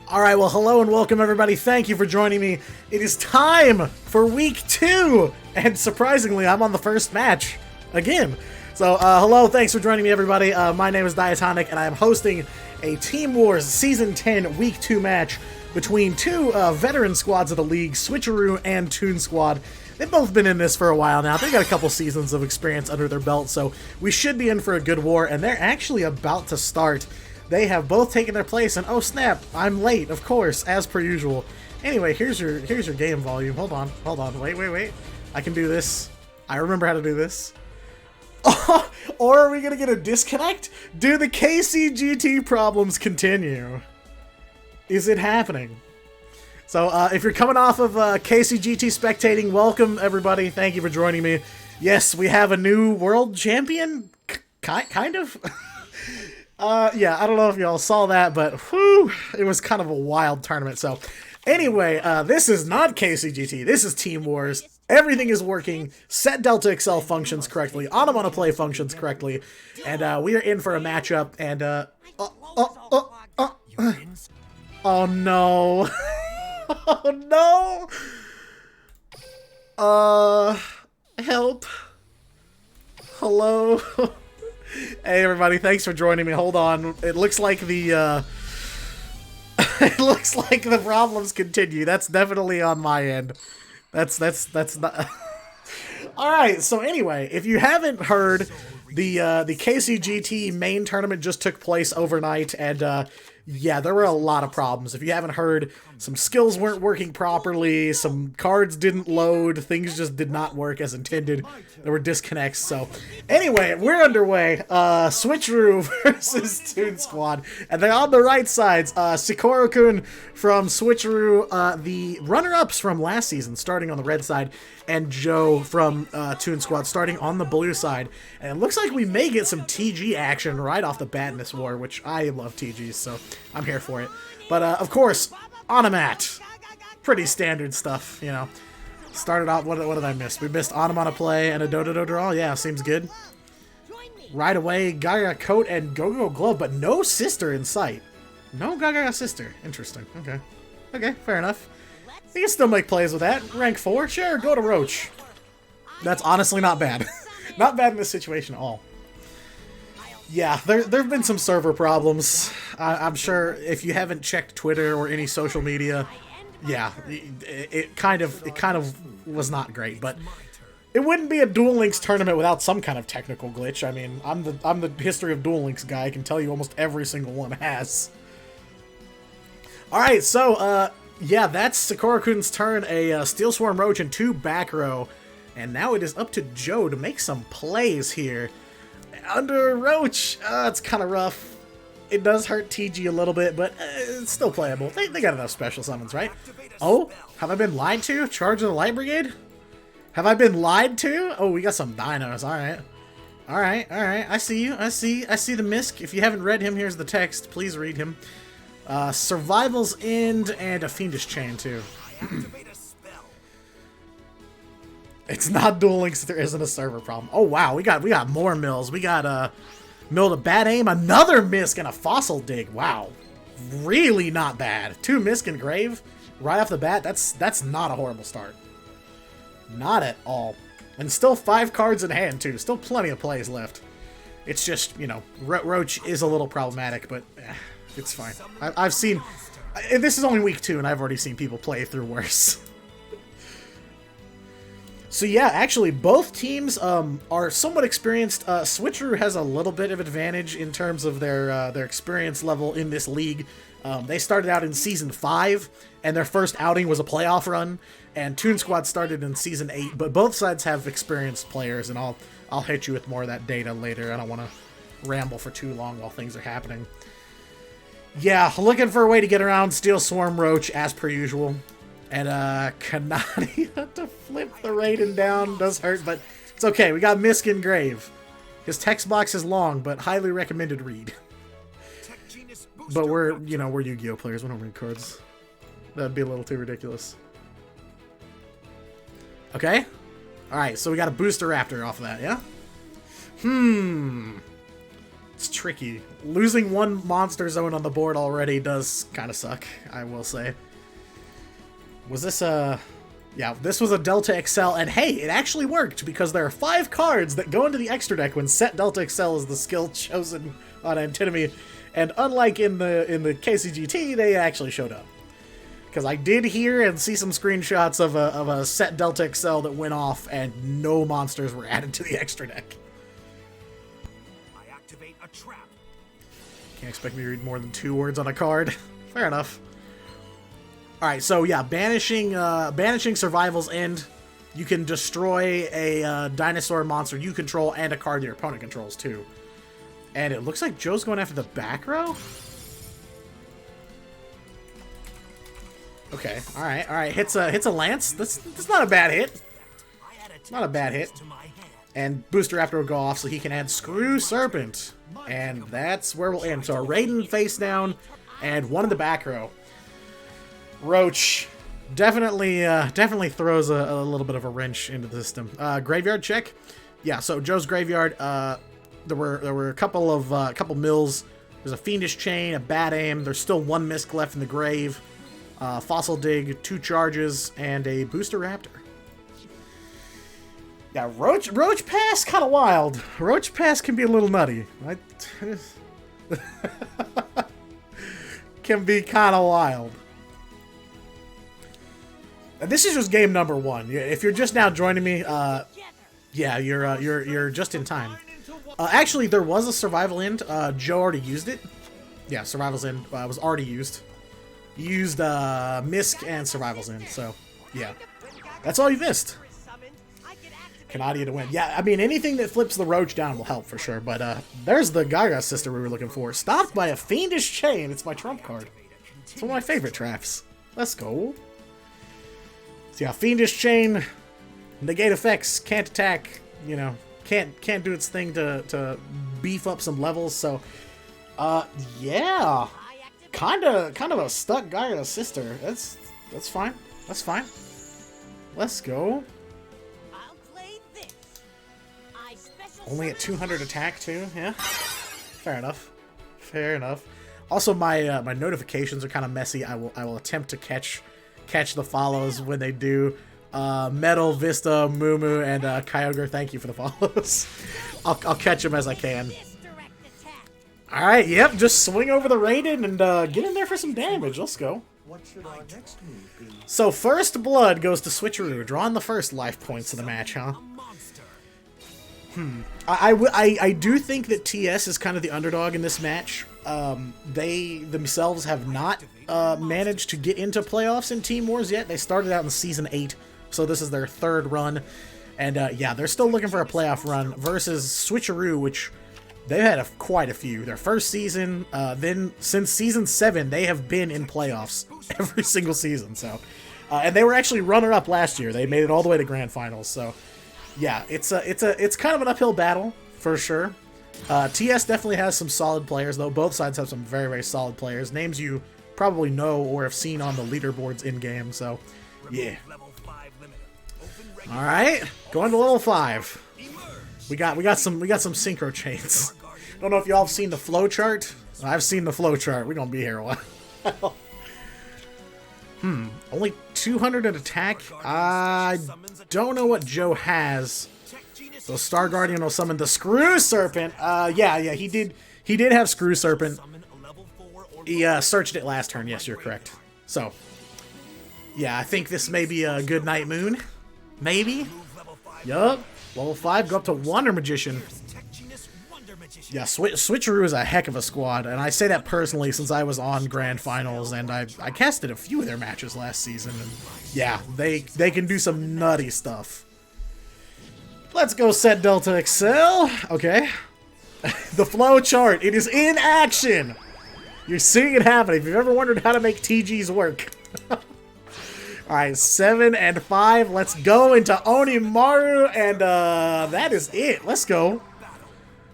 All right, well, hello and welcome, everybody. Thank you for joining me. It is time for week 2, and surprisingly, I'm on the first match again. So, hello, thanks for joining me, everybody. My name is Diatonic, and I am hosting a Team Wars Season 10 Week 2 match between two veteran squads of the league, Switcheroo and Toon Squad. They've both been in this for a while now. They got a couple seasons of experience under their belt, so we should be in for a good war, and they're actually about to start. They have both taken their place, and oh snap, I'm late, of course, as per usual. Anyway, here's your game volume. Hold on, wait. I can do this. I remember how to do this. Or are we gonna get a disconnect? Do the KCGT problems continue? Is it happening? So, if you're coming off of KCGT spectating, welcome everybody. Thank you for joining me. Yes, we have a new world champion, kind of. Yeah, I don't know if y'all saw that, but whew, it was kind of a wild tournament. So, anyway, this is not KCGT. This is Team Wars. Everything is working. Set Delta Excel functions correctly. Onomatopoeia Play functions correctly. And we are in for a matchup. And, oh no. Oh no. Help. Hello. Hey everybody, thanks for joining me. Hold on. It looks like the it looks like the problems continue. That's definitely on my end. That's not Alright, so anyway, if you haven't heard, the KCGT main tournament just took place overnight, and yeah, there were a lot of problems. If you haven't heard, some skills weren't working properly, some cards didn't load, things just did not work as intended. There were disconnects, so... Anyway, we're underway. Switcheroo versus Toon Squad. And they're on the right sides. Sakura-kun from Switcheroo, the runner-ups from last season, starting on the red side, and Joe from Toon Squad, starting on the blue side. And it looks like we may get some TG action right off the bat in this war, which I love TGs, so I'm here for it. But, of course, on a mat. Pretty standard stuff, you know. Started out, what did I miss? We missed Onomatopoeia and a Dodo draw. Yeah, seems good. Right away, Gaga coat and Go-Go glove, but no sister in sight. No Gaga sister. Interesting. Okay. Okay, fair enough. You can still make plays with that. Rank 4? Sure, go to Roach. That's honestly not bad. Not bad in this situation at all. Yeah, there have been some server problems. I'm sure if you haven't checked Twitter or any social media, yeah, it kind of was not great. But it wouldn't be a Duel Links tournament without some kind of technical glitch. I mean, I'm the history of Duel Links guy. I can tell you almost every single one has. All right, so yeah, that's Sakura-kun's turn. A Steel Swarm Roach and 2 back row, and now it is up to Joe to make some plays here. Under Roach, it's kind of rough. It does hurt TG a little bit, but it's still playable. They got enough special summons, right? Oh, have I been lied to? Charge of the Light Brigade? Have I been lied to? Oh, we got some dinos. Alright. Alright. I see you. I see the misc. If you haven't read him, here's the text. Please read him. Survival's End and a Fiendish Chain, too. It's not Duel Links if there isn't a server problem. Oh wow, we got more mills. We got mill to bad aim, another misc, and a fossil dig. Wow, really not bad. 2 misc and grave right off the bat. That's not a horrible start. Not at all. And still 5 cards in hand too. Still plenty of plays left. It's just, you know, Roach is a little problematic, but it's fine. I've seen. This is only week 2, and I've already seen people play through worse. So yeah, actually, both teams are somewhat experienced. Switcheroo has a little bit of advantage in terms of their experience level in this league. They started out in Season 5, and their first outing was a playoff run, and Toon Squad started in Season 8, but both sides have experienced players, and I'll hit you with more of that data later. I don't want to ramble for too long while things are happening. Yeah, looking for a way to get around Steel Swarm Roach, as per usual. And, Kanani to flip the Raiden down does hurt, but it's okay. We got Misc and Grave. His text box is long, but highly recommended read. But we're Yu-Gi-Oh players. We don't read cards. That'd be a little too ridiculous. Okay. Alright, so we got a Booster Raptor off of that, yeah? It's tricky. Losing one monster zone on the board already does kind of suck, I will say. Was this a... Yeah, this was a Delta XL, and hey, it actually worked, because there are 5 cards that go into the extra deck when set Delta XL is the skill chosen on Antinomy, and unlike in the KCGT, they actually showed up. Because I did hear and see some screenshots of a set Delta XL that went off, and no monsters were added to the extra deck. I activate a trap. Can't expect me to read more than 2 words on a card. Fair enough. Alright, so yeah, banishing Survival's End. You can destroy a dinosaur monster you control and a card your opponent controls too. And it looks like Joe's going after the back row? Okay, alright. Hits a lance. That's not a bad hit. Not a bad hit. And Booster Raptor will go off so he can add Screw Serpent. And that's where we'll end. So a Raiden face down and one in the back row. Roach definitely throws a little bit of a wrench into the system. Graveyard check. Yeah, so Joe's graveyard, there were a couple mills. There's a Fiendish Chain, a Bad Aim. There's still 1 Misc left in the grave. Fossil Dig, 2 charges, and a Booster Raptor. Yeah, Roach Pass kind of wild. Roach Pass can be a little nutty. Can be kind of wild. And this is just game number 1. If you're just now joining me, yeah, you're just in time. Actually, there was a Survival End. Joe already used it. Yeah, Survival's End was already used. Used Misc and Survival's End. So, yeah, that's all you missed. Canadia to win. Yeah, I mean, anything that flips the Roach down will help for sure. But there's the Gaga Sister we were looking for. Stopped by a Fiendish Chain. It's my trump card. It's one of my favorite traps. Let's go. So yeah, Fiendish Chain, negate effects, can't attack, you know, can't do its thing to beef up some levels. So, yeah, kind of a stuck Gaia Sister. That's fine. That's fine. Let's go. Only at 200 attack too. Yeah, fair enough. Fair enough. Also, my my notifications are kind of messy. I will attempt to catch the follows when they do. Metal, Vista, Mumu, and Kyogre, thank you for the follows. I'll catch them as I can. Alright, yep, just swing over the Raiden and get in there for some damage. Let's go. What should our next move be? So first blood goes to Switcheroo, drawing the first life points of the match, huh? I do think that TS is kind of the underdog in this match. They themselves have not managed to get into playoffs in Team Wars yet. They started out in Season 8, so this is their 3rd run. And yeah, they're still looking for a playoff run versus Switcheroo, which they've had quite a few. Their first season, then since Season 7, they have been in playoffs every single season. So, and they were actually runner-up last year. They made it all the way to Grand Finals. So, yeah, it's kind of an uphill battle for sure. TS definitely has some solid players, though. Both sides have some very, very solid players. Names you probably know or have seen on the leaderboards in-game, so yeah. Alright, going to level 5. We got some synchro chains. Don't know if y'all have seen the flow chart. I've seen the flow chart. We're gonna be here a while. Only 200 in attack? I don't know what Joe has. So Star Guardian will summon the Screw Serpent. Yeah, he did have Screw Serpent. He searched it last turn. Yes, you're correct. So, yeah, I think this may be a good Night Moon. Maybe. Yup. Level 5, go up to Wonder Magician. Yeah, Switcheroo is a heck of a squad, and I say that personally since I was on Grand Finals, and I casted a few of their matches last season, and yeah, they can do some nutty stuff. Let's go set Delta XL. Okay. The flow chart, it is in action! You're seeing it happening. If you've ever wondered how to make TGs work. Alright, 7 and 5. Let's go into Onimaru, and that is it. Let's go.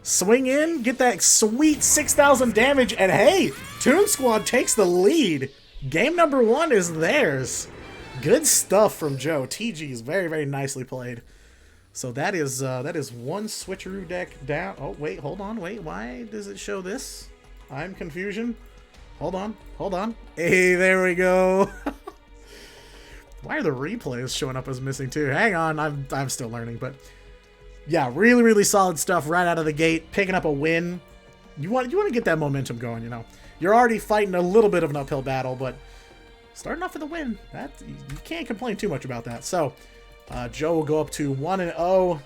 Swing in, get that sweet 6,000 damage, and hey, Toon Squad takes the lead. Game number 1 is theirs. Good stuff from Joe. TG is very, very nicely played. So that is one Switcheroo deck down. Oh, wait, hold on. Wait, why does it show this? I'm confusion. Hold on. Hold on. Hey, there we go. Why are the replays showing up as missing too? Hang on, I'm still learning, but yeah, really, really solid stuff right out of the gate. Picking up a win. You want to get that momentum going, you know. You're already fighting a little bit of an uphill battle, but starting off with a win, that you can't complain too much about that. So Joe will go up to 1-0,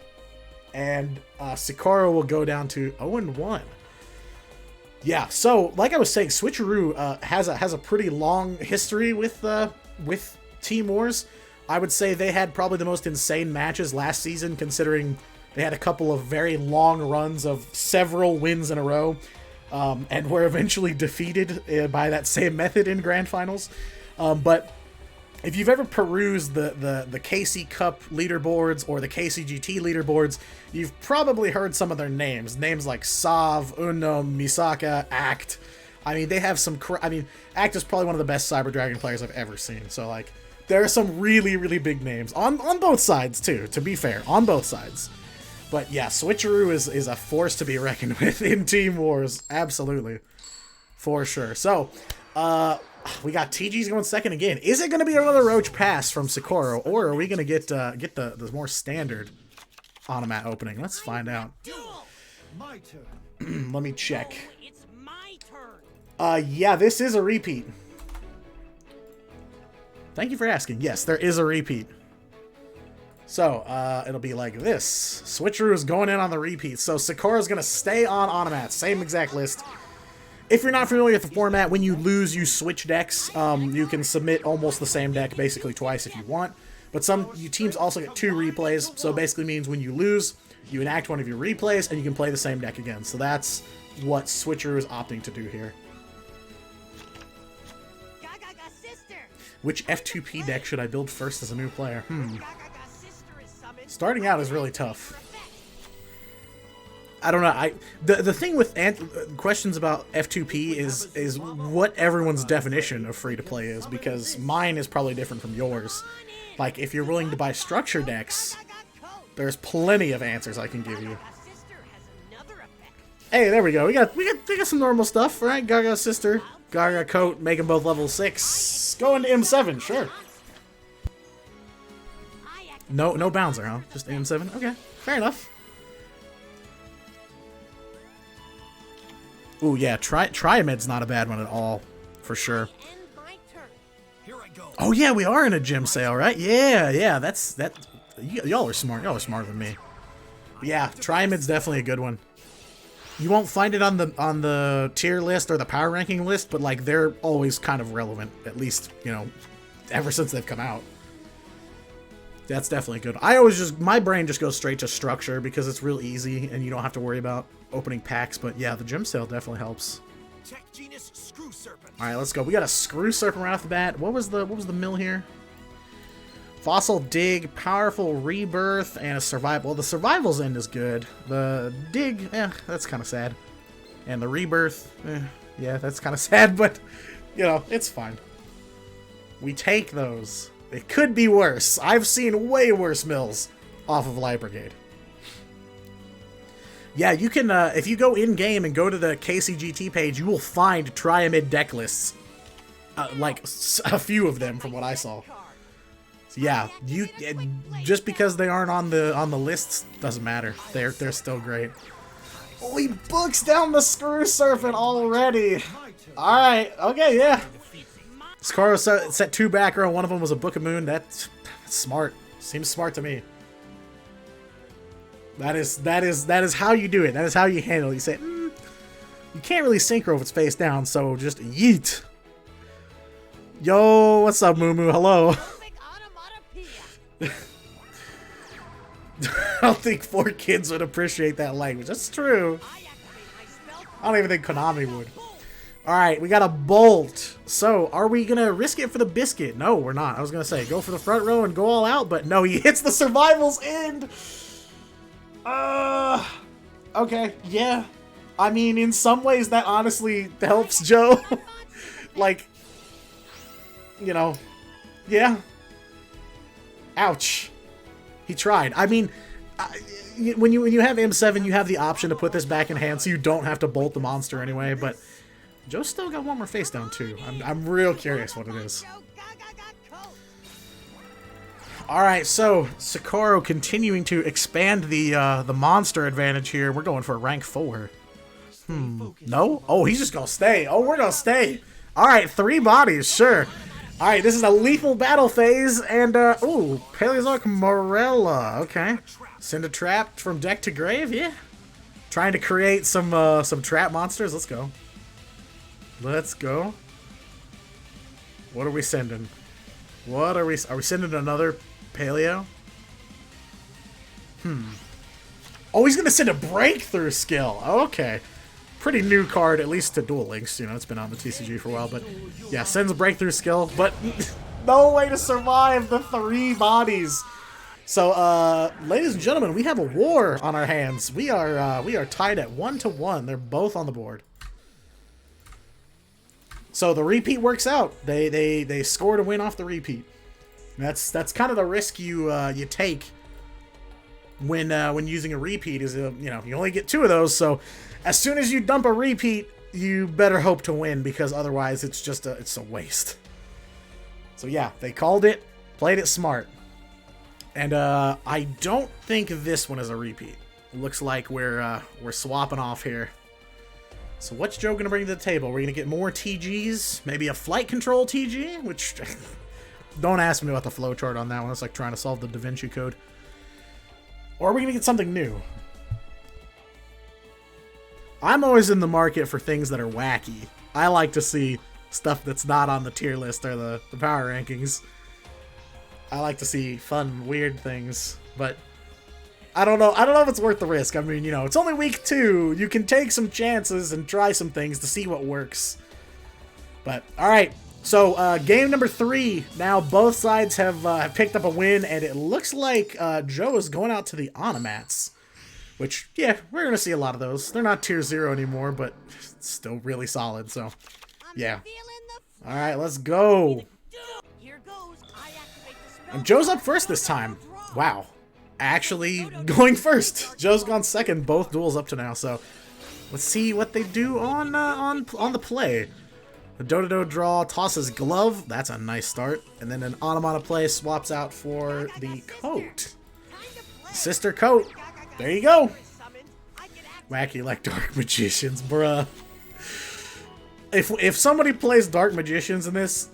and Sakura will go down to 0-1. Yeah, so like I was saying, Switcheroo has a pretty long history with Team Wars. I would say they had probably the most insane matches last season, considering they had a couple of very long runs of several wins in a row, and were eventually defeated by that same method in grand finals. But if you've ever perused the KC Cup leaderboards or the KCGT leaderboards, you've probably heard some of their names. Names like Sav, Uno, Misaka, Act. I mean, they have some... Act is probably one of the best Cyber Dragon players I've ever seen. So, like, there are some really, really big names. On both sides, too, to be fair. On both sides. But, yeah, Switcheroo is a force to be reckoned with in Team Wars. Absolutely. For sure. So, we got TG's going second again. Is it going to be another Roach pass from Sakura, or are we going to get the more standard Onomat opening? Let's find out. My turn. Let me check. It's my turn. Yeah, this is a repeat. Thank you for asking. Yes, there is a repeat. So, it'll be like this. Switcheroo is going in on the repeat. So, Sakura's going to stay on Onomat. Same exact list. If you're not familiar with the format, when you lose, you switch decks. You can submit almost the same deck basically twice if you want. But some teams also get 2 replays. So, basically means when you lose, you enact one of your replays, and you can play the same deck again. So, that's what Switcheroo is opting to do here. Which F2P deck should I build first as a new player? Starting out is really tough. I don't know. The thing with questions about F2P is what everyone's definition of free-to-play is, because mine is probably different from yours. Like, if you're willing to buy structure decks, there's plenty of answers I can give you. Hey, there we go. We got some normal stuff, right? Gaga Sister, Gaga Coat, make them both level 6. Go into M7, sure. No Bouncer, huh? Just M7? Okay, fair enough. Ooh, yeah, Triomed's not a bad one at all, for sure. Oh yeah, we are in a gym sale, right? Yeah, that's y'all are smart. Y'all are smarter than me. But yeah, Triomed's definitely a good one. You won't find it on the tier list or the power ranking list, but like they're always kind of relevant, at least, you know, ever since they've come out. That's definitely good. My brain just goes straight to structure because it's real easy and you don't have to worry about opening packs. But yeah, the gym sale definitely helps. Tech Genus Screw Serpent. All right, let's go. We got a Screw Serpent right off the bat. What was the mill here? Fossil Dig, Powerful Rebirth, and a Survival. Well, the Survival's end is good. The Dig, that's kind of sad. And the Rebirth, yeah, that's kind of sad, but, you know, it's fine. We take those. It could be worse. I've seen way worse mills off of Light Brigade. Yeah, you can, if you go in-game and go to the KCGT page, you will find Triomid deck lists. Like, a few of them from what I saw. So yeah, just because they aren't on the lists doesn't matter. They're still great. Oh, he books down the Screw Serpent already. Alright, okay, yeah. Sakura set 2 back row, one of them was a Book of Moon. That's smart. Seems smart to me. That is how you do it. That is how you handle it. You say, you can't really synchro if it's face down, so just yeet. Yo, what's up, Moo Moo? Hello. I don't think 4 kids would appreciate that language. That's true. I don't even think Konami would. Alright, we got a Bolt. So, are we going to risk it for the biscuit? No, we're not. I was going to say, go for the front row and go all out, but no, he hits the Survival's end. Okay, yeah. I mean, in some ways, that honestly helps Joe. Like, you know, yeah. Ouch. He tried. I mean, when you have M7, you have the option to put this back in hand, so you don't have to bolt the monster anyway. But Joe's still got one more face down too. I'm real curious what it is. All right, so Socorro continuing to expand the monster advantage here. We're going for rank 4. No? Oh, he's just gonna stay. Oh, we're gonna stay. All right, 3 bodies, sure. All right, this is a lethal battle phase, and ooh, Paleozoic Morella. Okay, send a trap from deck to grave. Yeah, trying to create some trap monsters. Let's go. Let's go. What are we sending? What are we sending another Paleo? Oh, he's gonna send a breakthrough skill. Okay. Pretty new card, at least to Duel Links. You know, it's been on the TCG for a while, but yeah, sends a breakthrough skill, but no way to survive the 3 bodies. So, ladies and gentlemen, we have a war on our hands. We are tied at 1-1. They're both on the board. So the repeat works out. They score to win off the repeat. That's kind of the risk you take when using a repeat. Is you know, you only get 2 of those, so as soon as you dump a repeat, you better hope to win, because otherwise it's a waste. So yeah, they called it, played it smart. And I don't think this one is a repeat. It looks like we're swapping off here. So what's Joe gonna bring to the table? We're gonna get more TGs, maybe a flight control TG, which don't ask me about the flowchart on that one. It's like trying to solve the Da Vinci Code. Or are we gonna get something new? I'm always in the market for things that are wacky. I like to see stuff that's not on the tier list or the power rankings. I like to see fun, weird things, but I don't know if it's worth the risk. I mean, you know, it's only week 2. You can take some chances and try some things to see what works. But, alright. So, game number 3. Now, both sides have picked up a win, and it looks like Joe is going out to the Onomats. Which, yeah, we're going to see a lot of those. They're not tier 0 anymore, but still really solid, so, yeah. Alright, let's go. And Joe's up first this time. Wow. Actually going first. Joe's gone second, both duels up to now, so let's see what they do on the play. The Dodo draw tosses glove. That's a nice start. And then an Onomata play swaps out for the coat. Sister coat. There you go. Wacky like Dark Magicians, bruh. If somebody plays Dark Magicians in this,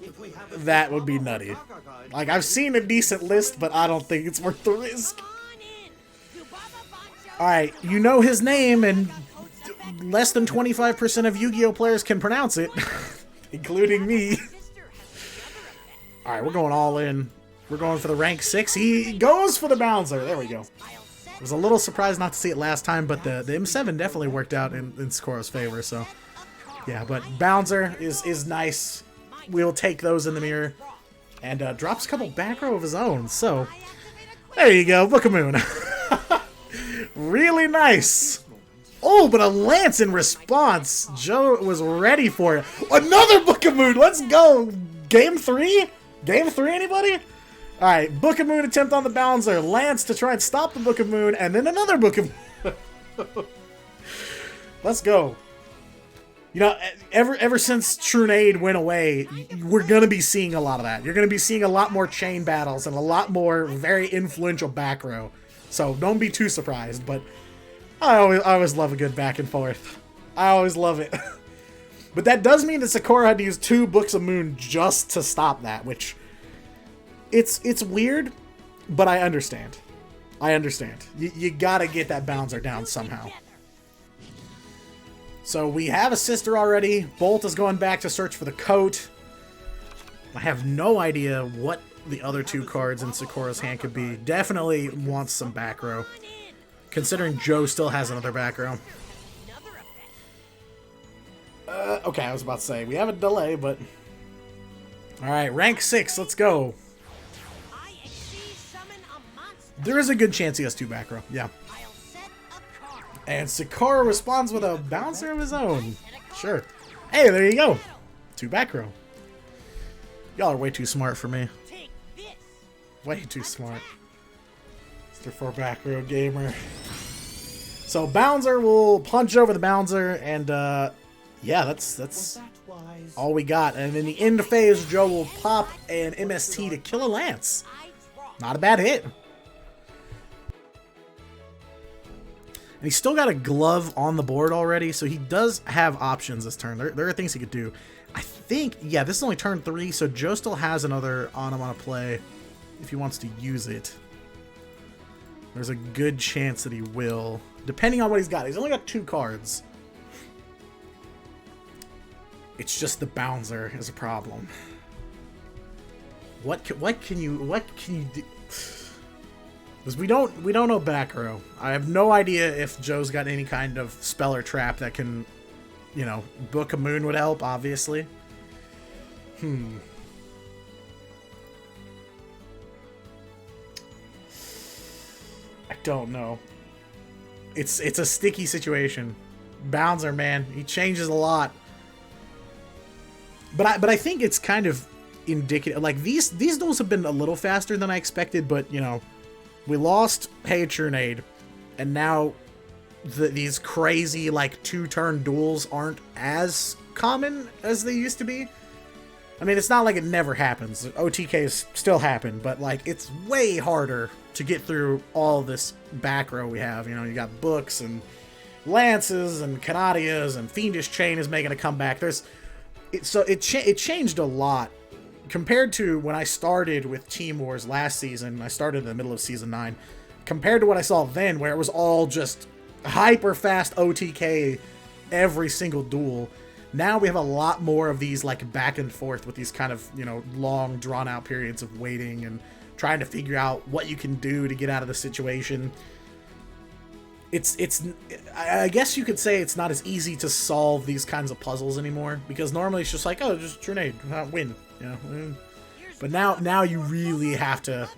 that would be nutty. Like, I've seen a decent list, but I don't think it's worth the risk. Alright, you know his name, and less than 25% of Yu-Gi-Oh! Players can pronounce it. Including me. Alright, we're going all in. We're going for the rank 6. He goes for the bouncer. There we go. I was a little surprised not to see it last time, but the M7 definitely worked out in Socorro's favor, so. Yeah, but bouncer is nice. We'll take those in the mirror. And drops a couple back row of his own, so. There you go, Book of Moon. Really nice. Oh, but a lance in response. Joe was ready for it. Another Book of Moon. Let's go. Game 3? Game 3, anybody? All right, Book of Moon attempt on the bouncer. Lance to try and stop the Book of Moon, and then another Book of Moon. Let's go. You know, ever since Trunade went away, we're going to be seeing a lot of that. You're going to be seeing a lot more chain battles and a lot more very influential back row. So don't be too surprised, but I always love a good back and forth. I always love it. But that does mean that Socorro had to use 2 Books of Moon just to stop that, which it's weird, but I understand. I understand. You gotta get that bouncer down somehow. So we have a sister already. Bolt is going back to search for the coat. I have no idea what the other 2 cards in Socorro's hand could be. Definitely wants some back row. Considering Joe still has another back row. Okay, I was about to say, we have a delay, but... Alright, rank 6, let's go. There is a good chance he has 2 back row, yeah. And Socorro responds with a bouncer of his own. Sure. Hey, there you go. 2 back row. Y'all are way too smart for me. Way too smart. Mr. 4 back row gamer. So Bouncer will punch over the Bouncer, and yeah, that's all we got. And in the end phase, Joe will pop an MST to kill a Lance. Not a bad hit. And he's still got a glove on the board already, so he does have options this turn. There are things he could do. I think, yeah, this is only turn 3, so Joe still has another Onomata play if he wants to use it. There's a good chance that he will, depending on what he's got. He's only got 2 cards. It's just the Bouncer is a problem. What can you do? Because we don't know back row. I have no idea if Joe's got any kind of spell or trap that can, you know, Book of Moon would help, obviously. I don't know. It's a sticky situation. Bouncer, man, he changes a lot. But I think it's kind of indicative. Like these duels have been a little faster than I expected, but you know, we lost Hey Trunade, and now these crazy like 2-turn duels aren't as common as they used to be. I mean, it's not like it never happens. OTKs still happen, but like it's way harder to get through all this back row we have. You know, you got Books and Lances and Canadias and Fiendish Chain is making a comeback. It changed a lot compared to when I started with Team Wars last season. I started in the middle of Season 9. Compared to what I saw then, where it was all just hyper fast OTK every single duel. Now we have a lot more of these like back and forth with these kind of, you know, long drawn out periods of waiting and trying to figure out what you can do to get out of the situation. I guess you could say it's not as easy to solve these kinds of puzzles anymore, because normally it's just like, oh, just Trunade, win, you know. But now you really have to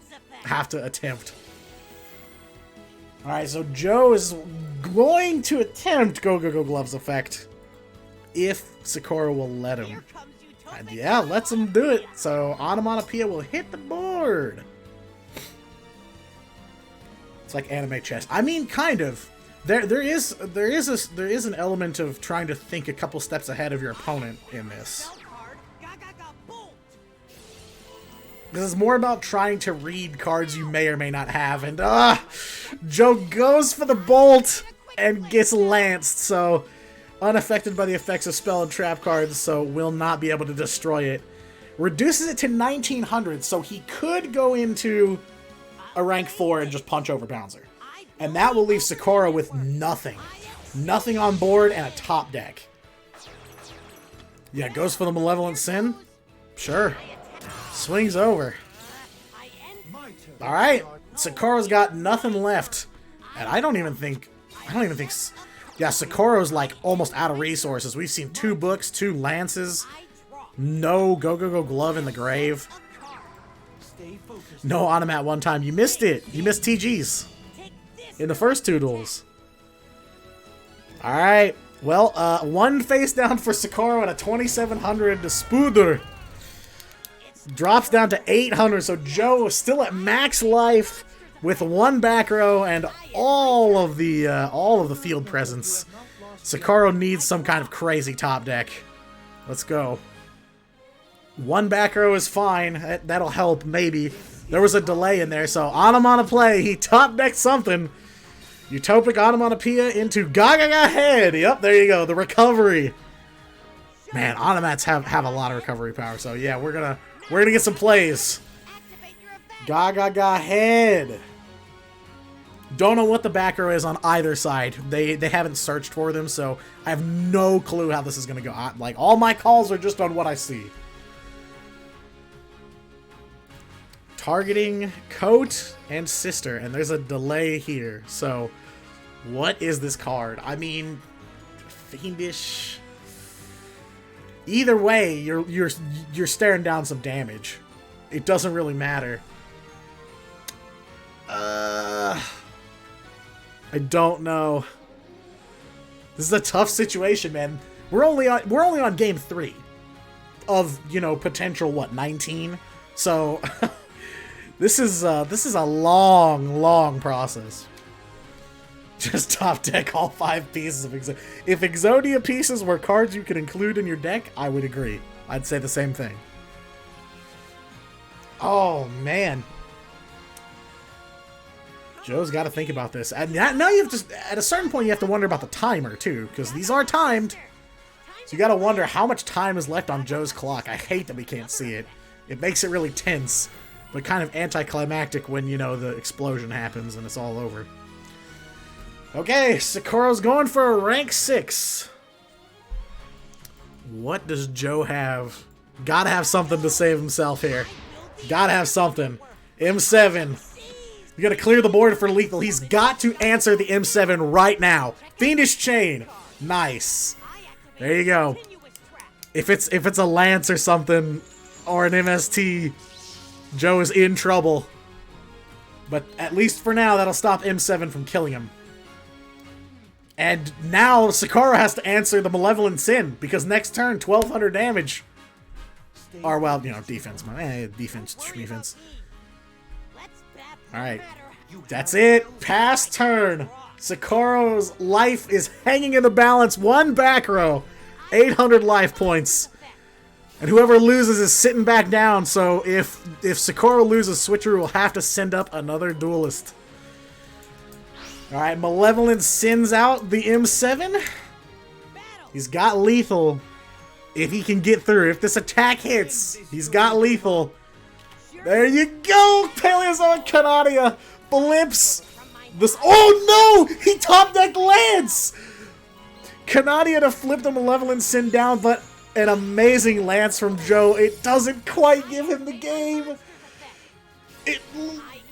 attempt. All right, so Joe is going to attempt Go Go Go Gloves effect if Sakura will let him. And yeah, lets him do it. So Onomatopoeia will hit the board. It's like anime chess. I mean, kind of. There is an element of trying to think a couple steps ahead of your opponent in this. This is more about trying to read cards you may or may not have, and Joe goes for the bolt and gets lanced, so unaffected by the effects of spell and trap cards, so will not be able to destroy it. Reduces it to 1900, so he could go into a rank 4 and just punch over Bouncer. And that will leave Sakura with nothing. Nothing on board and a top deck. Yeah, goes for the Malevolent Sin. Sure. Swings over. Alright. Sakura's got nothing left. And I don't even think... Yeah, Sakura's like almost out of resources. We've seen 2 Books, 2 Lances. No Go Go Go Glove in the grave. No Onomat one time. You missed it. You missed TGs in the first 2 duels. Alright. Well, 1 face down for Sakura and a 2700 to Spooder. Drops down to 800, so Joe is still at max life with 1 back row and all of the field presence. Sakura needs some kind of crazy top deck. Let's go. 1 back row is fine. That'll help, maybe. There was a delay in there, so Onomata play. He top decked something. Utopic Onomatopoeia into Gaga Head. Yep, there you go. The recovery. Man, Onomats have a lot of recovery power, so yeah, we're gonna get some plays. Gaga Head. Don't know what the back row is on either side. They haven't searched for them, so I have no clue how this is gonna go. Like, all my calls are just on what I see. Targeting Coat and Sister, and there's a delay here. So, what is this card? I mean, Fiendish. Either way, you're staring down some damage. It doesn't really matter. I don't know. This is a tough situation, man. We're only on game 3 of, you know, potential what, 19. So This is a long process. Just top deck all 5 pieces of Exodia. If Exodia pieces were cards you could include in your deck, I would agree. I'd say the same thing. Oh, man. Joe's got to think about this. And now you have to, at a certain point, you have to wonder about the timer, too, because these are timed. So you got to wonder how much time is left on Joe's clock. I hate that we can't see it. It makes it really tense, but kind of anticlimactic when, you know, the explosion happens and it's all over. Okay, Sakuro's going for a rank 6. What does Joe have? Gotta have something to save himself here. Gotta have something. M7. You gotta clear the board for lethal. He's got to answer the M7 right now. Fiendish Chain. Nice. There you go. If it's a Lance or something, or an MST, Joe is in trouble. But at least for now, that'll stop M7 from killing him. And now Sakura has to answer the Malevolent Sin, because next turn, 1200 damage. Or, well, you know, defense. Defense. Alright. That's it. Pass turn. Sakura's life is hanging in the balance. 1 back row. 800 life points. And whoever loses is sitting back down, so if Sakura loses, Switcheroo will have to send up another duelist. Alright, Malevolent sends out the M7. He's got lethal. If he can get through. If this attack hits, he's got lethal. There you go! Paleozoic Canadia flips this. Oh no! He top decked Lance! Canadia to flip the Malevolent Sin down, but an amazing Lance from Joe. It doesn't quite give him the game.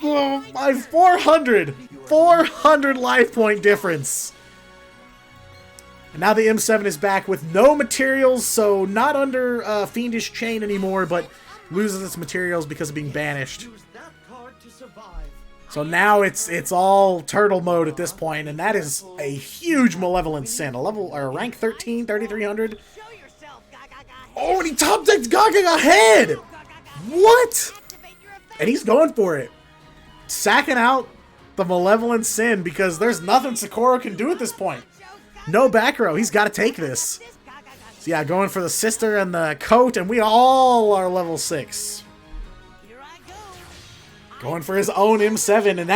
Oh, my 400 life point difference. And now the M7 is back with no materials, so not under Fiendish Chain anymore, but loses its materials because of being banished. So now it's all turtle mode at this point, and that is a huge Malevolent Sin. A rank 13, 3300. Oh, and he top decked Gaga ahead! What? And he's going for it. Sacking out the Malevolent Sin because there's nothing Sakura can do at this point. No back row. He's got to take this. So yeah, going for the sister and the coat, and we all are level 6. Going for his own M7, and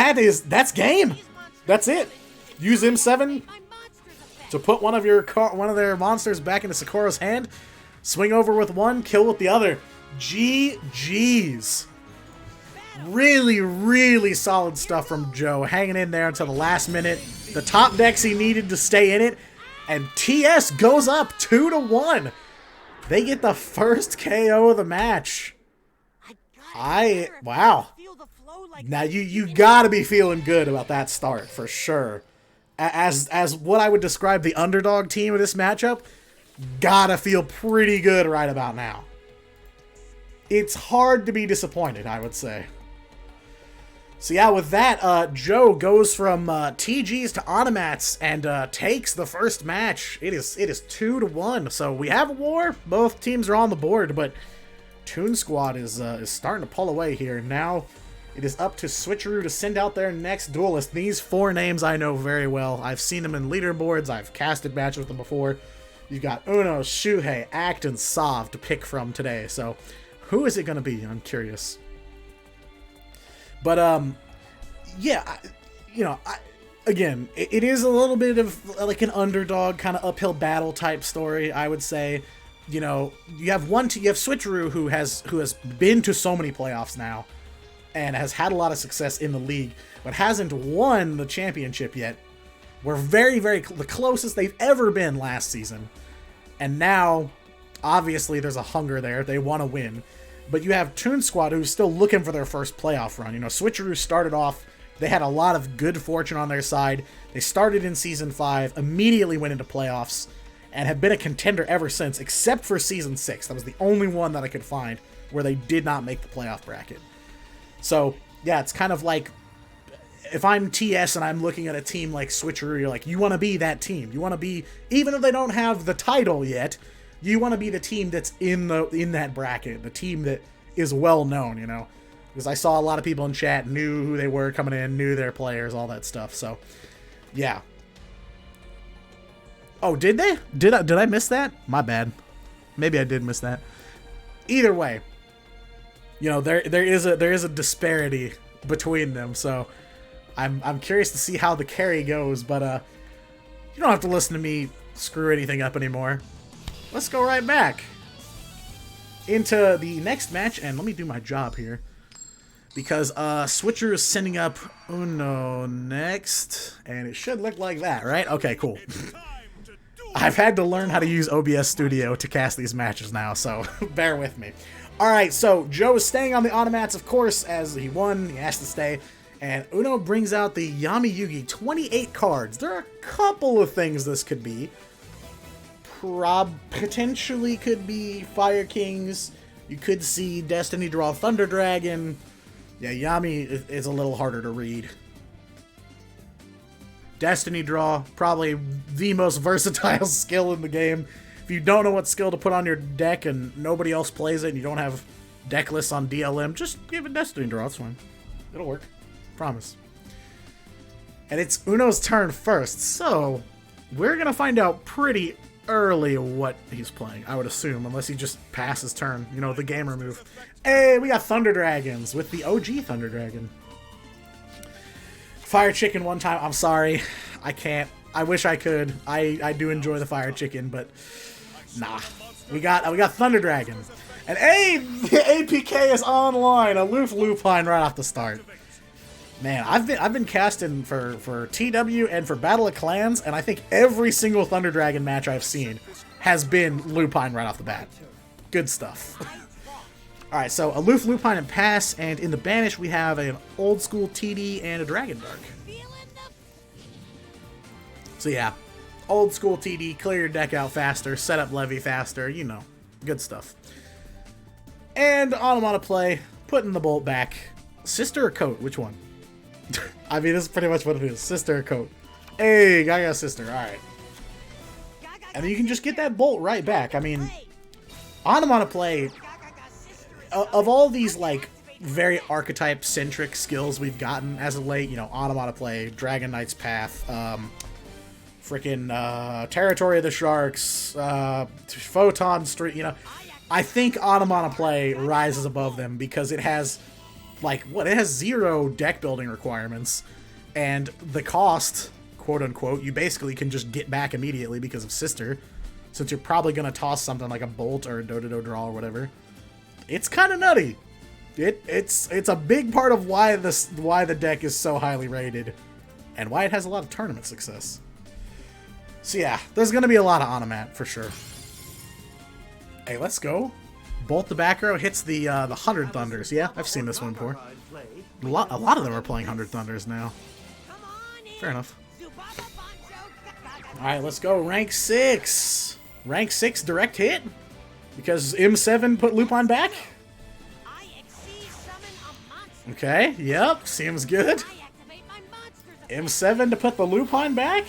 that's game. That's it. Use M7 to put one of their monsters back into Sakura's hand. Swing over with one, kill with the other. GG's. Really, really solid stuff from Joe. Hanging in there until the last minute. The top decks he needed to stay in it. And TS goes up 2-1. They get the first KO of the match. Wow. Now you gotta be feeling good about that start for sure. As what I would describe the underdog team of this matchup, gotta feel pretty good right about now. It's hard to be disappointed, I would say. So yeah, with that, Joe goes from TGs to Onomats and takes the first match. It is 2-1. So we have a war. Both teams are on the board, but Toon Squad is starting to pull away here. Now it is up to Switcheroo to send out their next duelist. These 4 names I know very well. I've seen them in leaderboards. I've casted matches with them before. You've got Uno, Shuhei, Act, and Sav to pick from today. So who is it going to be? I'm curious. But, yeah, again, it is a little bit of like an underdog kind of uphill battle type story, I would say. You know, you have Switcheroo who has been to so many playoffs now and has had a lot of success in the league, but hasn't won the championship yet. We're very, very the closest they've ever been last season. And now, obviously, there's a hunger there. They want to win. But you have Toon Squad who's still looking for their first playoff run. You know, Switcheroo started off, they had a lot of good fortune on their side. They started in Season 5, immediately went into playoffs, and have been a contender ever since, except for Season 6. That was the only one that I could find where they did not make the playoff bracket. So, yeah, it's kind of like, if I'm TS and I'm looking at a team like Switcheroo, you're like, you want to be that team. You want to be, even if they don't have the title yet, you want to be the team that's in that bracket, the team that is well known, you know. Because I saw a lot of people in chat knew who they were coming in, knew their players, all that stuff. So, yeah. Oh, did they? Did I miss that? My bad. Maybe I did miss that. Either way, you know, there is a disparity between them. So, I'm curious to see how the carry goes. But you don't have to listen to me screw anything up anymore. Let's go right back into the next match, and let me do my job here. Because Switcheroo is sending up Uno next, and it should look like that, right? Okay, cool. I've had to learn how to use OBS Studio to cast these matches now, so bear with me. Alright, so Joe is staying on the automats, of course, as he won, he has to stay. And Uno brings out the Yami Yugi, 28 cards. There are a couple of things this could be. Potentially could be Fire Kings. You could see Destiny Draw Thunder Dragon. Yeah, Yami is a little harder to read. Destiny Draw, probably the most versatile skill in the game. If you don't know what skill to put on your deck and nobody else plays it and you don't have deck lists on DLM, just give it Destiny Draw, it's fine. It'll work. Promise. And it's Uno's turn first, so we're going to find out pretty early what he's playing, I would assume, unless he just passes turn. You know, the gamer move. Hey, we got Thunder Dragons with the OG Thunder Dragon. Fire Chicken one time. I'm sorry. I can't. I wish I could. I do enjoy the Fire Chicken, but nah. We got Thunder Dragon. And hey, the APK is online. Aloof Lupine right off the start. Man, I've been casting for TW and for Battle of Clans, and I think every single Thunder Dragon match I've seen has been Lupine right off the bat. Good stuff. Alright, so Aloof, Lupine, and Pass, and in the Banish we have an Old School TD and a Dragon Dark. So yeah, Old School TD, clear your deck out faster, set up Levy faster, you know, good stuff. And Automata play, putting the Bolt back. Sister or Coat, which one? I mean, this is pretty much what it is. Sister or Coat. Hey, Gaga Sister, alright. And then you can just get that Bolt right back. I mean, Automata play, of all these, like, very archetype-centric skills we've gotten as of late, you know, Automata play, Dragon Knight's Path, Territory of the Sharks, Photon Street, you know, I think Automata play rises above them because it has, like, it has 0 deck building requirements, and the cost, quote-unquote, you basically can just get back immediately because of Sister, since you're probably going to toss something like a Bolt or a Do-Do-Do Draw or whatever. It's kind of nutty. It's a big part of why the deck is so highly rated, and why it has a lot of tournament success. So yeah, there's going to be a lot of Automat, for sure. Hey, let's go. Bolt the back row hits the 100 Thunders. Yeah, I've seen this one before. A lot of them are playing 100 Thunders now. Fair enough. Alright, let's go. Rank 6. Rank 6 direct hit? Because M7 put Lupine back? Okay, yep, seems good. M7 to put the Lupine back?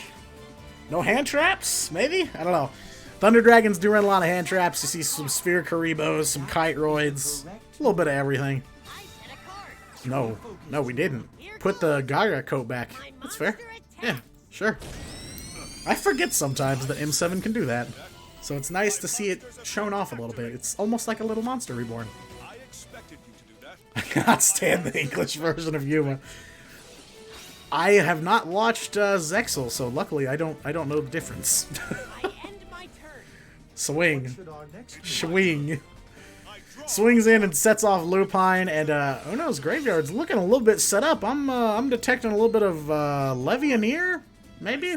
No hand traps? Maybe? I don't know. Thunder Dragons do run a lot of hand traps. You see some Sphere Karibos, some Kite Roids, a little bit of everything. No, we didn't. Put the Gaga coat back. That's fair. Yeah, sure. I forget sometimes that M7 can do that. So it's nice to see it shown off a little bit. It's almost like a little monster reborn. I cannot stand the English version of Yuma. I have not watched Zexel, so luckily I don't know the difference. Swing. Swing. Swings in and sets off Lupine, and Uno's graveyard's looking a little bit set up. I'm detecting a little bit of Levianeer, maybe?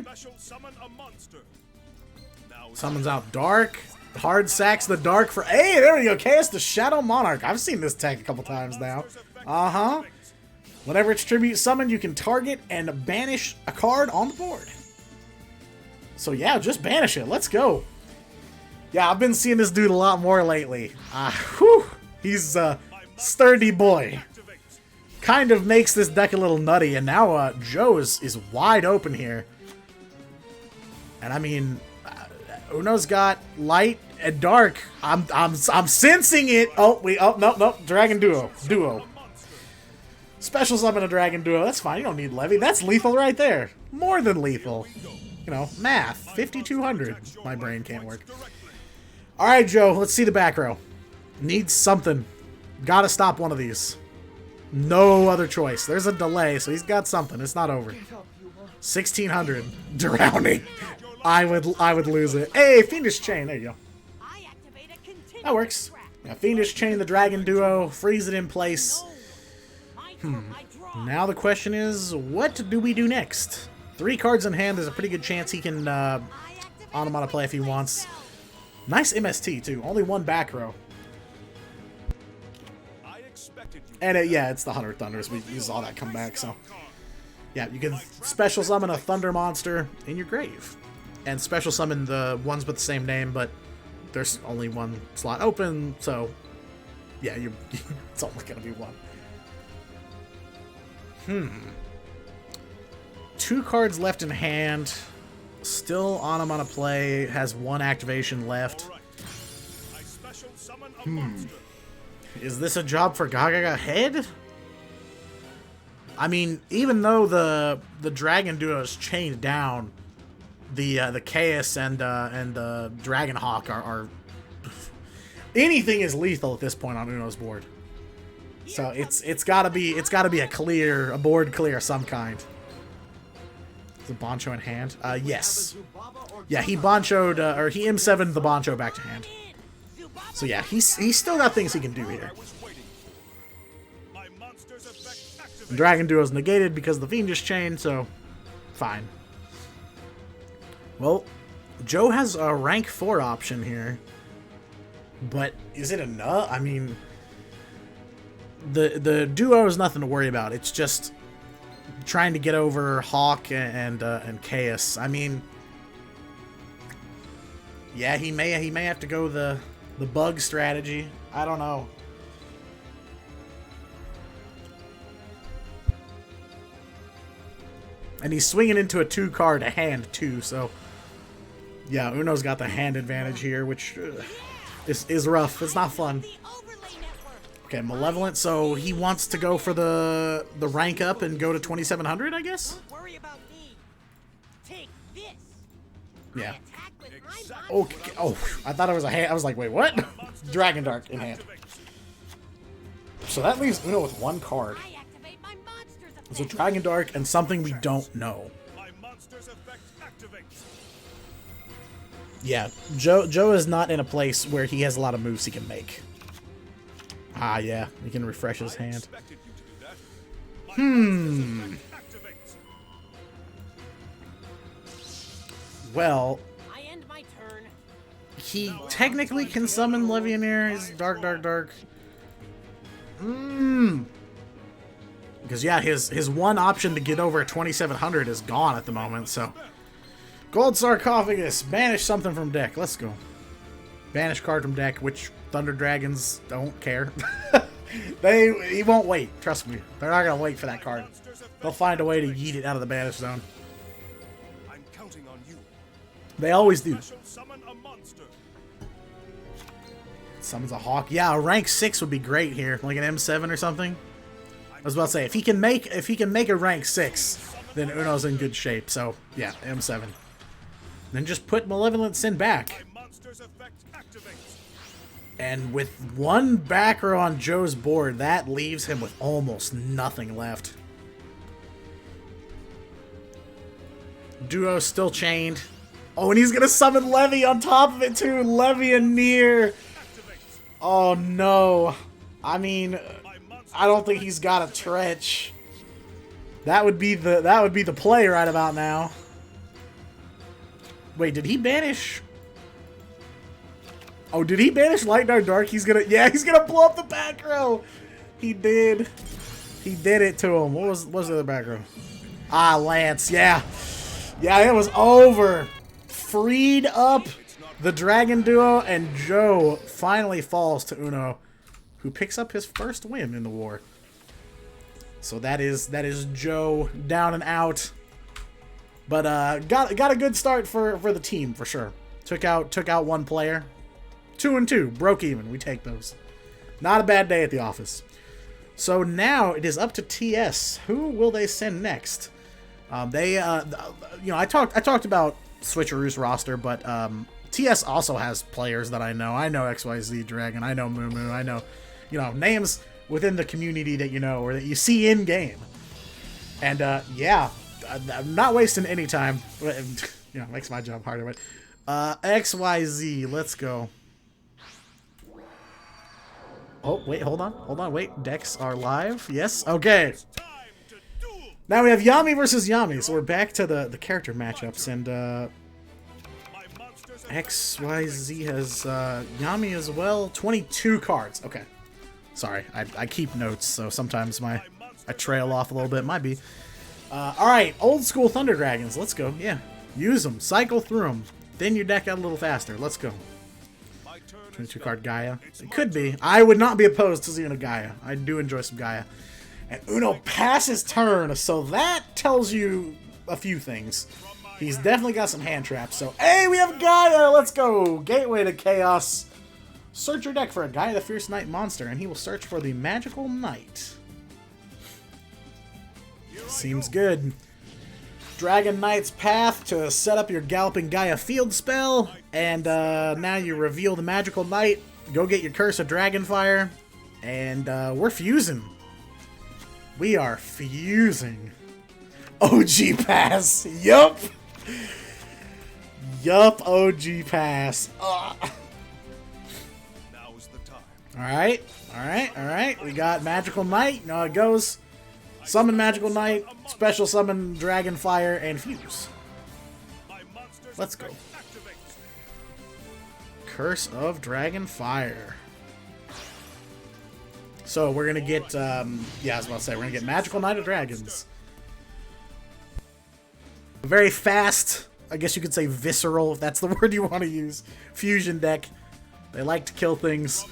Summons out Dark. Hard sacks the Dark for... Hey, there we go. Chaos the Shadow Monarch. I've seen this tech a couple times now. Uh-huh. Whenever it's tribute summoned, you can target and banish a card on the board. So yeah, just banish it. Let's go. Yeah, I've been seeing this dude a lot more lately. Whew. He's a sturdy boy. Kind of makes this deck a little nutty, and now Joe is wide open here. And I mean... Uno's got light and dark. I'm sensing it. Oh, no, Dragon Duo. Special summon a dragon duo. That's fine. You don't need Levy. That's lethal right there. More than lethal. You know, math. 5,200. My brain can't work. Alright, Joe. Let's see the back row. Needs something. Gotta stop one of these. No other choice. There's a delay, so he's got something. It's not over. 1,600. Drowning. I would lose it. Hey, Fiendish Chain. There you go. That works. Yeah, Fiendish Chain the dragon duo. Freeze it in place. Now the question is, what do we do next? 3 cards in hand. There's a pretty good chance he can onomatopoeia if he wants. Nice MST, too. Only 1 back row. And yeah, it's the 100 Thunders. We saw that come back, so... Yeah, you can special summon a Thunder monster in your grave. And special summon the ones with the same name, but there's only 1 slot open, so... Yeah, it's only gonna be 1. 2 cards left in hand. Still onomatopoeia. Has 1 activation left. Is this a job for Gaga Head? I mean, even though the dragon duo is chained down, the Chaos and the Dragon Hawk are anything is lethal at this point on Uno's board. So it's gotta be a board clear of some kind. Is the Boncho in hand? Yes. Yeah, he Bonchoed or he M7'd the Boncho back to hand. So yeah, he's still got things he can do here. The Dragon Duo is negated because of the Fiendish Chain, so fine. Well, Joe has a rank 4 option here. But is it enough? I mean, the duo is nothing to worry about. It's just trying to get over Hawk and Chaos. I mean, yeah, he may have to go the bug strategy. I don't know. And he's swinging into a 2-card hand too, so yeah, Uno's got the hand advantage here, which is rough. It's not fun. Okay, Malevolent, so he wants to go for the rank up and go to 2,700, I guess? Worry about me. Take this. Yeah. Okay. Oh, I thought it was a hand. I was like, wait, what? Dragon Dark in hand. So that leaves Uno with 1 card. It's a Dragon Dark and something we don't know. Yeah, Joe is not in a place where he has a lot of moves he can make. Ah, yeah, he can refresh his hand. Well, he technically can summon Levianeer. He's dark. Because yeah, his one option to get over 2,700 is gone at the moment. So, Gold Sarcophagus, banish something from deck. Let's go. Banish card from deck, which Thunder Dragons don't care. He won't wait. Trust me, they're not gonna wait for that card. They'll find a way to yeet it out of the banish zone. I'm counting on you. They always do. Summon a monster. Summons a Hawk. Yeah, a rank 6 would be great here, like an M7 or something. I was about to say, if he can make a rank 6, then Uno's in good shape. So yeah, M7. Then just put Malevolent Sin back. And with 1 backer on Joe's board, that leaves him with almost nothing left. Duo's still chained. Oh, and he's gonna summon Levy on top of it too. Levianeer. Oh no. I mean, I don't think he's got a Tretch. That would be the play right about now. Wait, did he banish? Oh, did he banish Light Dark? He's gonna blow up the back row. He did. He did it to him. What was the other back row? Ah, Lance. Yeah. Yeah, it was over. Freed up the Dragon Duo, and Joe finally falls to Uno, who picks up his first win in the war. So that is Joe down and out. But got a good start for the team for sure. Took out 1 player. 2 and 2, broke even. We take those. Not a bad day at the office. So now it is up to TS. Who will they send next? I talked about Switcheroo's roster, but TS also has players that I know. I know XYZ Dragon. I know Moo Moo. I know, names within the community that you know or that you see in game. And yeah, I'm not wasting any time. Makes my job harder. But XYZ, let's go. Oh wait, hold on, wait. Decks are live. Yes, okay. Now we have Yami versus Yami, so we're back to the character matchups, and XYZ has Yami as well. 22 cards. Okay, sorry, I keep notes, so sometimes I trail off a little bit. Might be. All right, old school Thunder Dragons. Let's go. Yeah, use them, cycle through them, thin your deck out a little faster. Let's go. 22 card Gaia. It could be. I would not be opposed to seeing a Gaia. I do enjoy some Gaia. And Uno passes turn, so that tells you a few things. He's definitely got some hand traps. So, hey, we have Gaia! Let's go! Gateway to Chaos. Search your deck for a Gaia the Fierce Knight monster, and he will search for the Magical Knight. Seems good. Dragon Knight's Path to set up your Galloping Gaia field spell. And now you reveal the Magical Knight. Go get your Curse of Dragonfire. And we're fusing. We are fusing. OG Pass. Yup. Yup, OG Pass. Ugh. Now is the time. Alright. We got Magical Knight. Now it goes. Summon Magical Knight, special summon Dragonfire, and fuse. Let's go. Curse of Dragonfire. So we're gonna get, I was about to say, we're gonna get Magical Knight of Dragons. Very fast, I guess you could say visceral, if that's the word you want to use. Fusion deck. They like to kill things.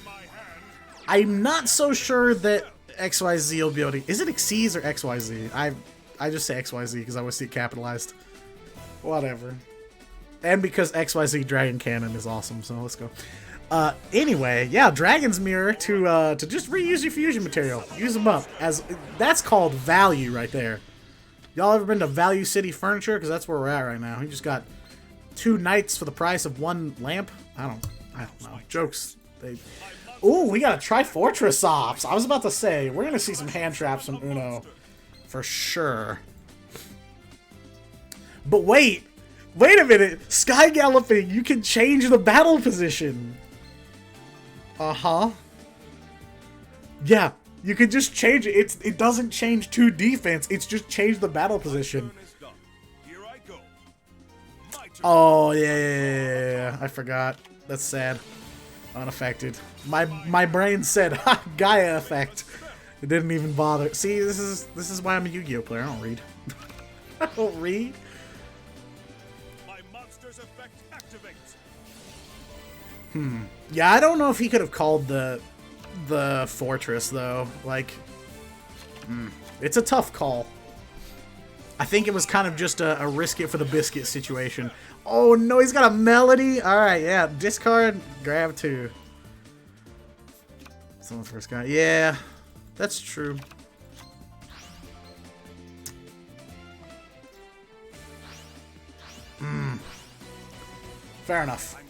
I'm not so sure that XYZ will be able to... Is it Xyz or XYZ? I just say XYZ because I always see it capitalized. Whatever. And because XYZ Dragon Cannon is awesome, so let's go. Anyway, yeah, Dragon's Mirror to just reuse your fusion material. Use them up. That's called value right there. Y'all ever been to Value City Furniture? Because that's where we're at right now. You just got 2 knights for the price of 1 lamp. I don't know. Jokes. Ooh, we got a Trifortress Ops. I was about to say, we're going to see some hand traps from Uno. For sure. But wait a minute. Sky Galloping, you can change the battle position. Uh-huh. Yeah, you can just change it. It doesn't change to defense. It's just change the battle position. Oh, yeah. I forgot. That's sad. Unaffected. My brain said, ha, Gaia effect. It didn't even bother. See, this is why I'm a Yu-Gi-Oh player. I don't read. I don't read. My monster's effect activates. Yeah, I don't know if he could have called the fortress though. Like, it's a tough call. I think it was kind of just a risk it for the biscuit situation. Oh no, he's got a melody. All right, yeah, discard, grab 2. Someone first got. Yeah, that's true. Fair enough.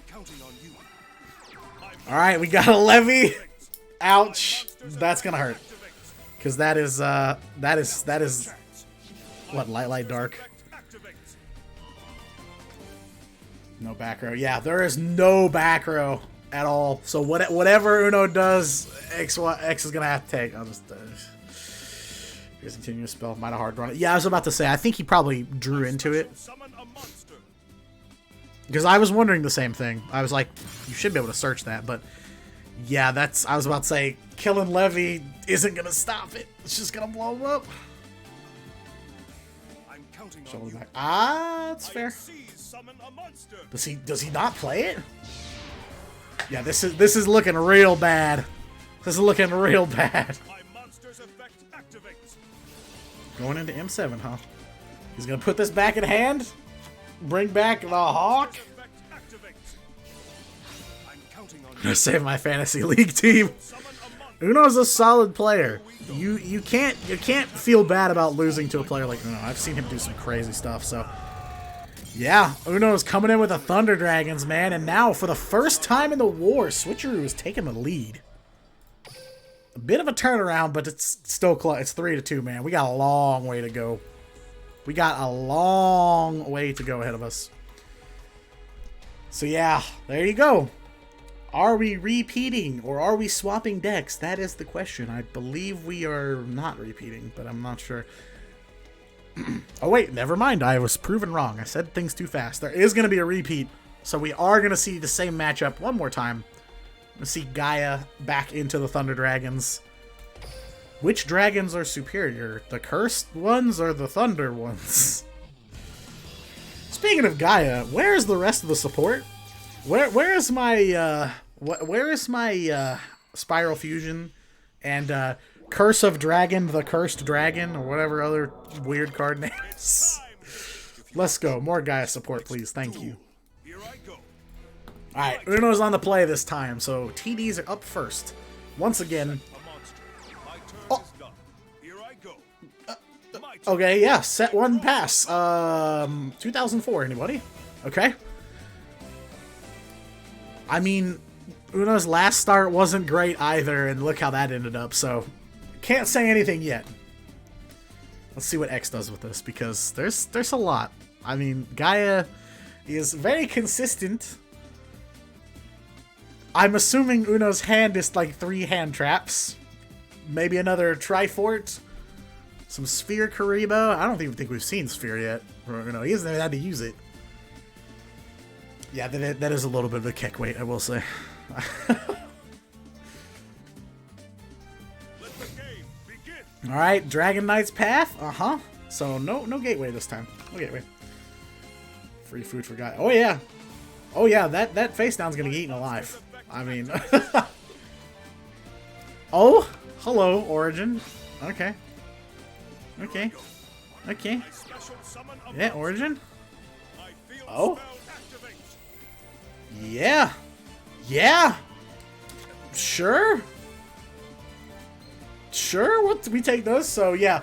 All right, we got a levy. Ouch, that's gonna hurt. Because that is what, light dark. No back row. Yeah, there is no back row at all. So whatever Uno does, X is gonna have to take. I'll just here's continue to spell. Might have hard drawn it. Yeah, I was about to say. I think he probably drew into it. Because I was wondering the same thing. I was like, you should be able to search that, but yeah, that's. I was about to say, killing Levy isn't gonna stop it. It's just gonna blow him up. Shoulder back. Ah, that's fair. Does he not play it? Yeah, this is looking real bad. This is looking real bad. Going into M7, huh? He's gonna put this back in hand. Bring back the Hawk. I'm gonna save my fantasy league team. Uno's a solid player. You can't feel bad about losing to a player like Uno. I've seen him do some crazy stuff, so yeah, Uno's coming in with the Thunder Dragons, man, and now for the first time in the war, Switcheroo is taking the lead. A bit of a turnaround, but it's still close. It's 3-2, man. We got a long way to go. We got a long way to go ahead of us. So yeah, there you go. Are we repeating or are we swapping decks? That is the question. I believe we are not repeating, but I'm not sure. Oh wait, never mind. I was proven wrong. I said things too fast. There is going to be a repeat, so we are going to see the same matchup one more time. Let's see Gaia back into the Thunder Dragons. Which dragons are superior? The cursed ones or the thunder ones? Speaking of Gaia, where is the rest of the support? Where is my Spiral Fusion and Curse of Dragon, the Cursed Dragon, or whatever other weird card names? Let's go. More Gaia support, please. Thank you. Alright, Uno's on the play this time, so TDs are up first. Once again. Oh. Okay, yeah, set one pass. 2004, anybody? Okay. I mean, Uno's last start wasn't great either, and look how that ended up, so can't say anything yet. Let's see what X does with this, because there's a lot. I mean, Gaia is very consistent. I'm assuming Uno's hand is like 3 hand traps. Maybe another Trifort. Some Sphere Karibo. I don't even think we've seen Sphere yet. Uno, he hasn't even had to use it. Yeah, that is a little bit of a kick weight, I will say. Alright, Dragon Knight's Path. Uh-huh. So no gateway this time. No gateway. Free food for Gaia. Oh yeah. Oh yeah, that face down's gonna get eaten alive. I mean, oh, hello, Origin. Okay. Okay. Okay. Yeah, Origin. Oh. Yeah. Yeah. Sure. Sure, we take those. So yeah,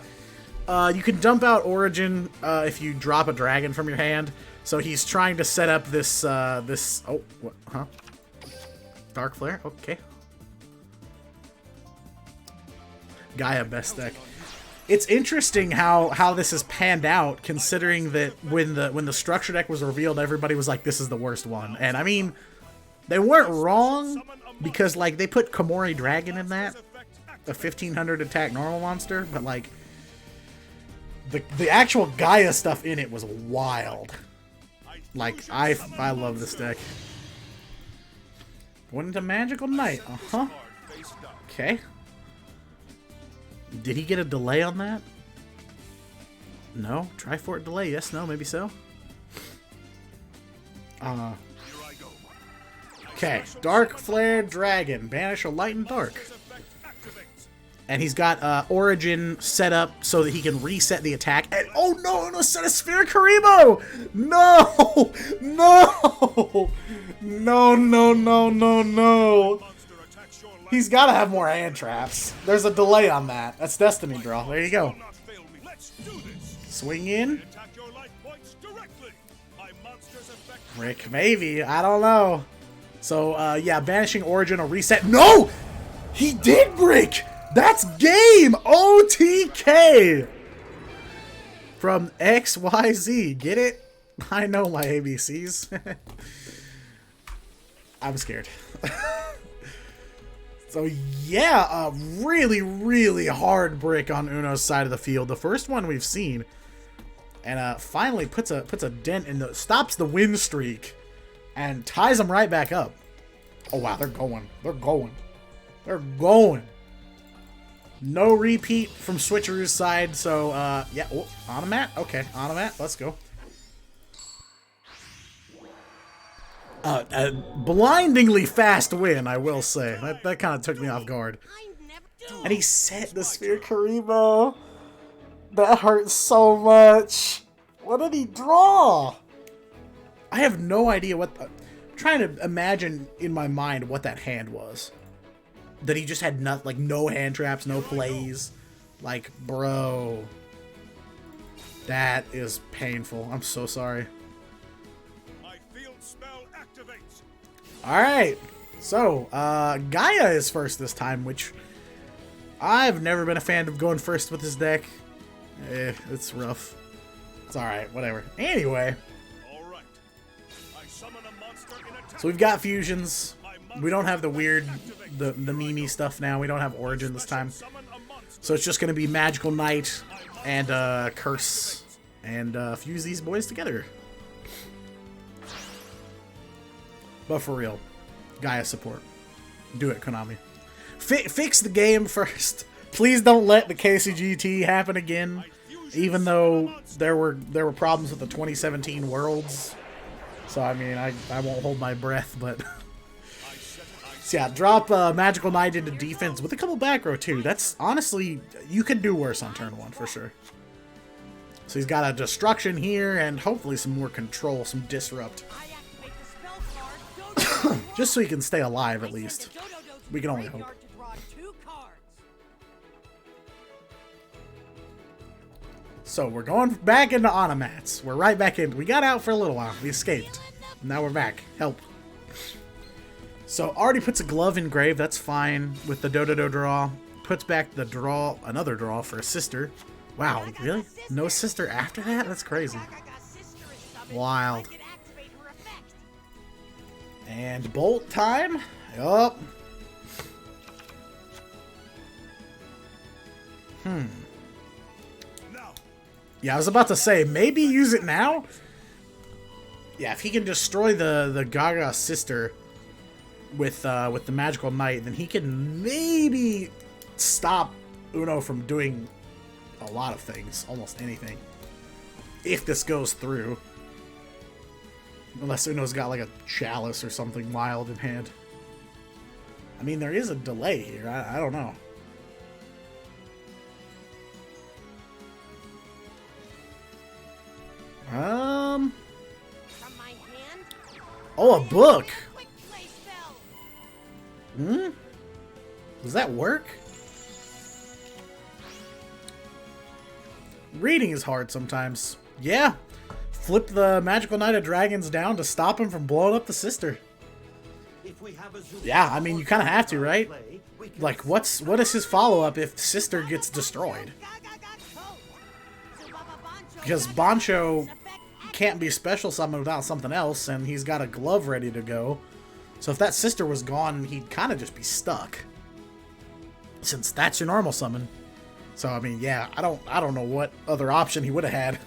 you can dump out Origin if you drop a dragon from your hand. So he's trying to set up this oh, what, huh? Dark Flare, okay. Gaia best deck. It's interesting how this has panned out, considering that when the structure deck was revealed, everybody was like, "This is the worst one." And I mean, they weren't wrong, because like they put Komori Dragon in that, a 1500 attack normal monster, but like the actual Gaia stuff in it was wild. Like I love this deck. Went into Magical Knight. Uh-huh. Okay. Did he get a delay on that? No? Trifort delay? Yes, no, maybe so. Okay. Dark Flare Dragon. Banish a light and dark. And he's got Origin set up so that he can reset the attack. And oh no, no, set a Sphere Karibo! No! No! No, no, no, no, no. He's got to have more hand traps. There's a delay on that. That's Destiny Draw. There you go. Swing in. Rick, maybe. I don't know. So, yeah, banishing Origin will reset. No! He did break! That's game! OTK! From XYZ. Get it? I know my ABCs. I'm scared. So yeah, a really, really hard brick on Uno's side of the field. The first one we've seen. And finally puts a dent in the... stops the win streak. And ties them right back up. Oh wow, they're going. They're going. They're going. No repeat from Switcheroo's side, so, yeah. Oh, on a mat? Okay, on a mat. Let's go. A blindingly fast win, I will say. That kind of took me off guard. And he set the Sphere Karibo. That hurts so much. What did he draw? I have no idea what... I'm trying to imagine in my mind what that hand was. that he just had like no hand traps, no plays. Like, bro, that is painful. I'm so sorry. My field spell activates. All right, so Gaia is first this time, which I've never been a fan of going first with this deck. It's rough. It's all right, whatever. Anyway, All right. I summon a monster in attack. so we've got fusions. We don't have the weird, the Mimi stuff now. We don't have Origin this time. Summon a monster. So it's just going to be Magical Knight and Curse and fuse these boys together. But for real, Gaia support. Do it, Konami. Fix the game first. Please don't let the KCGT happen again. Even though there were problems with the 2017 Worlds. So I mean, I won't hold my breath, but so yeah, drop Magical Knight into defense with a couple back row too. That's honestly, you could do worse on turn 1 for sure. So he's got a destruction here and hopefully some more control, some disrupt. I activate the spell card. Just so he can stay alive at I send least. a Dodo to We can the only hope. graveyard to draw 2 cards. So we're going back into Automats. We're right back in. We got out for a little while. We escaped. Now we're back. Help. So already puts a glove in grave. That's fine with the Dodo draw. Puts back the draw, another draw for a sister. Wow, really? No sister after that? That's crazy. Gaga's sister is summoned. Wild. I can activate her effect. And bolt time. Yup. Now. Yeah, I was about to say, maybe use it now? Yeah, if he can destroy the Gaga sister with the Magical Knight, then he can maybe stop Uno from doing a lot of things, almost anything. If this goes through. Unless Uno's got like a chalice or something wild in hand. I mean, there is a delay here. I don't know. From my hand. Oh, a book. Quick play spell. Hmm? Does that work? Reading is hard sometimes. Yeah. Flip the Magical Knight of Dragons down to stop him from blowing up the sister. Yeah, I mean, you kind of have to, right? Like, what is his follow-up if sister gets destroyed? Gaga got cold. So Baba Bancho Because got Bancho his effect can't be special summoned without something else, and he's got a glove ready to go. So if that sister was gone, he'd kind of just be stuck. Since that's your normal summon. So I mean, yeah, I don't know what other option he would have had.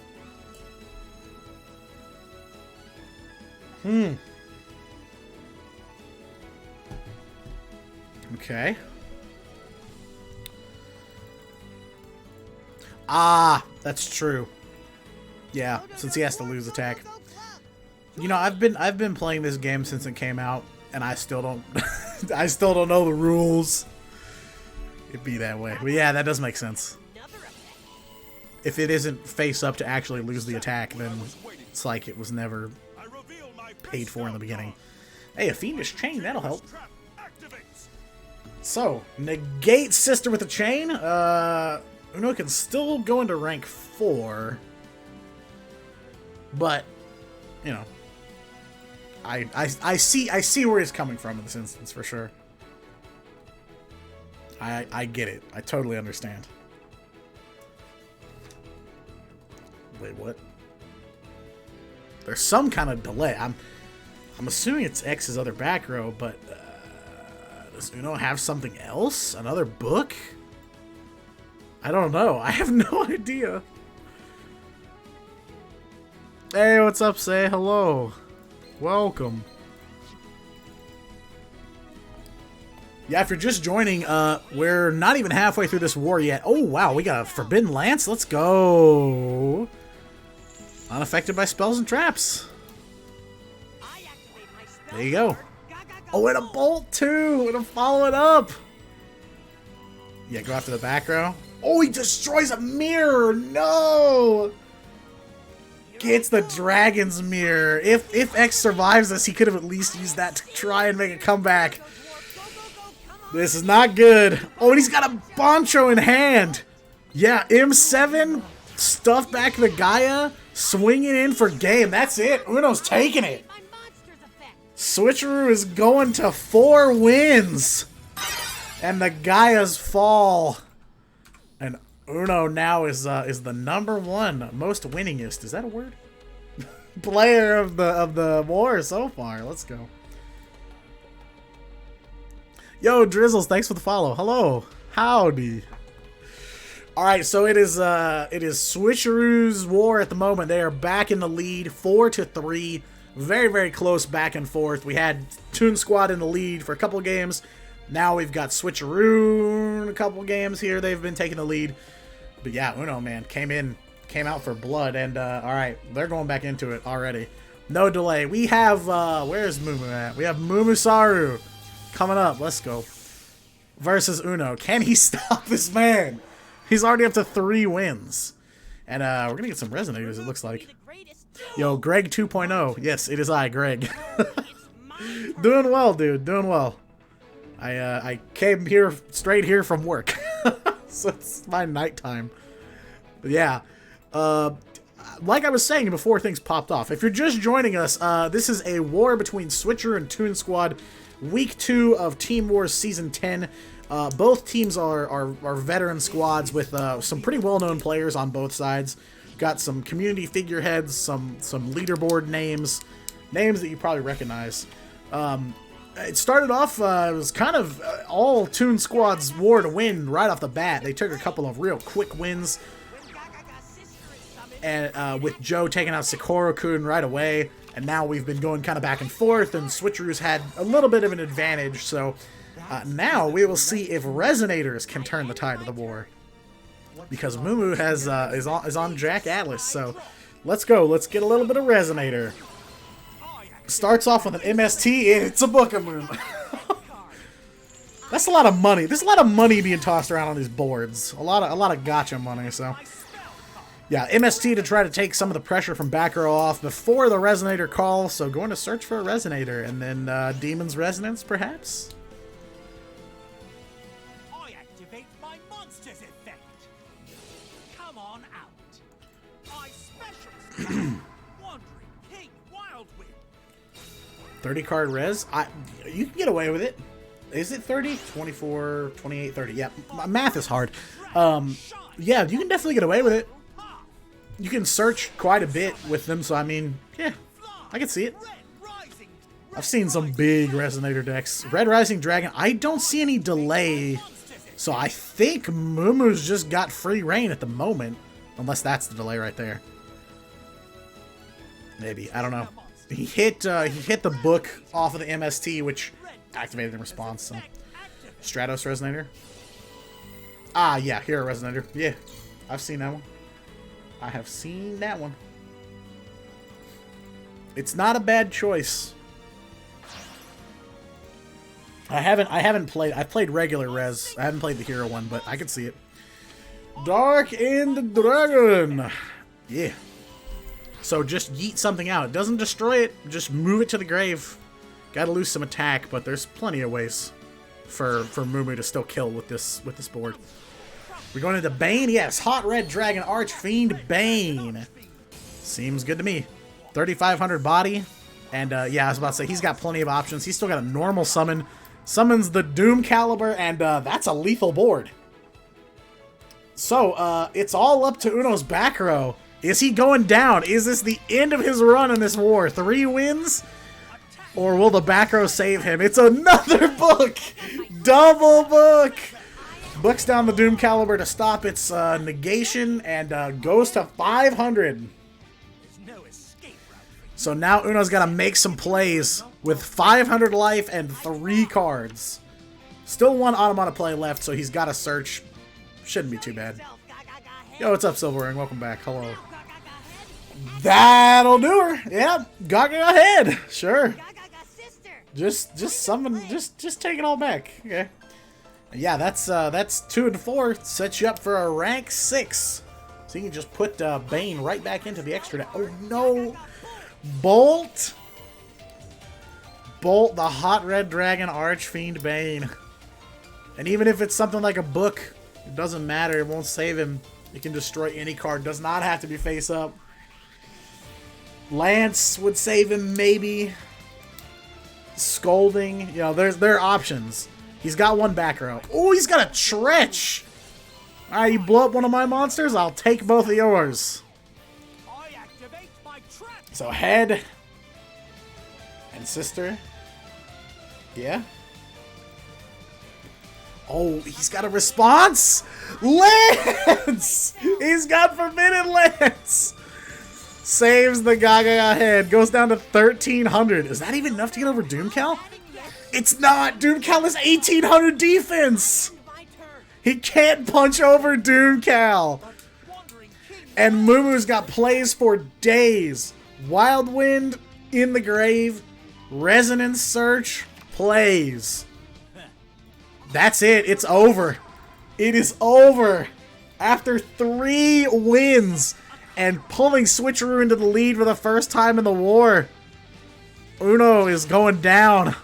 Okay. Ah, that's true. Yeah, since he has to lose attack. You know, I've been playing this game since it came out, and I still don't I still don't know the rules. It'd be that way. But yeah, that does make sense. another effect. If it isn't face up to actually lose the attack, then it's like it was never I reveal my paid for in the beginning. Hey, a Fiendish Chain, that'll help. trap activates. So, negate Sister with a Chain. Uno can still go into rank 4. But, you know, I see where he's coming from in this instance for sure. I get it. I totally understand. Wait, what? There's some kind of delay. I'm assuming it's X's other back row, but does Uno have something else? Another book? I don't know. I have no idea. Hey, what's up? Say hello. Welcome. Yeah, if you're just joining, we're not even halfway through this war yet. Oh, wow, we got a Forbidden Lance. Let's go. Unaffected by spells and traps. I activate my spell There you go. card. Gaga got Oh, and a cold. bolt, too. And to follow it up. Yeah, go after the back row. Oh, he destroys a mirror. No. Gets the Dragon's Mirror. If X survives this, he could have at least used that to try and make a comeback. Go, go, go, come This is not good. Oh, and he's got a Bancho in hand. Yeah, M7 stuffed back the Gaia, swinging in for game. That's it. Uno's taking it. My monster's effect. Switcheroo is going to 4 wins. And the Gaias fall. And Uno now is the #1 most winningest. Is that a word? Player of the war so far. Let's go. Yo, Drizzles, thanks for the follow. Hello. Howdy. Alright, so it is Switcheroo's war at the moment. They are back in the lead, 4-3. Very, very close back and forth. We had Toon Squad in the lead for a couple of games. Now we've got Switcheroo in a couple of games here. They've been taking the lead. But yeah, Uno, man, came out for blood. And, alright, they're going back into it already. No delay. We have, where's Mumu at? We have Mumusaru coming up. Let's go. Versus Uno. Can he stop this man? He's already up to 3 wins. And we're going to get some resonators, it looks like. Yo, Greg 2.0. Yes, it is I, Greg. Doing well, dude. Doing well. I came here straight here from work. So it's my nighttime. But yeah. Like I was saying before things popped off, if you're just joining us, this is a war between Switcheroo and Toon Squad. Week 2 of Team Wars Season 10. Both teams are veteran squads with some pretty well-known players on both sides. Got some community figureheads, some leaderboard names that you probably recognize. It started off, it was kind of all Toon Squad's war to win right off the bat. They took a couple of real quick wins, and with Joe taking out Sakura-kun right away. And now we've been going kind of back and forth, and Switcheroo's had a little bit of an advantage. So now we will see if Resonators can turn the tide of the war, because Mumu is on Jack Atlas. So let's go. Let's get a little bit of Resonator. Starts off with an MST, and it's a Bookamoon. That's a lot of money. There's a lot of money being tossed around on these boards. A lot of gotcha money. So. Yeah, MST to try to take some of the pressure from back row off before the Resonator call, so going to search for a Resonator, and then Demon's Resonance, perhaps? I activate my monster's effect. Come on out. I special Wandering King Wildwind. 30 card res? You can get away with it. Is it 30? 24, 28, 30. Yeah, my math is hard. Yeah, you can definitely get away with it. You can search quite a bit with them, so I mean, yeah, I can see it. I've seen some big Resonator decks. Red Rising Dragon, I don't see any delay, so I think Mumu's just got free reign at the moment, unless that's the delay right there. Maybe, I don't know. He hit the book off of the MST, which activated in response. So. Stratos Resonator. Ah, yeah, Hero Resonator. Yeah, I've seen that one. I have seen that one. It's not a bad choice. I've played regular res. I haven't played the hero one, but I can see it. Dark End Dragon. Yeah. So just yeet something out. It doesn't destroy it, just move it to the grave. Gotta lose some attack, but there's plenty of ways for Mumu to still kill with this board. We're going into Bane? Yes, Hot Red Dragon Archfiend Bane. Seems good to me. 3,500 body. And yeah, I was about to say, he's got plenty of options. He's still got a normal summon. Summons the Doom Caliber, and that's a lethal board. So, it's all up to Uno's back row. Is he going down? Is this the end of his run in this war? 3 wins? Or will the back row save him? It's another book! Double book! Books down the Doom Caliber to stop its negation, and goes to 500. So now Uno's got to make some plays with 500 life and 3 cards. Still 1 Automata play left, so he's got to search. Shouldn't be too bad. Yo, what's up, Silverring? Welcome back. Hello. That'll do her. Yeah, Gaga ahead. Sure. Just summon. Just take it all back. Okay. Yeah, that's 2 and 4. Sets you up for a rank 6. So you can just put Bane right back into the extra deck. Oh no! Bolt, the Hot Red Dragon Archfiend Bane. And even if it's something like a book, it doesn't matter. It won't save him. It can destroy any card. Does not have to be face up. Lance would save him, maybe. Scolding. You know, there are options. He's got one back row. Oh, he's got a Tretch! Alright, you blow up one of my monsters, I'll take both of yours. I activate my trap. So head and sister. Yeah. Oh, he's got a response! Lance! He's got Forbidden Lance! Saves the Gaga head. Goes down to 1,300. Is that even enough to get over Doomcal? It's not! Doomcal is 1,800 defense! My turn. He can't punch over Doomcal! And Mumu's got plays for days. Wild Wind, In the Grave, Resonance Search, plays. That's it. It's over. It is over. After 3 wins and pulling Switcheroo into the lead for the first time in the war, Uno is going down.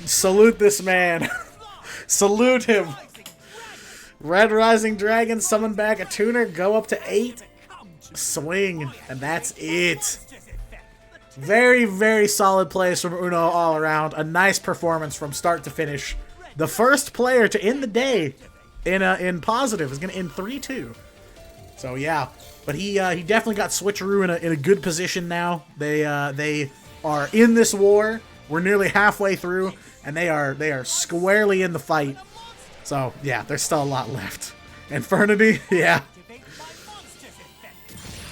Salute this man. Salute him. Red Rising Dragon, summon back a tuner, go up to 8, swing, and that's it. Very, very solid plays from Uno all around. A nice performance from start to finish. The first player to end the day in positive is going to end 3-2. So yeah, but he definitely got Switcheroo in a good position now. They are in this war. We're nearly halfway through, and they are squarely in the fight. So yeah, there's still a lot left. Infernity, yeah.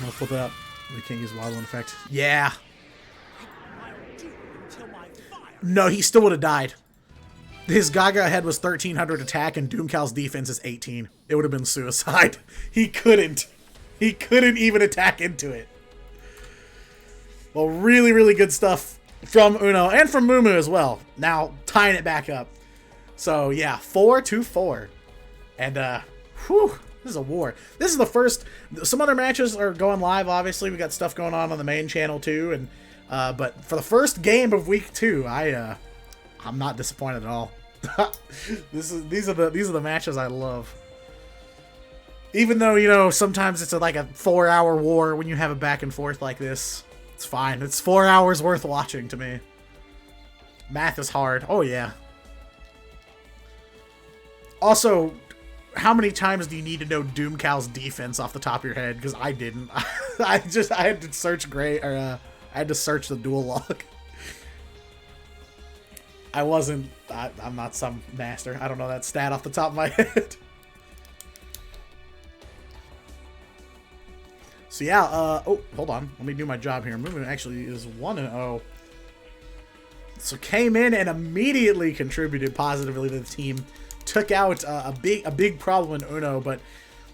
I'll flip it up. We can't use Wild Wind effect. Yeah. No, he still would have died. His Gaga head was 1,300 attack, and Doomcal's defense is 18. It would have been suicide. He couldn't. He couldn't even attack into it. Well, really, really good stuff from Uno and from Mumu as well. Now, tying it back up. So, yeah, 4-4. And, whew, this is a war. This is the first. Some other matches are going live, obviously. We got stuff going on the main channel, too. And but for the first game of week 2, I'm not disappointed at all. These are the matches I love. Even though, you know, sometimes it's like a 4-hour war when you have a back and forth like this. It's fine. It's 4 hours worth watching to me. Math is hard. Oh yeah. Also, how many times do you need to know Doomcal's defense off the top of your head? Because I didn't. I had to search I had to search the duel log. I'm not some master. I don't know that stat off the top of my head. So yeah, oh, hold on. Let me do my job here. Movement actually is 1-0. So came in and immediately contributed positively to the team. Took out a big problem in Uno, but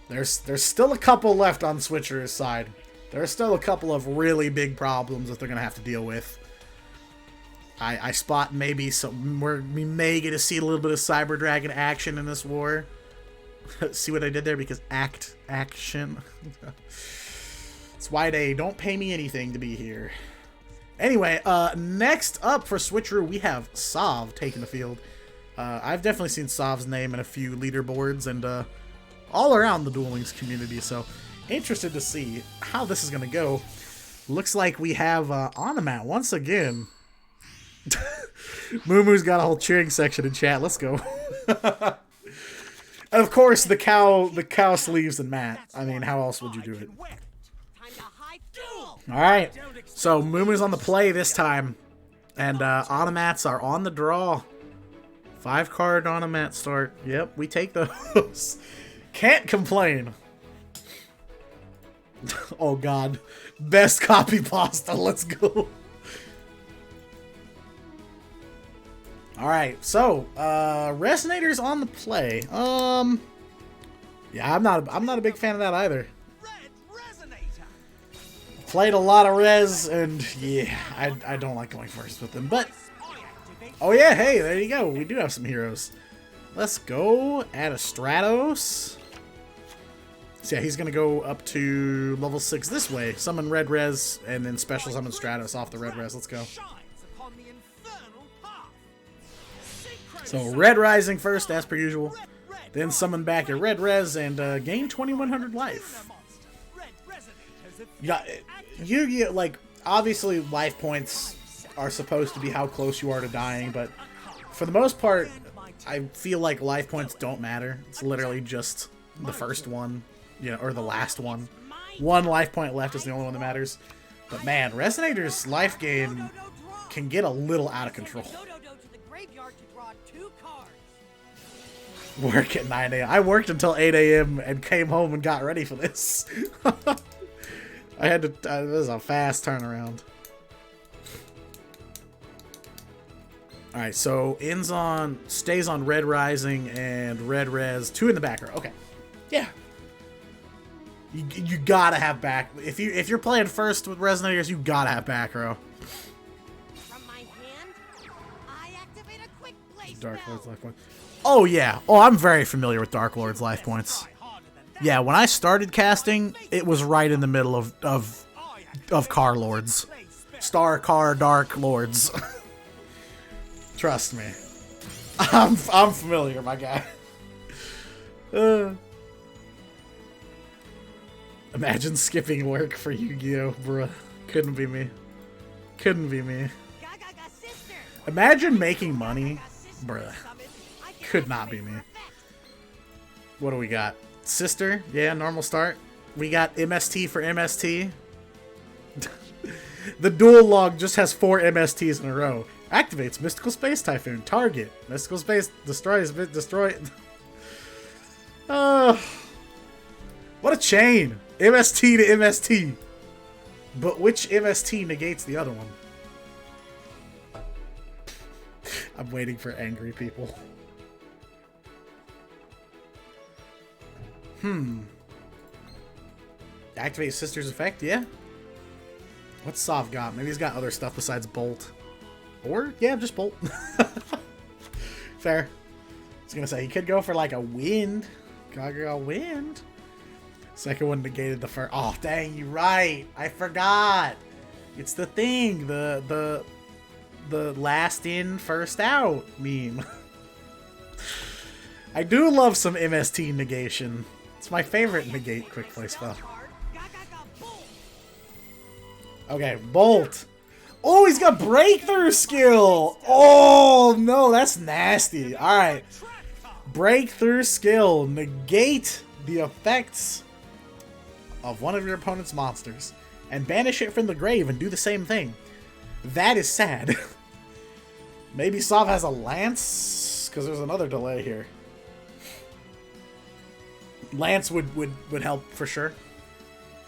there's still a couple left on Switcheroo's side. There are still a couple of really big problems that they're gonna have to deal with. I spot maybe we may get to see a little bit of Cyber Dragon action in this war. See what I did there? Because action. That's why they don't pay me anything to be here. Anyway, next up for Switcheroo, we have Sav taking the field. I've definitely seen Sav's name in a few leaderboards and all around the Duel Links community, so interested to see how this is going to go. Looks like we have Onomat once again. Mumu's got a whole cheering section in chat. Let's go. And of course, the cow sleeves and mat. I mean, how else would you do it? Alright, so Mumu's on the play this time. And Onomats are on the draw. 5-card Onomat start. Yep, we take those. Can't complain. Oh god. Best copy pasta. Let's go. Alright, so Resonator's on the play. Yeah, I'm not a big fan of that either. Played a lot of res, and yeah, I don't like going first with them, but oh yeah, hey, there you go. We do have some heroes. Let's go add a Stratos. So yeah, he's gonna go up to level 6 this way. Summon red res, and then special summon Stratos off the red res. Let's go. So Red Rising first, as per usual. Then summon back your Red Res and gain 2100 life. You like, obviously life points are supposed to be how close you are to dying, but for the most part, I feel like life points don't matter. It's literally just the first one, you know, or the last one. One life point left is the only one that matters. But man, Resonator's life gain can get a little out of control. Work at 9 a.m. I worked until 8 a.m. and came home and got ready for this. I had to. This was a fast turnaround. All right, so stays on Red Rising and Red Res, 2 in the back row. Okay, yeah. You gotta have back. If you're playing first with Resonators, you gotta have back row. From my hand, I activate a quick play Dark spell. Lord's life points. Oh yeah. Oh, I'm very familiar with Dark Lord's life points. Yeah, when I started casting, it was right in the middle of Car Lords, Star Car Dark Lords. Trust me, I'm familiar, my guy. Imagine skipping work for Yu-Gi-Oh, bruh. Couldn't be me. Couldn't be me. Imagine making money, bruh. Could not be me. What do we got? Sister, yeah, normal start. We got MST for MST. The dual log just has 4 MSTs in a row. Activates Mystical Space Typhoon. Target. Mystical Space destroys. Destroy. What a chain. MST to MST. But which MST negates the other one? I'm waiting for angry people. Activate Sister's effect, yeah? What's Sov got? Maybe he's got other stuff besides Bolt. Or, yeah, just Bolt. Fair. I was gonna say, he could go for like a Wind. Gaga Wind. Second one negated the first. Oh, dang, you're right. I forgot. It's the thing. The last in, first out meme. I do love some MST negation. It's my favorite negate quick play spell. Okay, Bolt. Oh, he's got breakthrough skill. Oh, no, that's nasty. All right. Breakthrough skill. Negate the effects of one of your opponent's monsters and banish it from the grave and do the same thing. That is sad. Maybe Sov has a Lance, because there's another delay here. Lance would help for sure.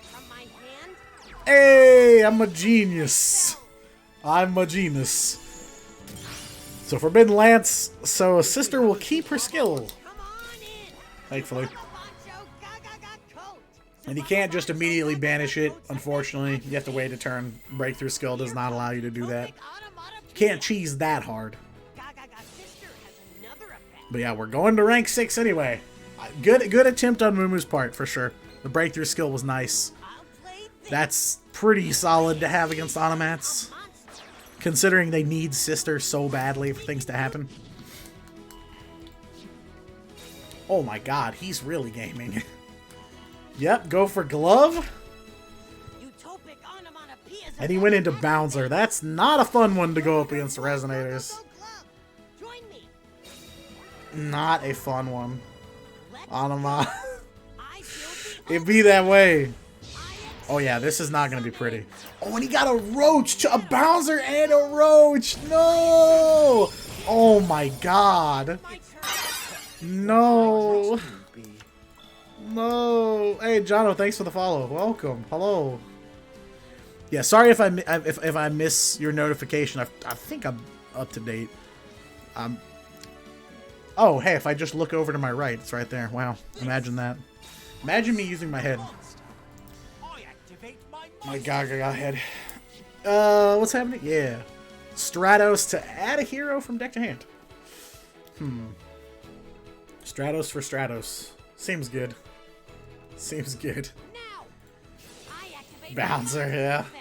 From my hand, Hey, I'm a genius. I'm a genius. So Forbidden Lance, so a sister will keep her skill, come on in. thankfully. Bancho, gaga, coat. And you can't just immediately banish it, unfortunately. You have to wait a turn. Breakthrough skill does not allow you to do that. You can't cheese that hard. Gaga sister has another effect. But yeah, we're going to rank 6 anyway. Good attempt on Mumu's part, for sure. The breakthrough skill was nice. I'll play this That's pretty solid to have against Automats, monster. considering they need Sister so badly for things to happen. Oh my god, he's really gaming. Yep, go for Glove. Utopic onomatopoeias And he went into Bouncer. That's not a fun one to go up against Resonators. Join me. Not a fun one. Let's Onoma. I feel the It be that way. I Oh yeah, this is not gonna be pretty. Oh, and he got a Roach, a Bouncer and a Roach. No. Oh my god. my turn. No. No. Hey, Jono, thanks for the follow. Welcome. Hello. Yeah, sorry if I miss your notification. I think I'm up to date. Oh, hey, if I just look over to my right, it's right there. Wow. Imagine that. Imagine me using my head. I activate my My Gaga head. What's happening? Yeah. Stratos to add a hero from deck to hand. Stratos for Stratos. Seems good. Seems good. Now, I activate Bouncer, my yeah. effect.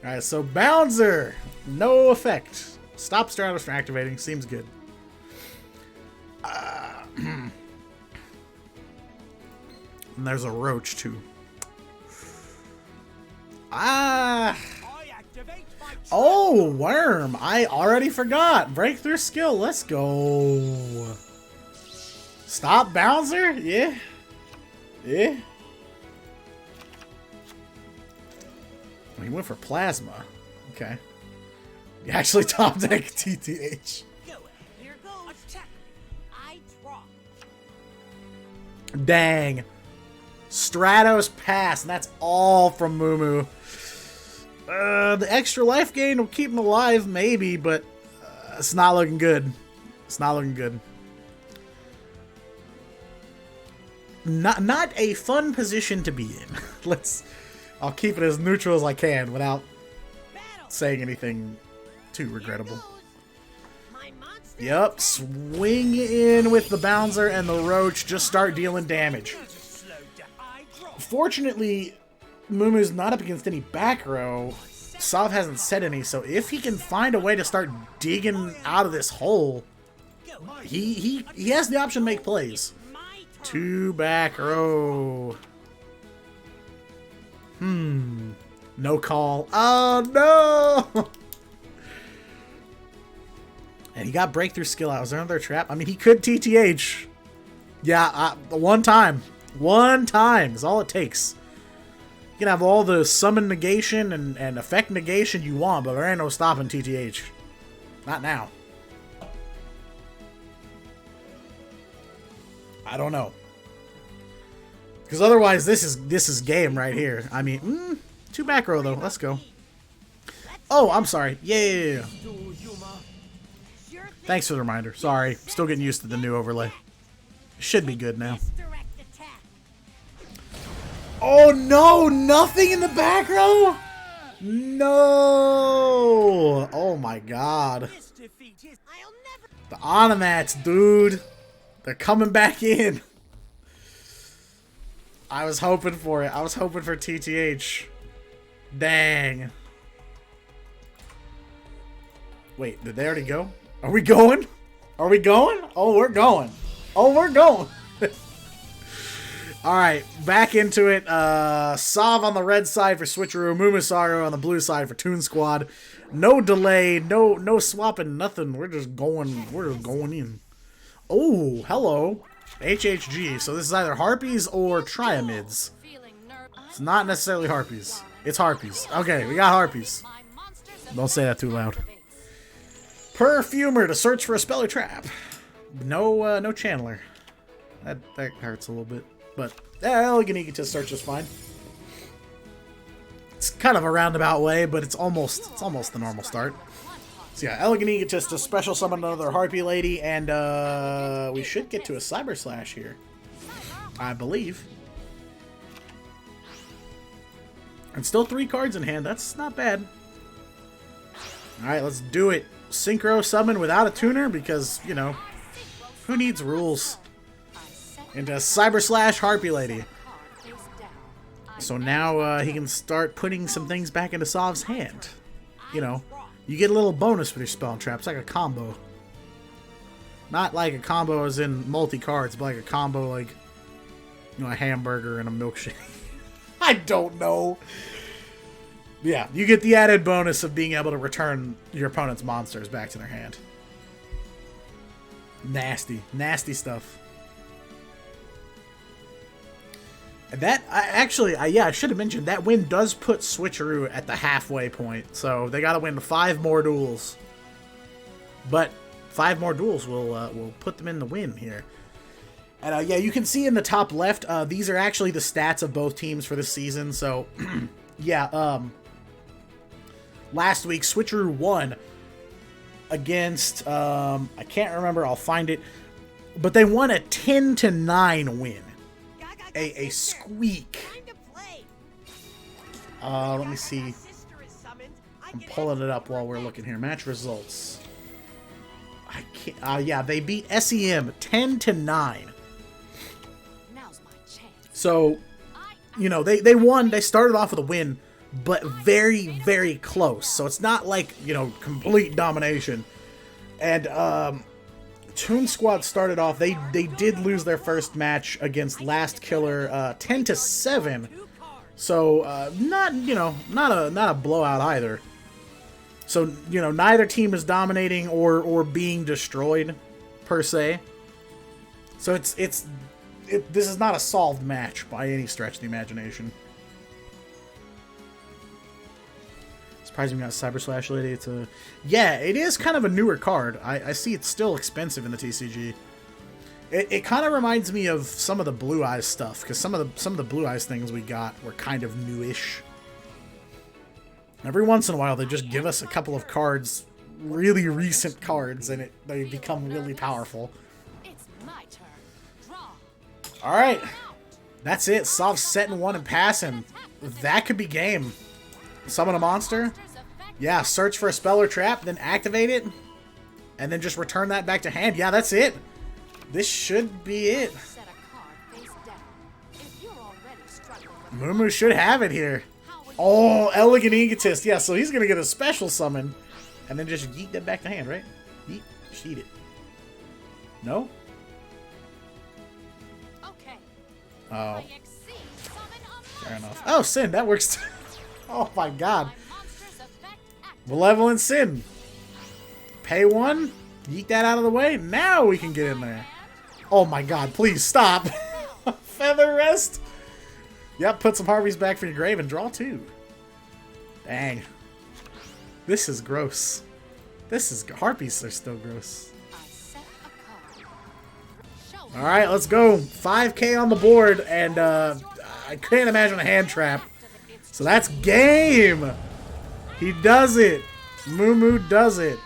Alright, so Bouncer. No effect. Stop Stratos from activating. Seems good. And there's a roach too. Ah! Oh, worm! I already forgot. Breakthrough skill. Let's go. Stop Bouncer? Yeah. Yeah. He went for plasma. Okay. He actually top deck TTH. Here goes. Attack. I draw. Dang. Stratos pass, and that's all from Mumu. The extra life gain will keep him alive, maybe, but it's not looking good. It's not looking good. Not a fun position to be in. I'll keep it as neutral as I can without saying anything too regrettable. Yep, swing in with the Bouncer and the Roach, just start dealing damage. Fortunately, Mumu's not up against any back row. Sov hasn't said any, so if he can find a way to start digging out of this hole, he has the option to make plays. 2 back row. No call. Oh no! And he got breakthrough skill out. Was there another trap? I mean, he could TTH. Yeah, one time. One time is all it takes. You can have all the summon negation and effect negation you want, but there ain't no stopping TTH. Not now. I don't know. Because otherwise, this is game right here. I mean, 2 back row though. Let's go. Oh, I'm sorry. Yeah. Thanks for the reminder. Sorry. Still getting used to the new overlay. Should be good now. Oh no! Nothing in the back row? No! Oh my god. The Onomats, dude. They're coming back in. I was hoping for it. I was hoping for TTH. Dang. Wait, did they already go? Are we going? Are we going? Oh, we're going. Oh, we're going. Alright, back into it. Sov on the red side for Switcheroo, Mumusaro on the blue side for Toon Squad. No delay, no swapping, nothing. We're just going in. Oh, hello. HHG. So this is either Harpies or Triamids. It's not necessarily Harpies. It's Harpies. Okay, we got Harpies. Don't say that too loud. Perfumer to search for a spell or trap. No channeler. That hurts a little bit. But Elegant Egotist search is fine. It's kind of a roundabout way, but it's almost the normal start. So yeah, Elegant Egotist to special summon another Harpy Lady, and we should get to a Cyber Slash here, I believe. And still 3 cards in hand. That's not bad. All right, let's do it. Synchro summon without a tuner because, you know, who needs rules? Into Cyber Slash Harpy Lady. So now he can start putting some things back into Sov's hand. You know, you get a little bonus with your spell and traps, like a combo. Not like a combo as in multi-cards, but like a combo like, you know, a hamburger and a milkshake. I don't know. Yeah, you get the added bonus of being able to return your opponent's monsters back to their hand. Nasty. Nasty stuff. That, I should have mentioned, that win does put Switcheroo at the halfway point. So they got to win 5 more duels. But 5 more duels will put them in the win here. And yeah, you can see in the top left, these are actually the stats of both teams for this season. So, yeah, last week, Switcheroo won against, I can't remember, I'll find it. But they won a 10-9 win. A squeak. Let me see. I'm pulling it up while we're looking here. Match results. I can't. Yeah, they beat SEM 10-9. So, you know, they won. They started off with a win, but very, very close. So it's not like, you know, complete domination. And Toon Squad started off. They did lose their first match against Last Killer 10-7. So not not a blowout either. So neither team is dominating or being destroyed per se. So this is not a solved match by any stretch of the imagination. Surprising we got Cyber Slash Lady. Yeah, it is kind of a newer card. I see it's still expensive in the TCG. It kind of reminds me of some of the Blue Eyes stuff, because some of the Blue Eyes things we got were kind of newish. Every once in a while, they just give us a couple of cards, really recent cards, and they become really powerful. It's my turn. Draw. All right, that's it. Soft setting one and passing. That could be game. Summon a monster. Yeah, search for a spell or trap, then activate it, and then just return that back to hand. Yeah, that's it. This should be it. Set a card face down. If you're already struggling with Mumu should have it here. Oh, Elegant Egotist. Yeah, so he's going to get a special summon, and then just yeet that back to hand, right? Yeet. Sheet it. No? okay. Oh, I exceed summon a fair enough. monster. Oh, Sin, that works too. Oh my god. My monster's effect activates. Malevolent Sin. Pay one. Yeet that out of the way. Now we can get in there. Oh my god, please stop. Feather Rest. Yep, put some Harpies back for your grave and draw two. Dang. This is gross. Harpies are still gross. I set a card. Show Alright, let's go. 5k on the board, and I can't imagine a hand trap. So that's game. He does it. Mumu does it.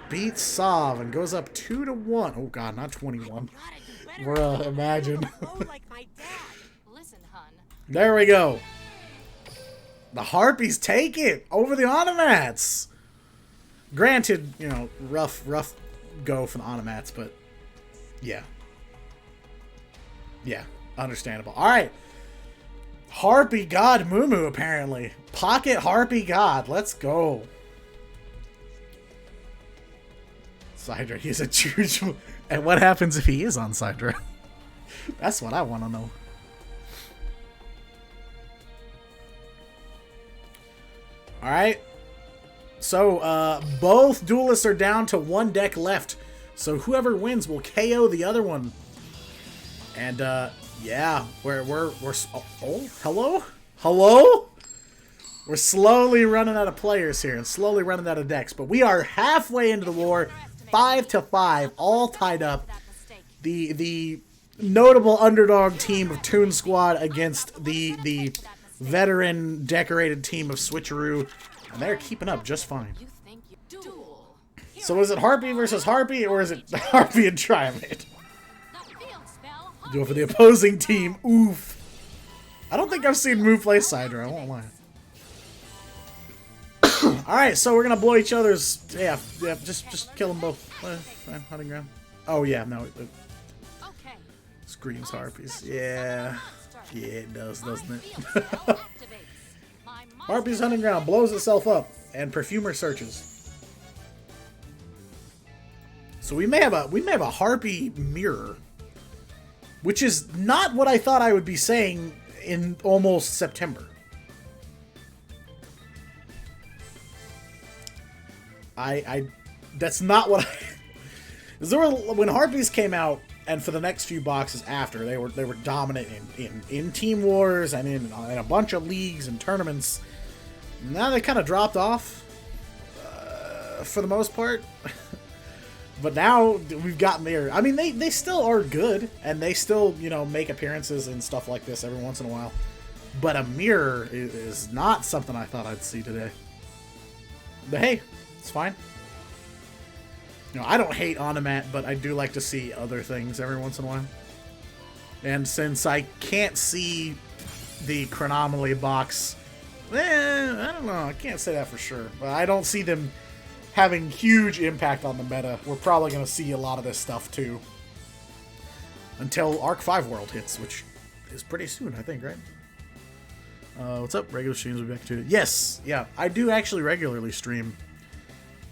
Beats Sov and goes up 2-1. Oh god, not 21. God, you better Bruh, imagine. blow like my dad. Listen, hun. There we go. The Harpies take it over the Automats. Granted, rough go for the Automats, but yeah. Yeah, understandable. Alright. Harpy God Mumu, apparently. Pocket Harpy God. Let's go. Sidra, he's a huge... And what happens if he is on Sidra? That's what I want to know. Alright. So, both duelists are down to one deck left. So whoever wins will KO the other one. And, yeah, we're oh, hello? Hello? We're slowly running out of players here and slowly running out of decks. But we are halfway into the war. 5-5, all tied up. The notable underdog team of Toon Squad against the veteran decorated team of Switcheroo, and they're keeping up just fine. You think you duel. So is it Harpy versus Harpy, or is it Harpy and Triamate? The field spell. Do it for the opposing team. Oof. I don't think I've seen Moo play Sidra, I won't lie. Alright, so we're gonna blow each other's... Yeah, just kill them both. Fine, hunting ground. Oh, yeah, no. It Okay. screams Harpies. Yeah. Yeah, it does, doesn't it? Field spell activates. My Harpy's hunting ground blows itself up, and Perfumer searches. So we may have a Harpy mirror, which is not what I thought I would be saying in almost September. That's not what when Harpies came out, and for the next few boxes after, they were dominant in Team Wars and in a bunch of leagues and tournaments. Now they kind of dropped off for the most part. But now we've gotten there. I mean, they still are good, and they still, make appearances and stuff like this every once in a while. But a mirror is not something I thought I'd see today. But hey, it's fine. I don't hate Onomat, but I do like to see other things every once in a while. And since I can't see the Chronomaly box, I don't know, I can't say that for sure. But I don't see them having huge impact on the meta. We're probably going to see a lot of this stuff too. Until Arc 5 World hits, which is pretty soon, I think, right? What's up? Regular streams will be back to it. Yes, yeah, I do actually regularly stream.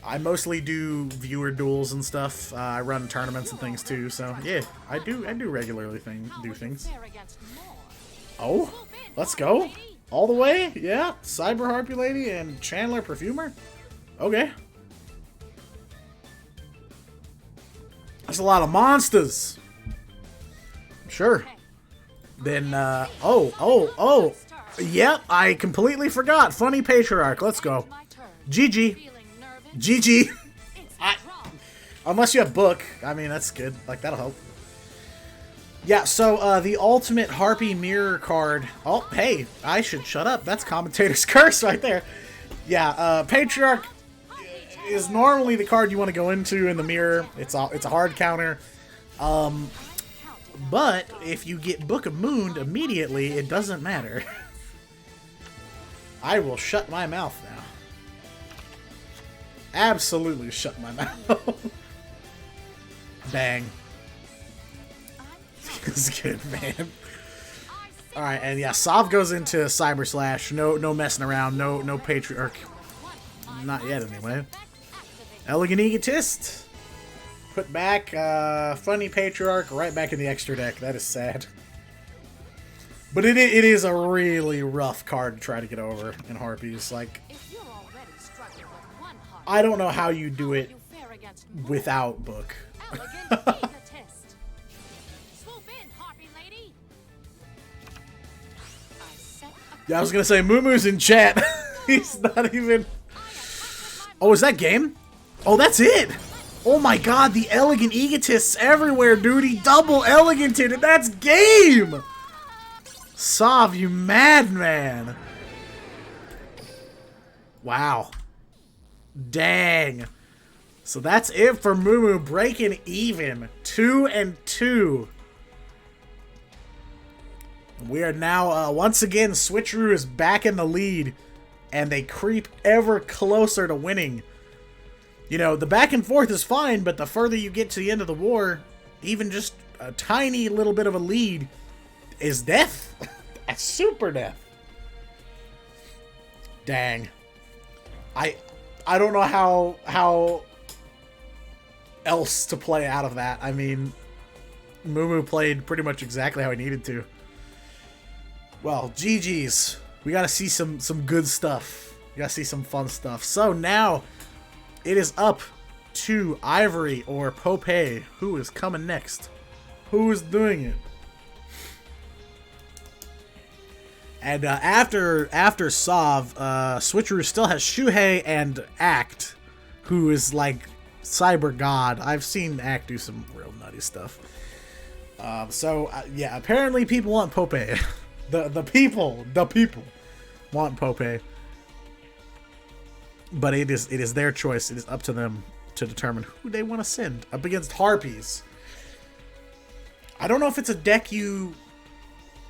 I mostly do viewer duels and stuff. I run tournaments and things too. So yeah, I do regularly do things. Oh, let's go all the way. Yeah, Cyber Harpy Lady and Chandler Perfumer. Okay. There's a lot of monsters. Sure. Then, oh. Yep, I completely forgot. Funny Patriarch. Let's go. GG. GG. Unless you have book. I mean, that's good. Like, that'll help. Yeah, so, the Ultimate Harpy Mirror card. Oh, hey, I should shut up. That's Commentator's Curse right there. Yeah, Patriarch is normally the card you want to go into in the mirror. It's a hard counter. But if you get Book of Moon immediately, it doesn't matter. I will shut my mouth now. Absolutely shut my mouth. Bang. This is good, man. Alright, and yeah, Sov goes into Cyber Slash. No messing around. No Patriarch. Not yet, anyway. Elegant Egotist. Put back Funny Patriarch right back in the extra deck. That is sad. But it is a really rough card to try to get over in Harpies. Like, I don't know how you do it without book. Yeah, I was gonna say Moomoo's in chat. He's not even. Oh, is that game? Oh, that's it. Oh my god, the Elegant Egotists everywhere, dude. He double eleganted, and that's game! Sov, you madman. Wow. Dang. So that's it for Moo breaking even. 2-2. We are now, once again, Switcheroo is back in the lead, and they creep ever closer to winning. You know, the back and forth is fine, but the further you get to the end of the war, even just a tiny little bit of a lead is death. That's super death. Dang. I don't know how else to play out of that. I mean, Moo played pretty much exactly how he needed to. Well, GG's. We gotta see some good stuff. We gotta see some fun stuff. So now it is up to Ivory or Popeye. Who is coming next? Who is doing it? And after Sov, Switcheroo still has Shuhei and Act, who is like Cyber God. I've seen Act do some real nutty stuff. Yeah, apparently people want Popeye. the people want Popeye. But it is their choice. It is up to them to determine who they want to send up against Harpies. I don't know if it's a deck you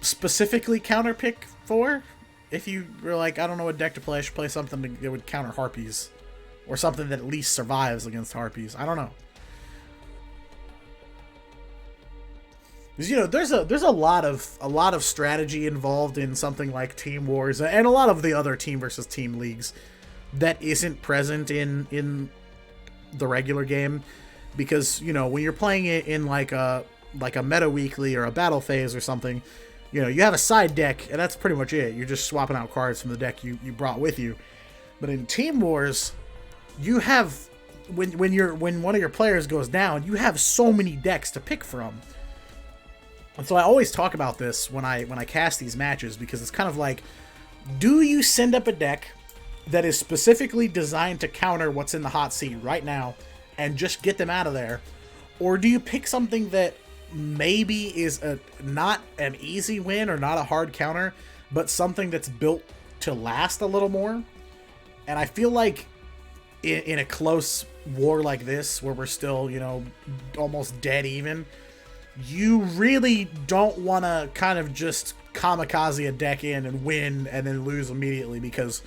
specifically counterpick for. If you were like, I don't know what deck to play, I should play something that would counter Harpies. Or something that at least survives against Harpies. I don't know. Because, you know, there's a lot of strategy involved in something like Team Wars and a lot of the other team versus team leagues that isn't present in the regular game. Because, you know, when you're playing it in like a meta weekly or a battle phase or something, you know, you have a side deck and that's pretty much it. You're just swapping out cards from the deck you brought with you. But in Team Wars, you have when one of your players goes down, you have so many decks to pick from. And so I always talk about this when I cast these matches, because it's kind of like, do you send up a deck that is specifically designed to counter what's in the hot seat right now and just get them out of there? Or do you pick something that maybe is not an easy win or not a hard counter, but something that's built to last a little more? And I feel like in a close war like this, where we're still, you know, almost dead even, you really don't want to kind of just kamikaze a deck in and win and then lose immediately because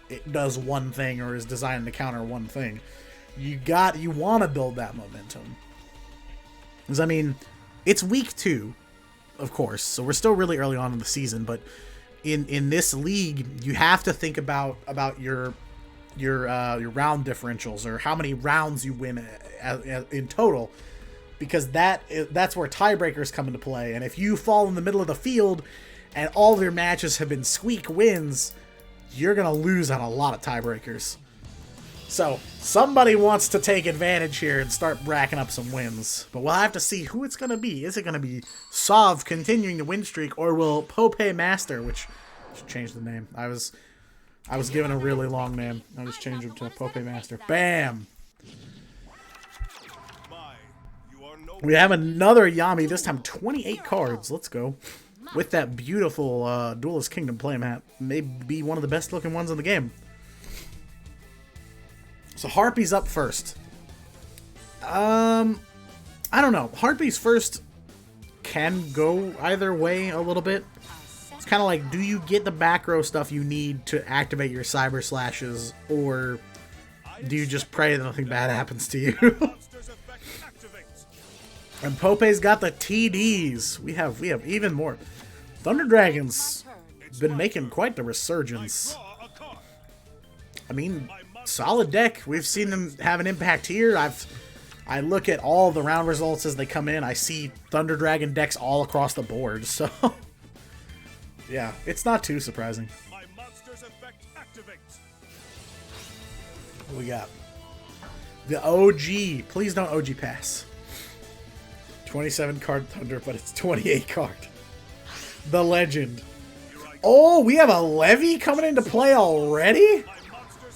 it does one thing or is designed to counter one thing. You want to build that momentum. Because, I mean, it's week 2, of course, so we're still really early on in the season, but in this league, you have to think about your your round differentials, or how many rounds you win in total, because that's where tiebreakers come into play. And if you fall in the middle of the field and all of your matches have been squeak wins, you're gonna lose on a lot of tiebreakers. So somebody wants to take advantage here and start racking up some wins, but we'll have to see who it's gonna be. Is it gonna be Sov continuing the win streak, or will Pope Master, which should change the name. I was given a really long name. I just changed it to Pope Master. Bam! We have another Yami, this time 28 cards. Let's go. With that beautiful Duelist Kingdom playmat. Maybe one of the best looking ones in the game. So Harpy's up first. I don't know. Harpy's first can go either way a little bit. It's kind of like, do you get the back row stuff you need to activate your Cyber Slashes, or do you just pray that nothing bad happens to you? And Pope's got the TDs. We have even more. Thunder Dragon's been making quite the resurgence. I mean, solid deck. We've seen them have an impact here. I look at all the round results as they come in. I see Thunder Dragon decks all across the board. So, yeah, it's not too surprising. What we got? The OG. Please don't OG pass. 27 card Thunder, but it's 28 card. The Legend. Oh, we have a Levy coming into play already?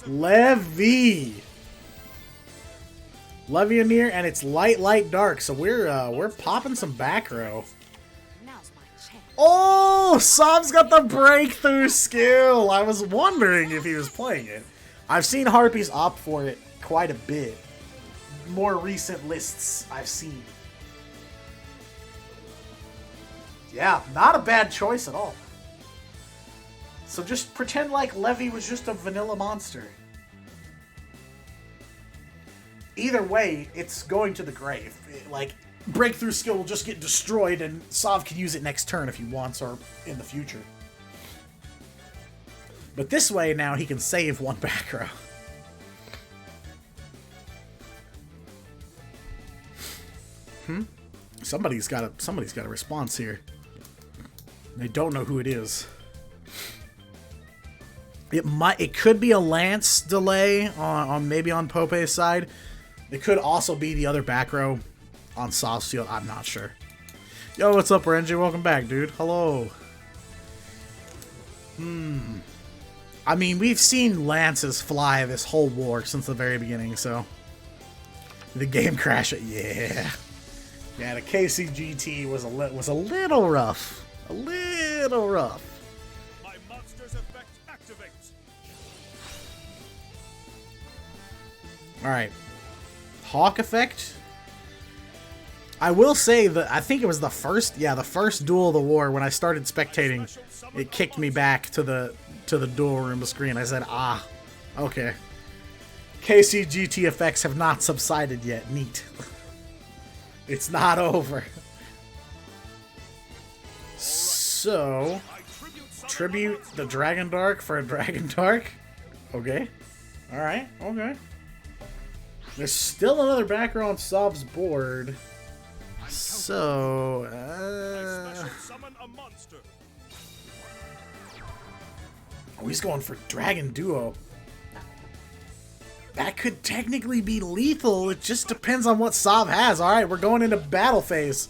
Levy. Levianeer, and it's light, dark. So we're popping some back row. Oh, Sov's got the breakthrough skill. I was wondering if he was playing it. I've seen Harpies opt for it quite a bit. More recent lists I've seen. Yeah, not a bad choice at all. So just pretend like Levy was just a vanilla monster. Either way, it's going to the grave. Like, breakthrough skill will just get destroyed, and Sov can use it next turn if he wants, or in the future. But this way now he can save one back row. Somebody's got a response here. They don't know who it is. It could be a Lance delay on maybe on Pope's side. It could also be the other back row on Sov's field. I'm not sure. Yo, what's up, Renji? Welcome back, dude. Hello. I mean, we've seen Lances fly this whole war since the very beginning, so the game crash. Yeah, the KCGT was a little rough. A little rough. My monster's effect activates. Alright. Hawk effect. I will say that I think it was the first Duel of the War when I started spectating. It kicked me back to the duel room screen. I said, okay. KCGT effects have not subsided yet. Neat. It's not over. So, tribute the Dragon Dark for a Dragon Dark. Okay. Alright, okay. There's still another back row on Sov's board. So, he's going for Dragon Duo. That could technically be lethal. It just depends on what Sov has. Alright, we're going into battle phase.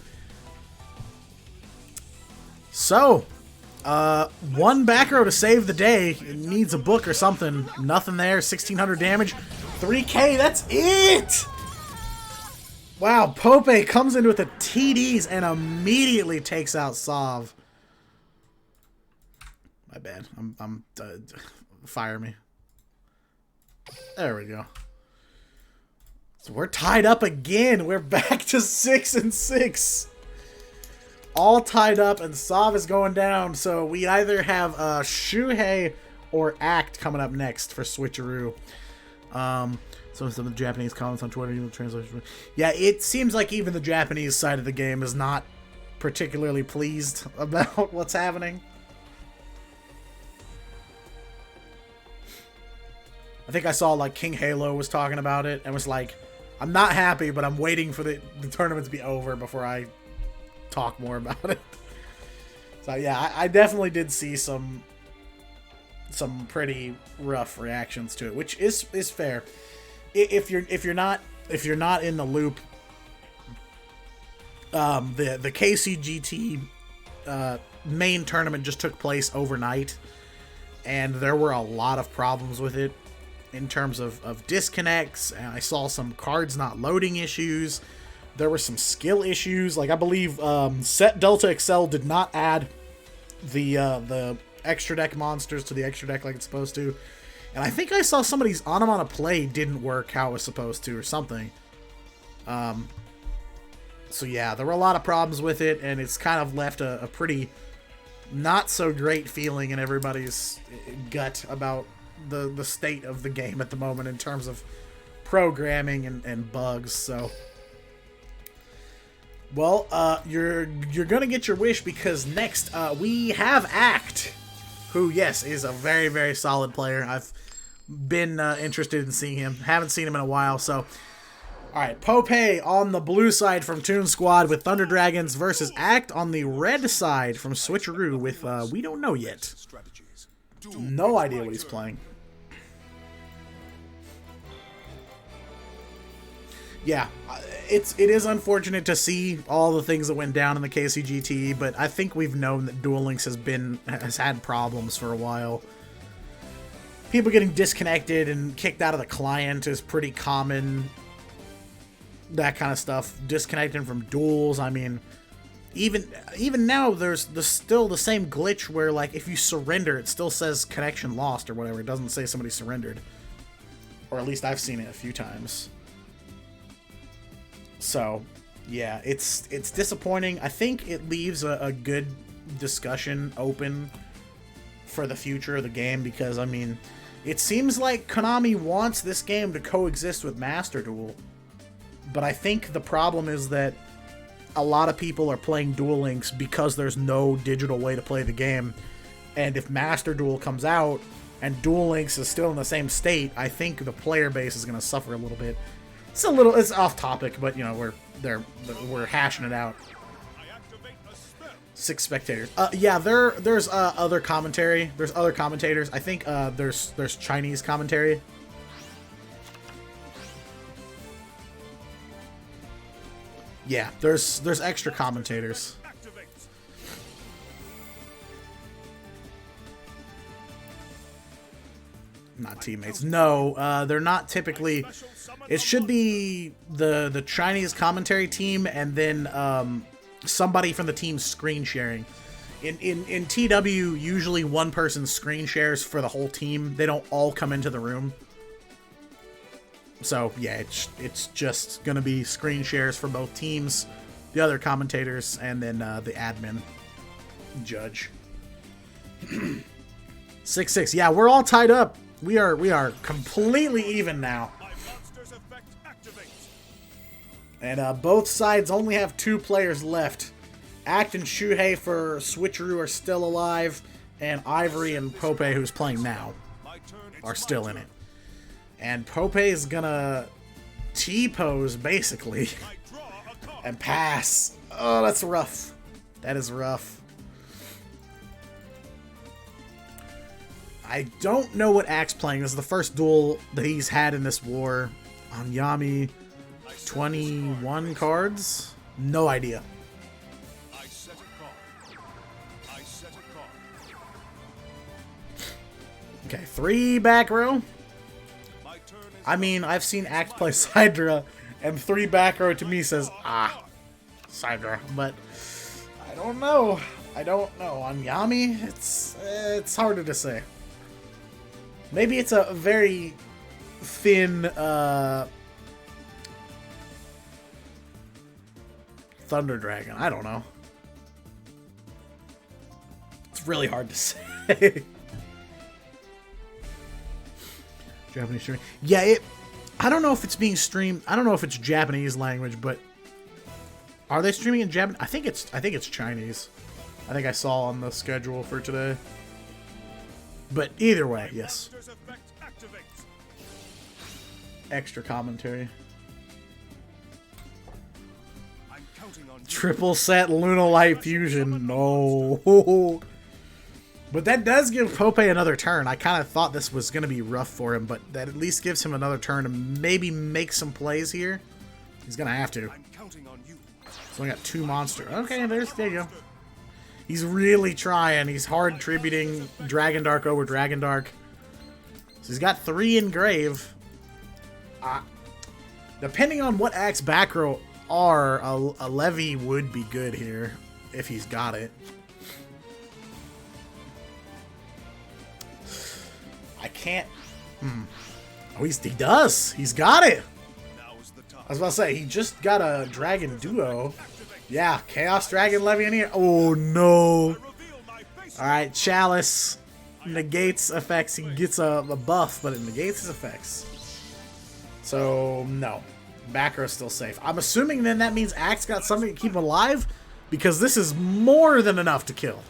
So, one back row to save the day. It needs a book or something. Nothing there. 1600 damage. 3k, that's it! Wow, Pope comes in with the TDs and immediately takes out Sov. My bad. I'm fire me. There we go. So we're tied up again. We're back to 6 and 6. All tied up, and Sov is going down. So we either have Shuhei or Act coming up next for Switcheroo. Some of the Japanese comments on Twitter, the translation. Yeah, it seems like even the Japanese side of the game is not particularly pleased about what's happening. I think I saw like King Halo was talking about it and was like, I'm not happy, but I'm waiting for the tournament to be over before I talk more about it. So yeah, I definitely did see some pretty rough reactions to it, which is fair. If you're not in the loop, the KCGT main tournament just took place overnight, and there were a lot of problems with it in terms of disconnects, and I saw some cards not loading issues. There were some skill issues. Like, I believe Set Delta Excel did not add the extra deck monsters to the extra deck like it's supposed to. And I think I saw somebody's Anamana play didn't work how it was supposed to or something. So yeah, there were a lot of problems with it, and it's kind of left a pretty not so great feeling in everybody's gut about the state of the game at the moment in terms of programming and bugs. So, well, you're gonna get your wish, because next we have Act, who, yes, is a very, very solid player. I've been interested in seeing him. Haven't seen him in a while, so. Alright, Pope on the blue side from Toon Squad with Thunder Dragons versus Act on the red side from Switcheroo with, we don't know yet. No idea what he's playing. Yeah, it is unfortunate to see all the things that went down in the KCGT, but I think we've known that Duel Links has had problems for a while. People getting disconnected and kicked out of the client is pretty common. That kind of stuff. Disconnecting from duels. I mean, even now, there's still the same glitch where, like, if you surrender, it still says connection lost or whatever. It doesn't say somebody surrendered. Or at least I've seen it a few times. So, yeah, it's disappointing. I think it leaves a good discussion open for the future of the game, because, I mean, it seems like Konami wants this game to coexist with Master Duel. But I think the problem is that a lot of people are playing Duel Links because there's no digital way to play the game. And if Master Duel comes out and Duel Links is still in the same state, I think the player base is going to suffer a little bit. It's off topic, but you know, we're hashing it out. 6 spectators. Yeah, there's other commentary. There's other commentators. I think there's Chinese commentary. Yeah, there's extra commentators. Not teammates. No, they're not typically. It should be the Chinese commentary team, and then somebody from the team screen sharing. In TW, usually one person screen shares for the whole team. They don't all come into the room. So, yeah, it's just going to be screen shares for both teams, the other commentators, and then the admin judge. 6-6. Yeah, we're all tied up. We are completely even now. And both sides only have 2 players left. Act and Shuhei for Switcheroo are still alive, and Ivory and Pope, who's playing now, are still in it. And Pope is gonna T-pose, basically, and pass. Oh, that's rough. That is rough. I don't know what Act's playing. This is the first duel that he's had in this war. On Yami, 21 cards? No idea. Okay, 3 back row. I mean, I've seen Act play Sidra, and 3 back row to me says, Sidra. But I don't know. On Yami, it's harder to say. Maybe it's a very thin Thunder Dragon. I don't know. It's really hard to say. Japanese streaming. Yeah, I don't know if it's being streamed. I don't know if it's Japanese language, but are they streaming in Japanese? I think it's Chinese. I think I saw on the schedule for today. But either way, yes. extra commentary. I'm counting on you. Triple set Lunalight Fusion. No. But that does give Pope another turn. I kind of thought this was going to be rough for him, but that at least gives him another turn to maybe make some plays here. He's going to have to. I'm counting on you. So I got 2 monster. Okay, there you go. He's really trying. He's hard tributing Dragon Dark over Dragon Dark. So he's got 3 engrave. Depending on what Axe back row are, a Levy would be good here if he's got it. I can't. Oh, he does. He's got it. Now's the time. I was about to say, he just got a Dragon Duo. Yeah, Chaos Dragon Levy in here. Oh, no. Reveal my face. Alright, Chalice negates effects. He gets a buff, but it negates his effects. So, no. Back row's still safe. I'm assuming then that means Axe got something to keep him alive, because this is more than enough to kill.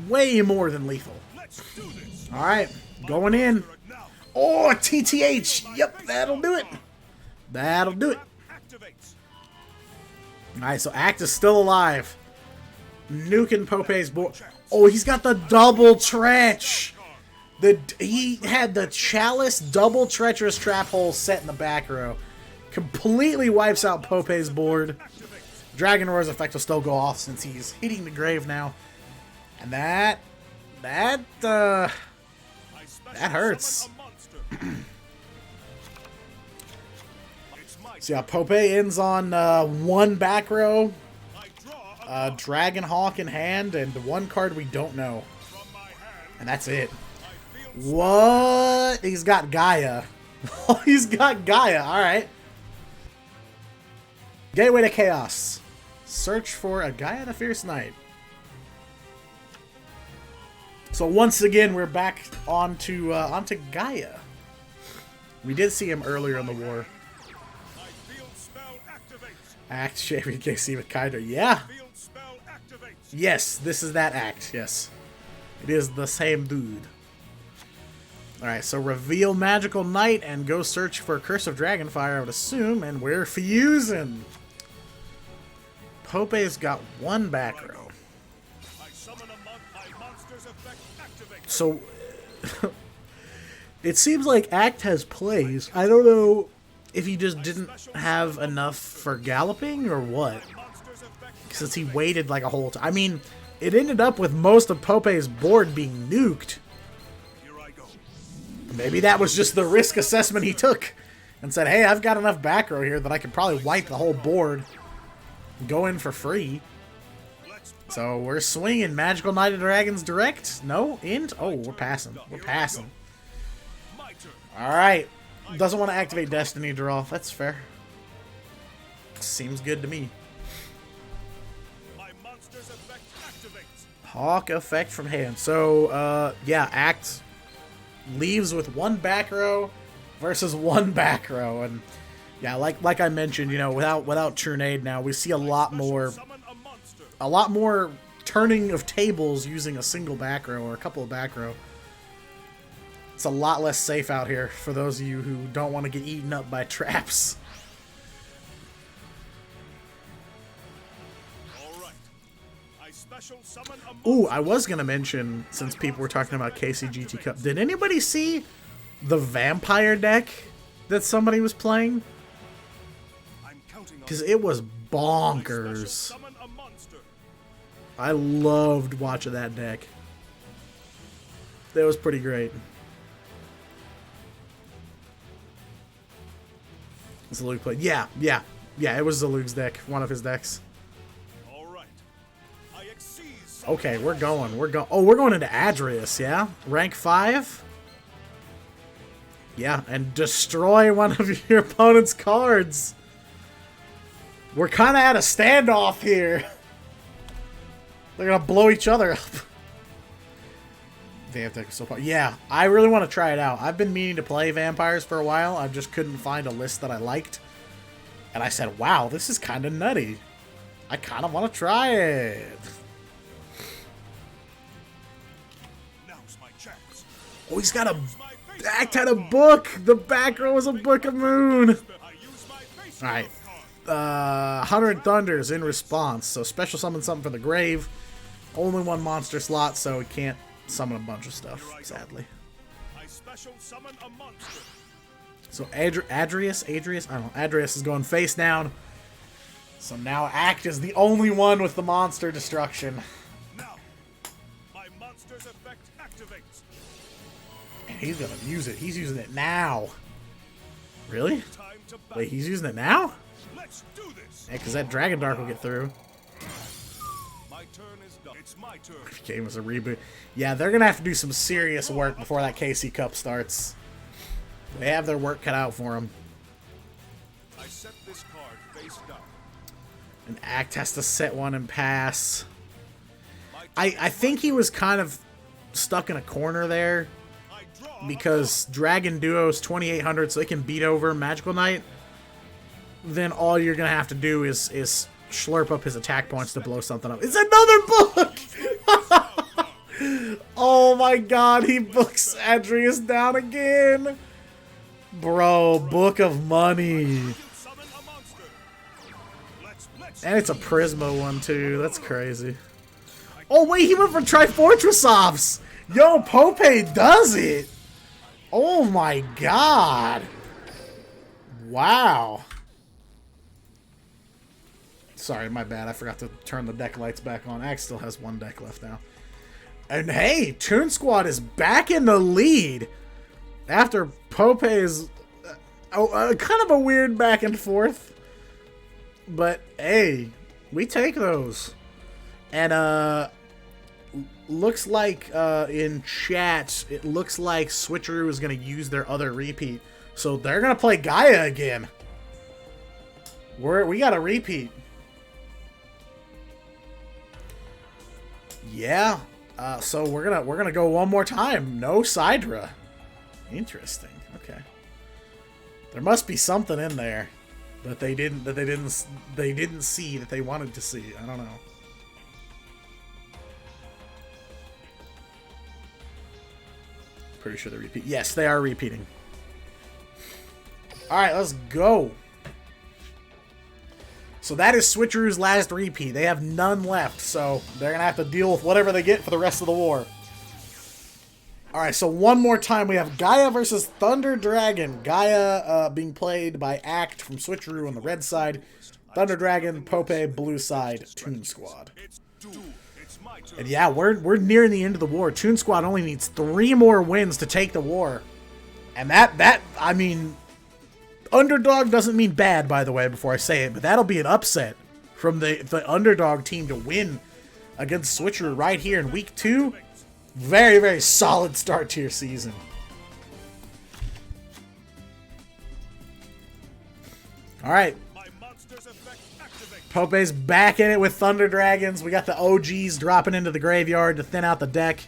Way more than lethal. Let's do this. Alright, going in. Now, Oh, TTH. Yep, that'll do it. That'll do it. activates. Alright, so Act is still alive. Nuking Pope's board. Oh, he's got the double trench. He had the Chalice double treacherous trap hole set in the back row. Completely wipes out Pope's board. Dragon Roar's effect will still go off since he's hitting the grave now. And that hurts. So yeah, Pope ends on 1 back row, Dragon Hawk in hand, and 1 card we don't know. And that's it. What? He's got Gaia. Oh, he's got Gaia. Alright. Gateway to Chaos. Search for a Gaia the Fierce Knight. So once again, we're back onto Gaia. We did see him earlier in the war. Act shaving KC with Kaido. Yeah. Yes, this is that act. Yes. It is the same dude. Alright, so reveal Magical Knight and go search for Curse of Dragonfire, I would assume, and we're fusing. Pope's got 1 back row. So, it seems like Act has plays. I don't know if he just didn't have enough for galloping or what. Since he waited like a whole time. I mean, it ended up with most of Pope's board being nuked. Maybe that was just the risk assessment he took. And said, hey, I've got enough back row here that I could probably wipe the whole board. And go in for free. So we're swinging. Magical Knight of Dragons direct? No? Int? Oh, we're passing. We're passing. Alright. Doesn't want to activate Destiny draw. That's fair. Seems good to me. Hawk effect from hand. So, yeah, Act leaves with 1 back row versus 1 back row. And, yeah, like I mentioned, you know, without Trunade now, we see a lot more turning of tables using a single back row or a couple of back row. It's a lot less safe out here for those of you who don't want to get eaten up by traps. Ooh, I was going to mention, since people were talking about KCGT Cup, did anybody see the vampire deck that somebody was playing? Because it was bonkers. I loved watching that deck. That was pretty great. Zalug played. Yeah, it was Zalug's deck. One of his decks. Okay, we're going. Oh, we're going into Adrius, yeah? Rank 5? Yeah, and destroy one of your opponent's cards. We're kind of at a standoff here. They're going to blow each other up. They have to so far. Yeah, I really want to try it out. I've been meaning to play vampires for a while. I just couldn't find a list that I liked. And I said, wow, this is kind of nutty. I kind of want to try it. Oh, he's got a... Act had a book. The back row was a Book of Moon. I use my face All right. card. 100 Thunders in response. So special summon something for the grave. Only one monster slot, so we can't summon a bunch of stuff, sadly. I special summon a monster. So Adrius, I don't know. Adrius is going face down. So now Act is the only one with the monster destruction. Now, my monster's effect activates. And he's gonna use it. He's using it now. Really? Time to battle. Wait, he's using it now? Let's do this. Yeah, because that Dragon Dark will get through. My turn is done. It's my turn. Game was a reboot. Yeah, they're gonna have to do some serious work before that KC Cup starts. They have their work cut out for them. I set this card face down. And Act has to set one and pass. My I think he was kind of stuck in a corner there I draw because Dragon Duo's 2800, so they can beat over Magical Knight. Then all you're gonna have to do is slurp up his attack points to blow something up. It's another book! Oh my god, he books Adrius down again! Bro, Book of Money. summon a monster. Let's And it's a Prisma one too, that's crazy. Oh wait, he went for Trifortresoffs! Yo, Pope does it! Oh my god! Wow. Sorry, my bad. I forgot to turn the deck lights back on. Axe still has one deck left now. And hey, Toon Squad is back in the lead after Pope's kind of a weird back and forth. But hey, we take those. And looks like in chat, it looks like Switcheroo is going to use their other repeat. So they're going to play Gaia again. We got a repeat. Yeah. So we're gonna go one more time. No Sidra. Interesting. Okay. There must be something in there that they didn't see that they wanted to see. I don't know. Pretty sure they repeat. Yes, they are repeating. All right, let's go. So that is Switcheroo's last repeat. They have none left, so they're going to have to deal with whatever they get for the rest of the war. Alright, so one more time. We have Gaia versus Thunder Dragon. Gaia being played by Act from Switcheroo on the red side. Thunder Dragon, Pope, blue side, Toon Squad. It's my turn. And yeah, we're nearing the end of the war. Toon Squad only needs 3 more wins to take the war. And that I mean... Underdog doesn't mean bad, by the way, before I say it, but that'll be an upset from the underdog team to win against Switcheroo right here in week 2. Very, very solid start to your season. Alright. My monster's effect activates. Pope's back in it with Thunder Dragons. We got the OGs dropping into the graveyard to thin out the deck.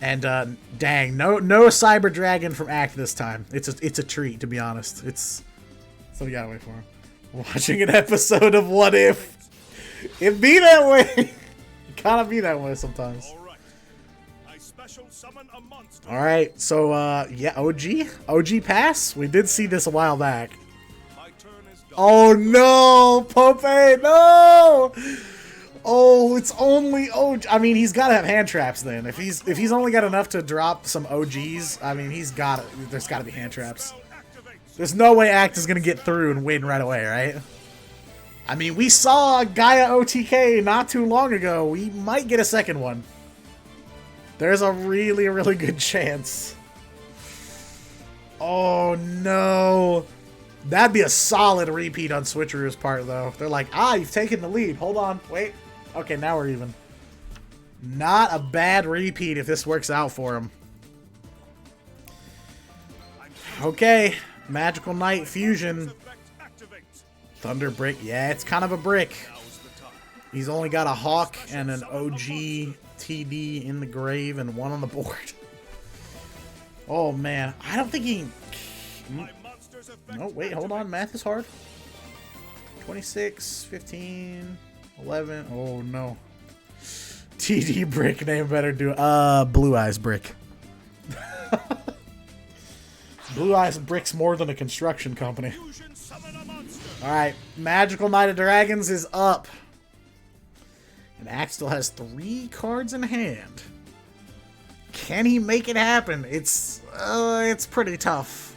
And dang, no Cyber Dragon from Act this time. It's a treat, to be honest. So we gotta wait for him. Watching an episode of What If. It be that way. It kinda be that way sometimes. Alright. I special summon a monster. Alright, so yeah, OG pass. We did see this a while back. My turn is done. Oh no, Pope, no! Oh, it's only OG. I mean, he's got to have hand traps then. If he's only got enough to drop some OGs, I mean, there's got to be hand traps. Activates. There's no way Act is going to get through and win right away, right? I mean, we saw Gaia OTK not too long ago. We might get a second one. There's a really, really good chance. Oh, no. That'd be a solid repeat on Switcheroo's part, though. They're like, you've taken the lead. Hold on. Wait. Okay, now we're even. Not a bad repeat if this works out for him. Okay. Magical Knight Fusion. Effect activates. Thunder Brick. Yeah, it's kind of a brick. Now's the time. He's only got a Hawk and an OG TD in the grave and one on the board. Oh, man. I don't think he... My monster's effect No, wait, hold on. Math is hard. 26, 15, 11. Oh, no. TD Brick name better do. Blue Eyes Brick. Blue Eyes bricks more than a construction company. Fusion summon a monster. Alright, Magical Knight of Dragons is up. And Axe still has 3 cards in hand. Can he make it happen? It's pretty tough.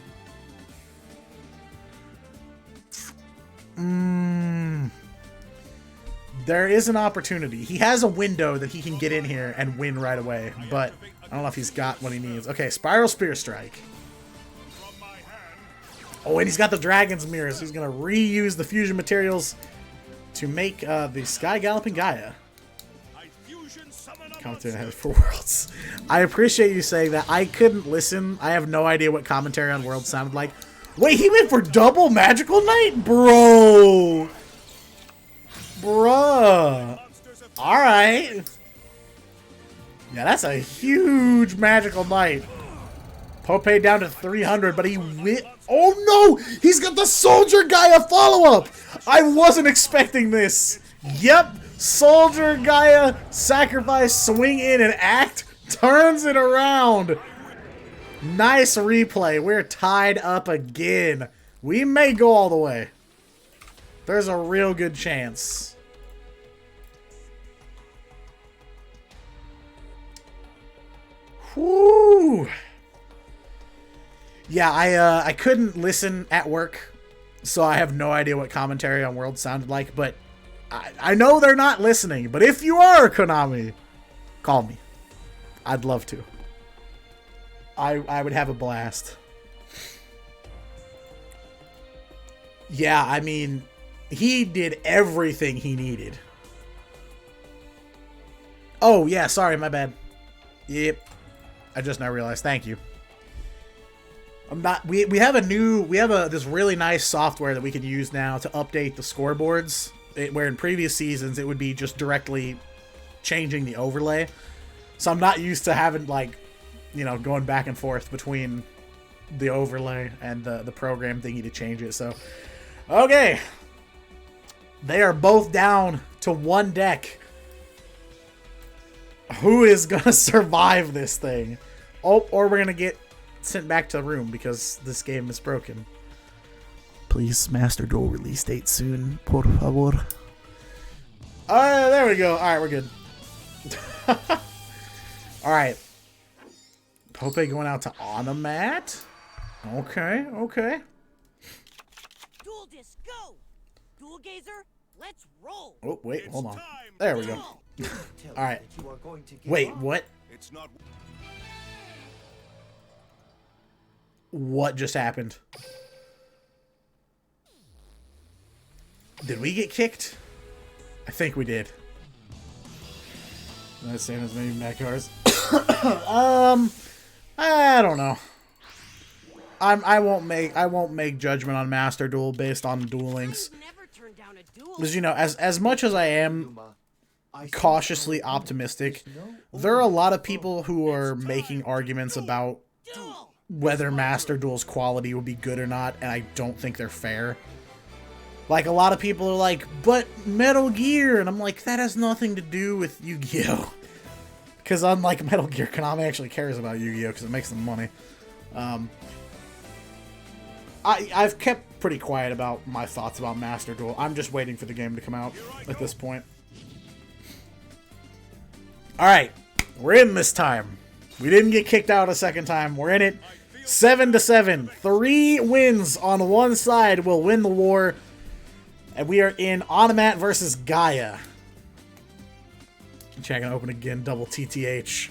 There is an opportunity. He has a window that he can get in here and win right away, but I don't know if he's got what he needs. Okay, Spiral Spear Strike. From my hand. Oh, and he's got the Dragon's Mirror, so he's going to reuse the fusion materials to make the Sky Galloping Gaia I fusion summon a come to monster. a head for Worlds. I appreciate you saying that. I couldn't listen. I have no idea what commentary on Worlds sounded like. Wait, he went for double Magical Knight? Bro! Bruh. Alright. Yeah, that's a huge Magical Knight. Pope down to 300, but he went. Oh no! He's got the Soldier Gaia follow-up! I wasn't expecting this. Yep. Soldier Gaia, sacrifice, swing in, and act. Turns it around. Nice replay. We're tied up again. We may go all the way. There's a real good chance. Whoo! Yeah, I couldn't listen at work, so I have no idea what commentary on World sounded like, but I know they're not listening. But if you are, Konami, call me. I'd love to. I would have a blast. Yeah, I mean, he did everything he needed. Oh, yeah, sorry, my bad. Yep. I just now realized. Thank you. I'm not. We have this really nice software that we can use now to update the scoreboards. Where in previous seasons it would be just directly changing the overlay. So I'm not used to having, like, you know, going back and forth between the overlay and the program thingy to change it. So, okay, they are both down to 1 deck. Who is gonna survive this thing? Oh, or we're gonna get sent back to the room because this game is broken. Please, Master Duel release date soon, por favor. There we go. All right, we're good. All right. Pope going out to Onomat. Okay, okay. Duel Disc, go! Duel Gazer, let's roll! Oh, wait, hold on. Time. There we go. All right. Wait, what? It's not. What just happened? Did we get kicked? I think we did. Not same as many mech cars. I don't know. I won't make judgment on Master Duel based on Duel Links. Never turn down a duel. Because, you know, as much as I am cautiously optimistic, there are a lot of people who are making arguments about Duel! whether Master Duel's quality would be good or not, and I don't think they're fair. Like, a lot of people are like, but Metal Gear, and I'm like, that has nothing to do with Yu-Gi-Oh! Because unlike Metal Gear, Konami actually cares about Yu-Gi-Oh! Because it makes them money. I've kept pretty quiet about my thoughts about Master Duel. I'm just waiting for the game to come out at this point. Alright, we're in this time. We didn't get kicked out a second time. We're in it. 7-7. 3 wins on one side will win the war. And we are in Onomat versus Gaia. Checking open again. Double TTH.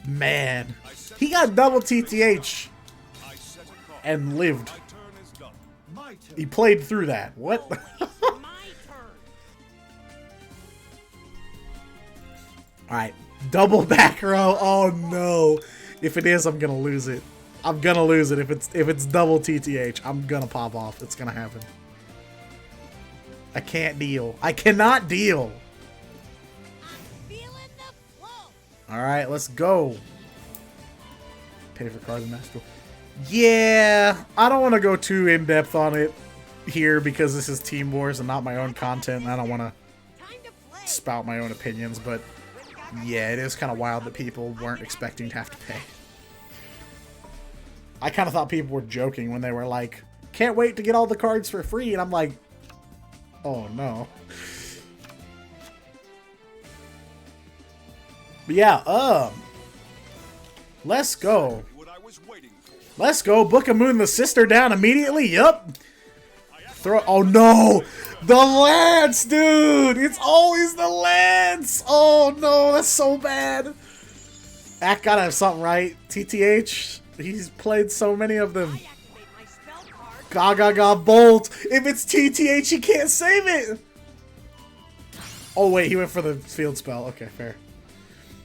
Man. He got double TTH. And lived. He played through that. What? My turn. Alright. Double back row. Oh no. If it is, I'm gonna lose it. I'm gonna lose it. If it's double TTH, I'm gonna pop off. It's gonna happen. I can't deal. I cannot deal. I'm feeling the flow. Alright, let's go. Pay for cards and Master. Yeah, I don't want to go too in-depth on it here because this is Team Wars and not my own content, and I don't want to Time to play. spout my own opinions, but yeah, it is kind of wild that people weren't expecting to have to pay. I kind of thought people were joking when they were like, can't wait to get all the cards for free. And I'm like, oh no. But yeah, let's go. What I was waiting for. Let's go. Book of Moon the sister down immediately. Yup. Throw. Oh no. The Lance, dude. It's always the Lance. Oh no. That's so bad. Act gotta have something right. TTH. He's played so many of them. I activate my spell card. Gaga Bolt. If it's TTH, he can't save it. Oh wait, he went for the field spell. Okay, fair.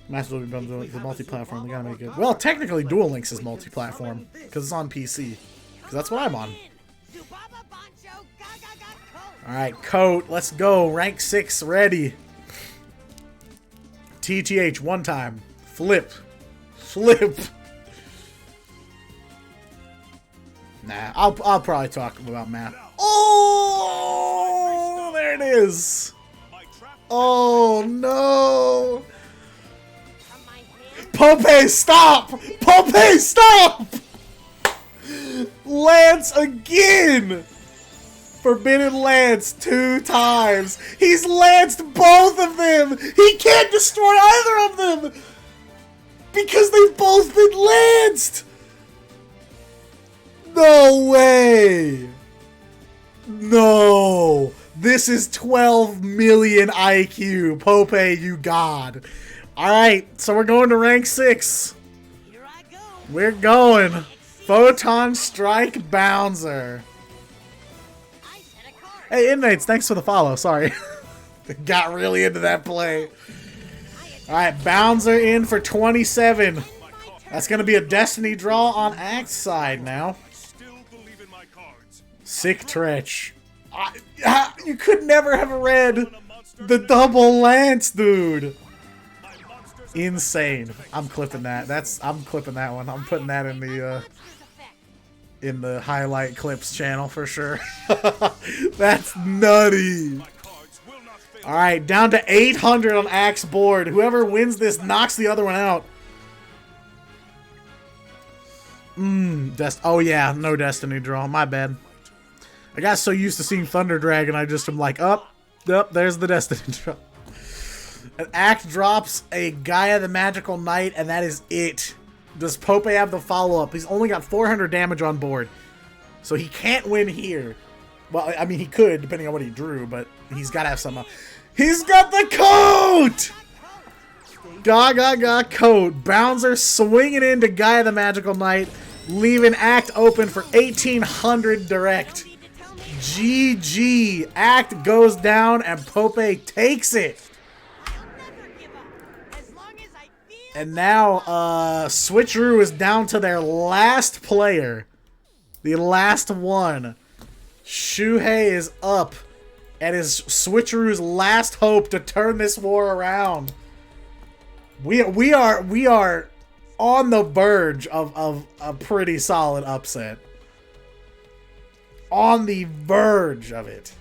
Master will be bundled the multi-platform. We gotta make it. Well, technically, Duel Links is multi-platform because it's on PC. Because that's what I'm on. Zubaba Bancho Gaga Coat. All right, Coat. Let's go. Rank 6 ready. TTH one time. Flip. Flip. Nah, I'll probably talk about math. Oh, there it is. My trap. Oh no. From my hand. Pompey, stop! Pompey, stop! Lance again! Forbidden Lance 2 times. He's lanced both of them! He can't destroy either of them! Because they've both been lanced! No way! No! This is 12 million IQ. Pope, you god. Alright, so we're going to rank 6. Here I go. We're going. Photon Strike Bouncer. I set a card. Hey, inmates, thanks for the follow. Sorry. Got really into that play. Alright, Bouncer in for 27. That's going to be a Destiny draw on Act's side now. Still believe in my cards. Sick Tretch. You could never have read the double Lance, dude. My monsters. Insane. I'm clipping that. I'm clipping that one. I'm putting that in Monster's effect. the highlight clips channel for sure. That's nutty. My cards will not fail. All right, down to 800 on Axe board. Whoever wins this knocks the other one out. Oh yeah, no Destiny draw. My bad. I got so used to seeing Thunder Dragon, I just am like, up, there's the Destiny draw. An Act drops a Gaia the Magical Knight, and that is it. Does Pope have the follow-up? He's only got 400 damage on board, so he can't win here. Well, I mean, he could, depending on what he drew, but he's got to have some. He's got the coat! Gaga coat. Bouncer swinging into Gaia the Magical Knight, leaving Act open for 1800 direct. Need to tell me. GG. Act goes down, and Pope takes it. I'll never give up. As long as I feel. And now, Switcheroo is down to their last player. The last one. Shuhei is up. And is Switcheroo's last hope to turn this war around. We are on the verge of a pretty solid upset. On the verge of it.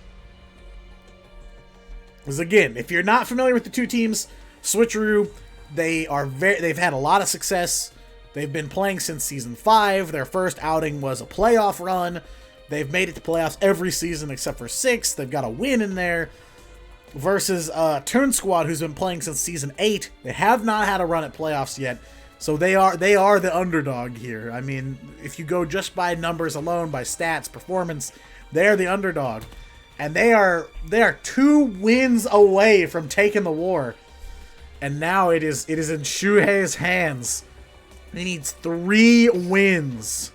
Because again, if you're not familiar with the two teams, Switcheroo, they've had a lot of success. They've been playing since season 5. Their first outing was a playoff run. They've made it to playoffs every season except for 6. They've got a win in there. Versus Toon Squad, who's been playing since season 8. They have not had a run at playoffs yet. So they are the underdog here. I mean, if you go just by numbers alone, by stats, performance, they're the underdog. And they are 2 wins away from taking the war. And now it is in Shuhei's hands. He needs 3 wins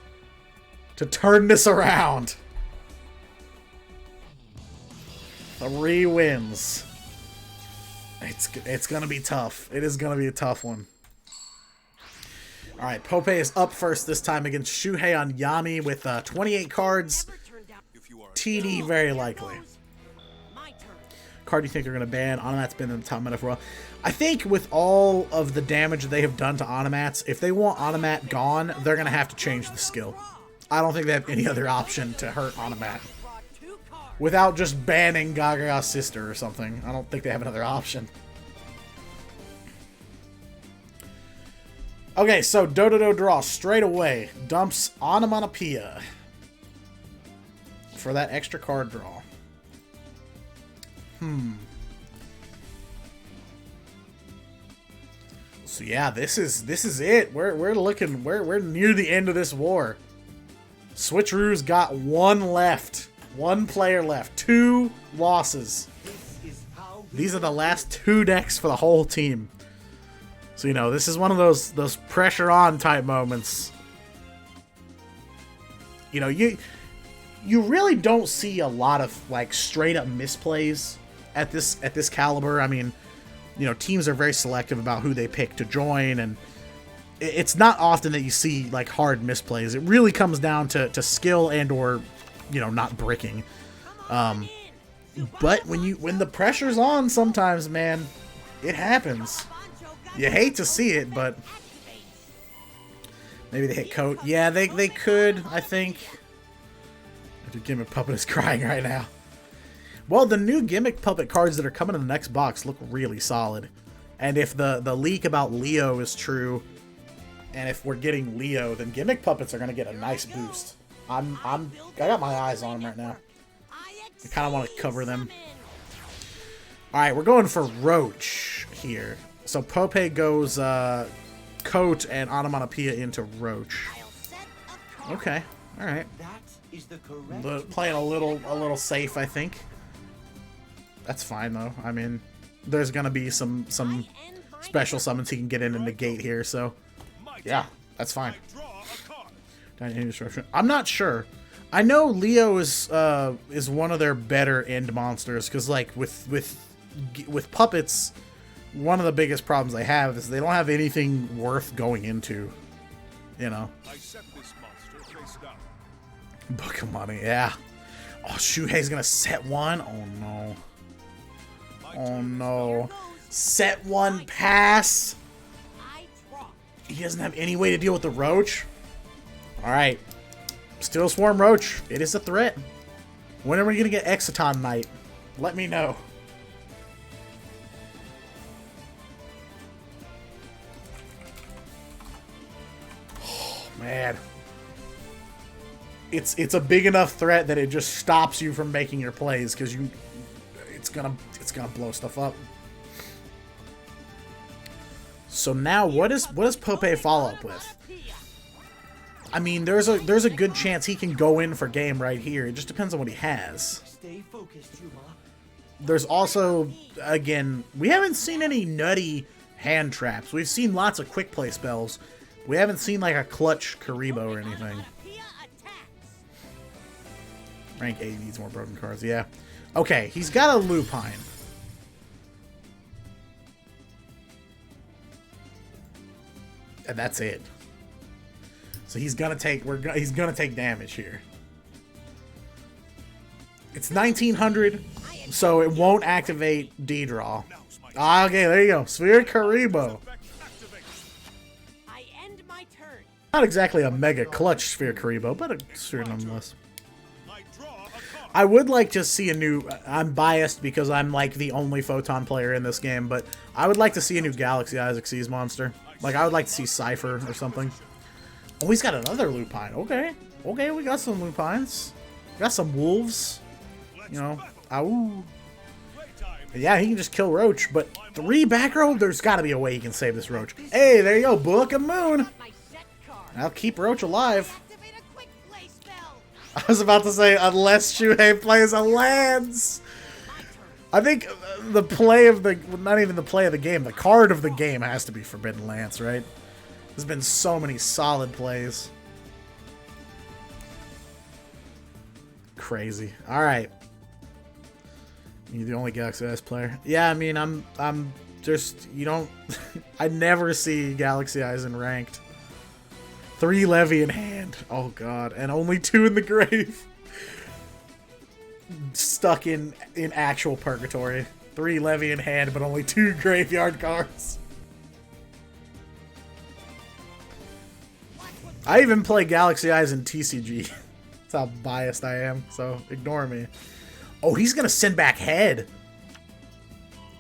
to turn this around. 3 wins. It's gonna be tough. It is gonna be a tough one. All right, Pope is up first this time against Shuhei on Yami with 28 cards. Never turn down. If you are TD very likely. My turn. Card you think are gonna ban? Onomat's been in the top meta for a while. I think with all of the damage they have done to Onomats, if they want Onomat gone, they're gonna have to change the skill. I don't think they have any other option to hurt Onomat. Brought 2 cards. Without just banning Gaga's sister or something. I don't think they have another option. Okay, so Dododo draw straight away. Dumps Onomatopoeia for that extra card draw. So yeah, this is it. We're looking we're near the end of this war. Switcheroo's got one left. One player left. 2 losses. These are the last 2 decks for the whole team. So, you know, this is one of those pressure on type moments. You know, you really don't see a lot of like straight up misplays at this caliber. I mean, you know, teams are very selective about who they pick to join, and it's not often that you see like hard misplays. It really comes down to skill and or, you know, not bricking. But when the pressure's on, sometimes, man, it happens. You hate to see it, but maybe they hit coat. Yeah, they could, I think. The Gimmick Puppet is crying right now. Well, the new Gimmick Puppet cards that are coming in the next box look really solid. And if the leak about Leo is true, and if we're getting Leo, then Gimmick Puppets are going to get a nice boost. I got my eyes on them right now. I kind of want to cover them. Alright, we're going for Roach here. So Pope goes Coat and Onomatopoeia into Roach. Okay, alright. Playing a little safe, I think. That's fine though. I mean, there's gonna be some special summons he can get in and negate here, so yeah, that's fine. I'm not sure. I know Leo is one of their better end monsters, because like with puppets, one of the biggest problems they have is they don't have anything worth going into. You know. Book of Money, yeah. Oh, Shuhei's gonna set one. Oh no. Oh no. Set one pass. He doesn't have any way to deal with the Roach. Alright. Still Swarm Roach. It is a threat. When are we gonna get Exciton Knight? Let me know. Oh man. It's a big enough threat that it just stops you from making your plays, because it's gonna blow stuff up. So now what does Pope follow up with? I mean, there's a good chance he can go in for game right here. It just depends on what he has. There's also, again, we haven't seen any nutty hand traps. We've seen lots of quick play spells. We haven't seen like a clutch Karibo or anything. Rank 8 needs more broken cards, yeah. Okay, he's got a Lupine. And that's it. So he's gonna take damage here. It's 1900, so it won't activate D-Draw. Okay, there you go. Sphere Karibo. Not exactly a mega clutch Sphere Karibo, but a Sphere nonetheless. I would like to see a new... I'm biased because I'm like the only Photon player in this game, but I would like to see a new Galaxy Eyes Xyz monster. Like, I would like to see Cypher or something. Oh, he's got another Lupine. Okay. Okay, we got some Lupines. We got some Wolves. You know. Ow. Yeah, he can just kill Roach, but 3 back row? There's got to be a way he can save this Roach. Hey, there you go. Book of Moon. I'll keep Roach alive. I was about to say, unless Shuhei plays a Lance. I think the play of the... Not even the play of the game. The card of the game has to be Forbidden Lance, right? There's been so many solid plays. Crazy. Alright. You're the only Galaxy Eyes player. Yeah, I mean, I'm just... You don't... I never see Galaxy Eyes in ranked. 3 Levy in hand. Oh god. And only 2 in the grave. Stuck in actual purgatory. 3 Levy in hand, but only 2 graveyard cards. I even play Galaxy Eyes in TCG. That's how biased I am, so ignore me. Oh, he's gonna send back Head.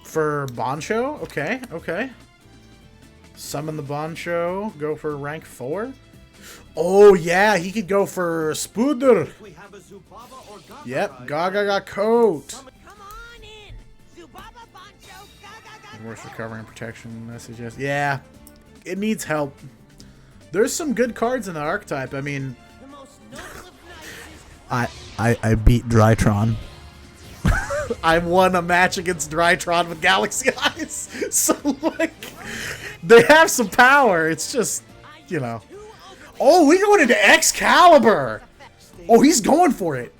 For Boncho? Okay, okay. Summon the Bancho. Go for rank 4. Oh, yeah. He could go for Spooder. Yep. Gaga got coat. Come on in. Zubaba Bancho Gaga. Worst recovering and protection messages. Yeah. It needs help. There's some good cards in the archetype. I mean, The most noble of knights is I beat Drytron. I won a match against Drytron with Galaxy Eyes. So, like, they have some power. It's just, you know. Oh, we going into Excalibur. Oh, he's going for it.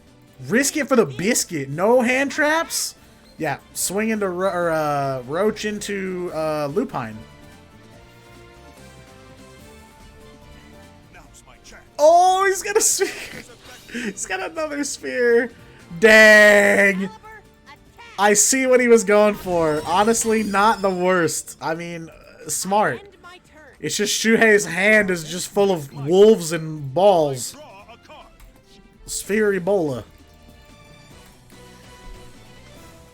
Risk it for the biscuit. No hand traps. Yeah, swing into Roach into Lupine. Now's my chance. Oh, he's got a sphere. He's got another sphere. Dang. I see what he was going for. Honestly, not the worst. I mean, smart. end my turn. It's just Shuhei's hand is just full of wolves and balls. Draw a card. Sphere Ebola.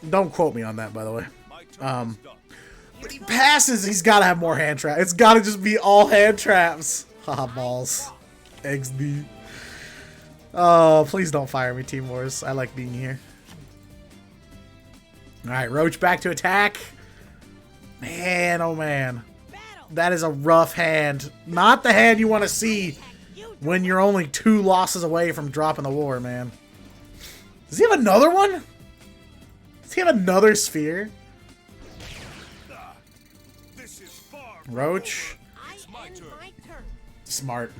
Don't quote me on that, by the way. My turn is done. But he passes. He's got to have more hand traps. It's got to just be all hand traps. Haha, balls. XD. Oh, please don't fire me, Team Wars. I like being here. Alright, Roach back to attack. Man, oh man. Battle. That is a rough hand. Not the hand you want to see when you're only 2 losses away from dropping the war, man. Does he have another one? Does he have another sphere? This is far from Roach. I end my turn. Smart.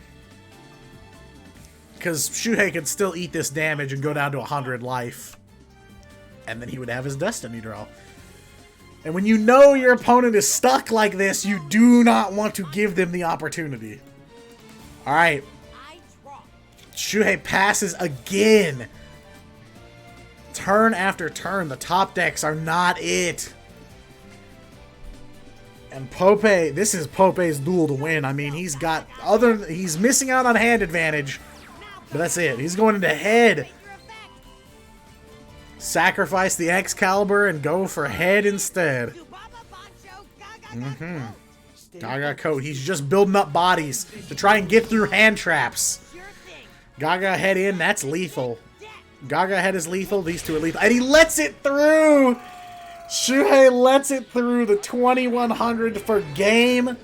Because Shuhei could still eat this damage and go down to 100 life. And then he would have his Destiny draw. And when you know your opponent is stuck like this, you do not want to give them the opportunity. Alright. I draw. Shuhei passes again. Turn after turn. The top decks are not it. And Pope, this is Pope's duel to win. I mean, he's got he's missing out on hand advantage. But that's it. He's going into head. Your effect. Sacrifice the Excalibur and go for head instead. Zubaba Bancho Gaga. Gaga coat. He's just building up bodies to try and get through hand traps. Sure thing. Gaga head in. That's lethal. Death. Gaga head is lethal. These two are lethal. And he lets it through. Shuhei lets it through the 2100 for game.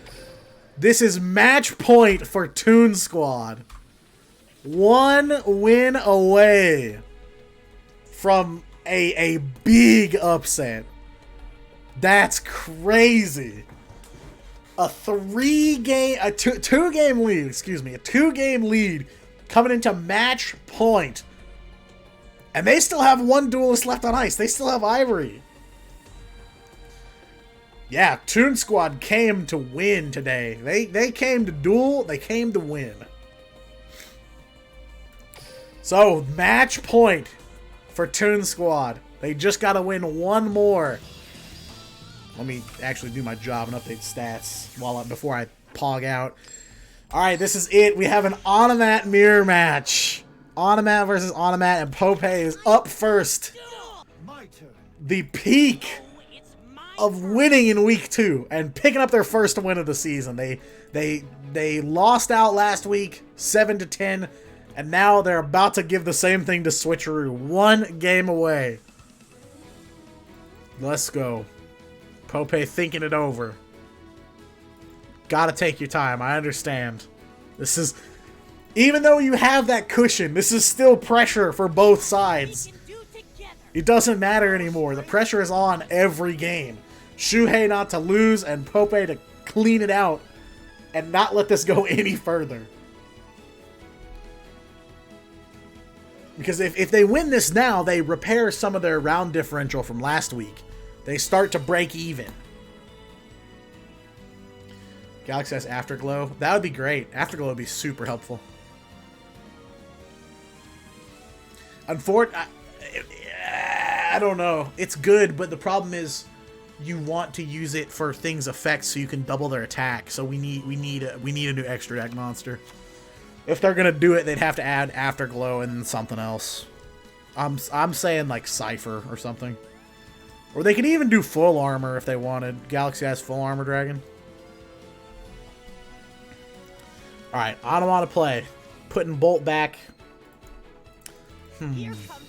This is match point for Toon Squad. 1 win away from a big upset. That's crazy. A 2-game lead, excuse me, a 2-game lead coming into match point. And they still have 1 duelist left on ice. They still have Ivory. Yeah, Toon Squad came to win today. They came to duel, they came to win. So, match point for Toon Squad. They just got to win 1 more. Let me actually do my job and update stats before I pog out. Alright, this is it. We have an Onomat mirror match. Onomat versus Onomat, and Pope is up first. my turn. The peak It's my of winning in week 2 and picking up their first win of the season. They lost out last week 7-10, and now they're about to give the same thing to Switcheroo. 1 game away. Let's go. Pope thinking it over. Gotta take your time. I understand. This is, even though you have that cushion, this is still pressure for both sides. can do together. It doesn't matter anymore. The pressure is on every game. Shuhei not to lose and Pope to clean it out and not let this go any further. Because if they win this now, they repair some of their round differential from last week. They start to break even. Galaxy has Afterglow. That would be great. Afterglow would be super helpful. Unfortunately, I don't know. It's good, but the problem is you want to use it for things effects so you can double their attack. So we need a new extra deck monster. If they're gonna do it, they'd have to add Afterglow and something else. I'm saying like Cypher or something. Or they could even do full armor if they wanted. Galaxy has full armor dragon. Alright, onomatopoeia. Putting Bolt back. Here comes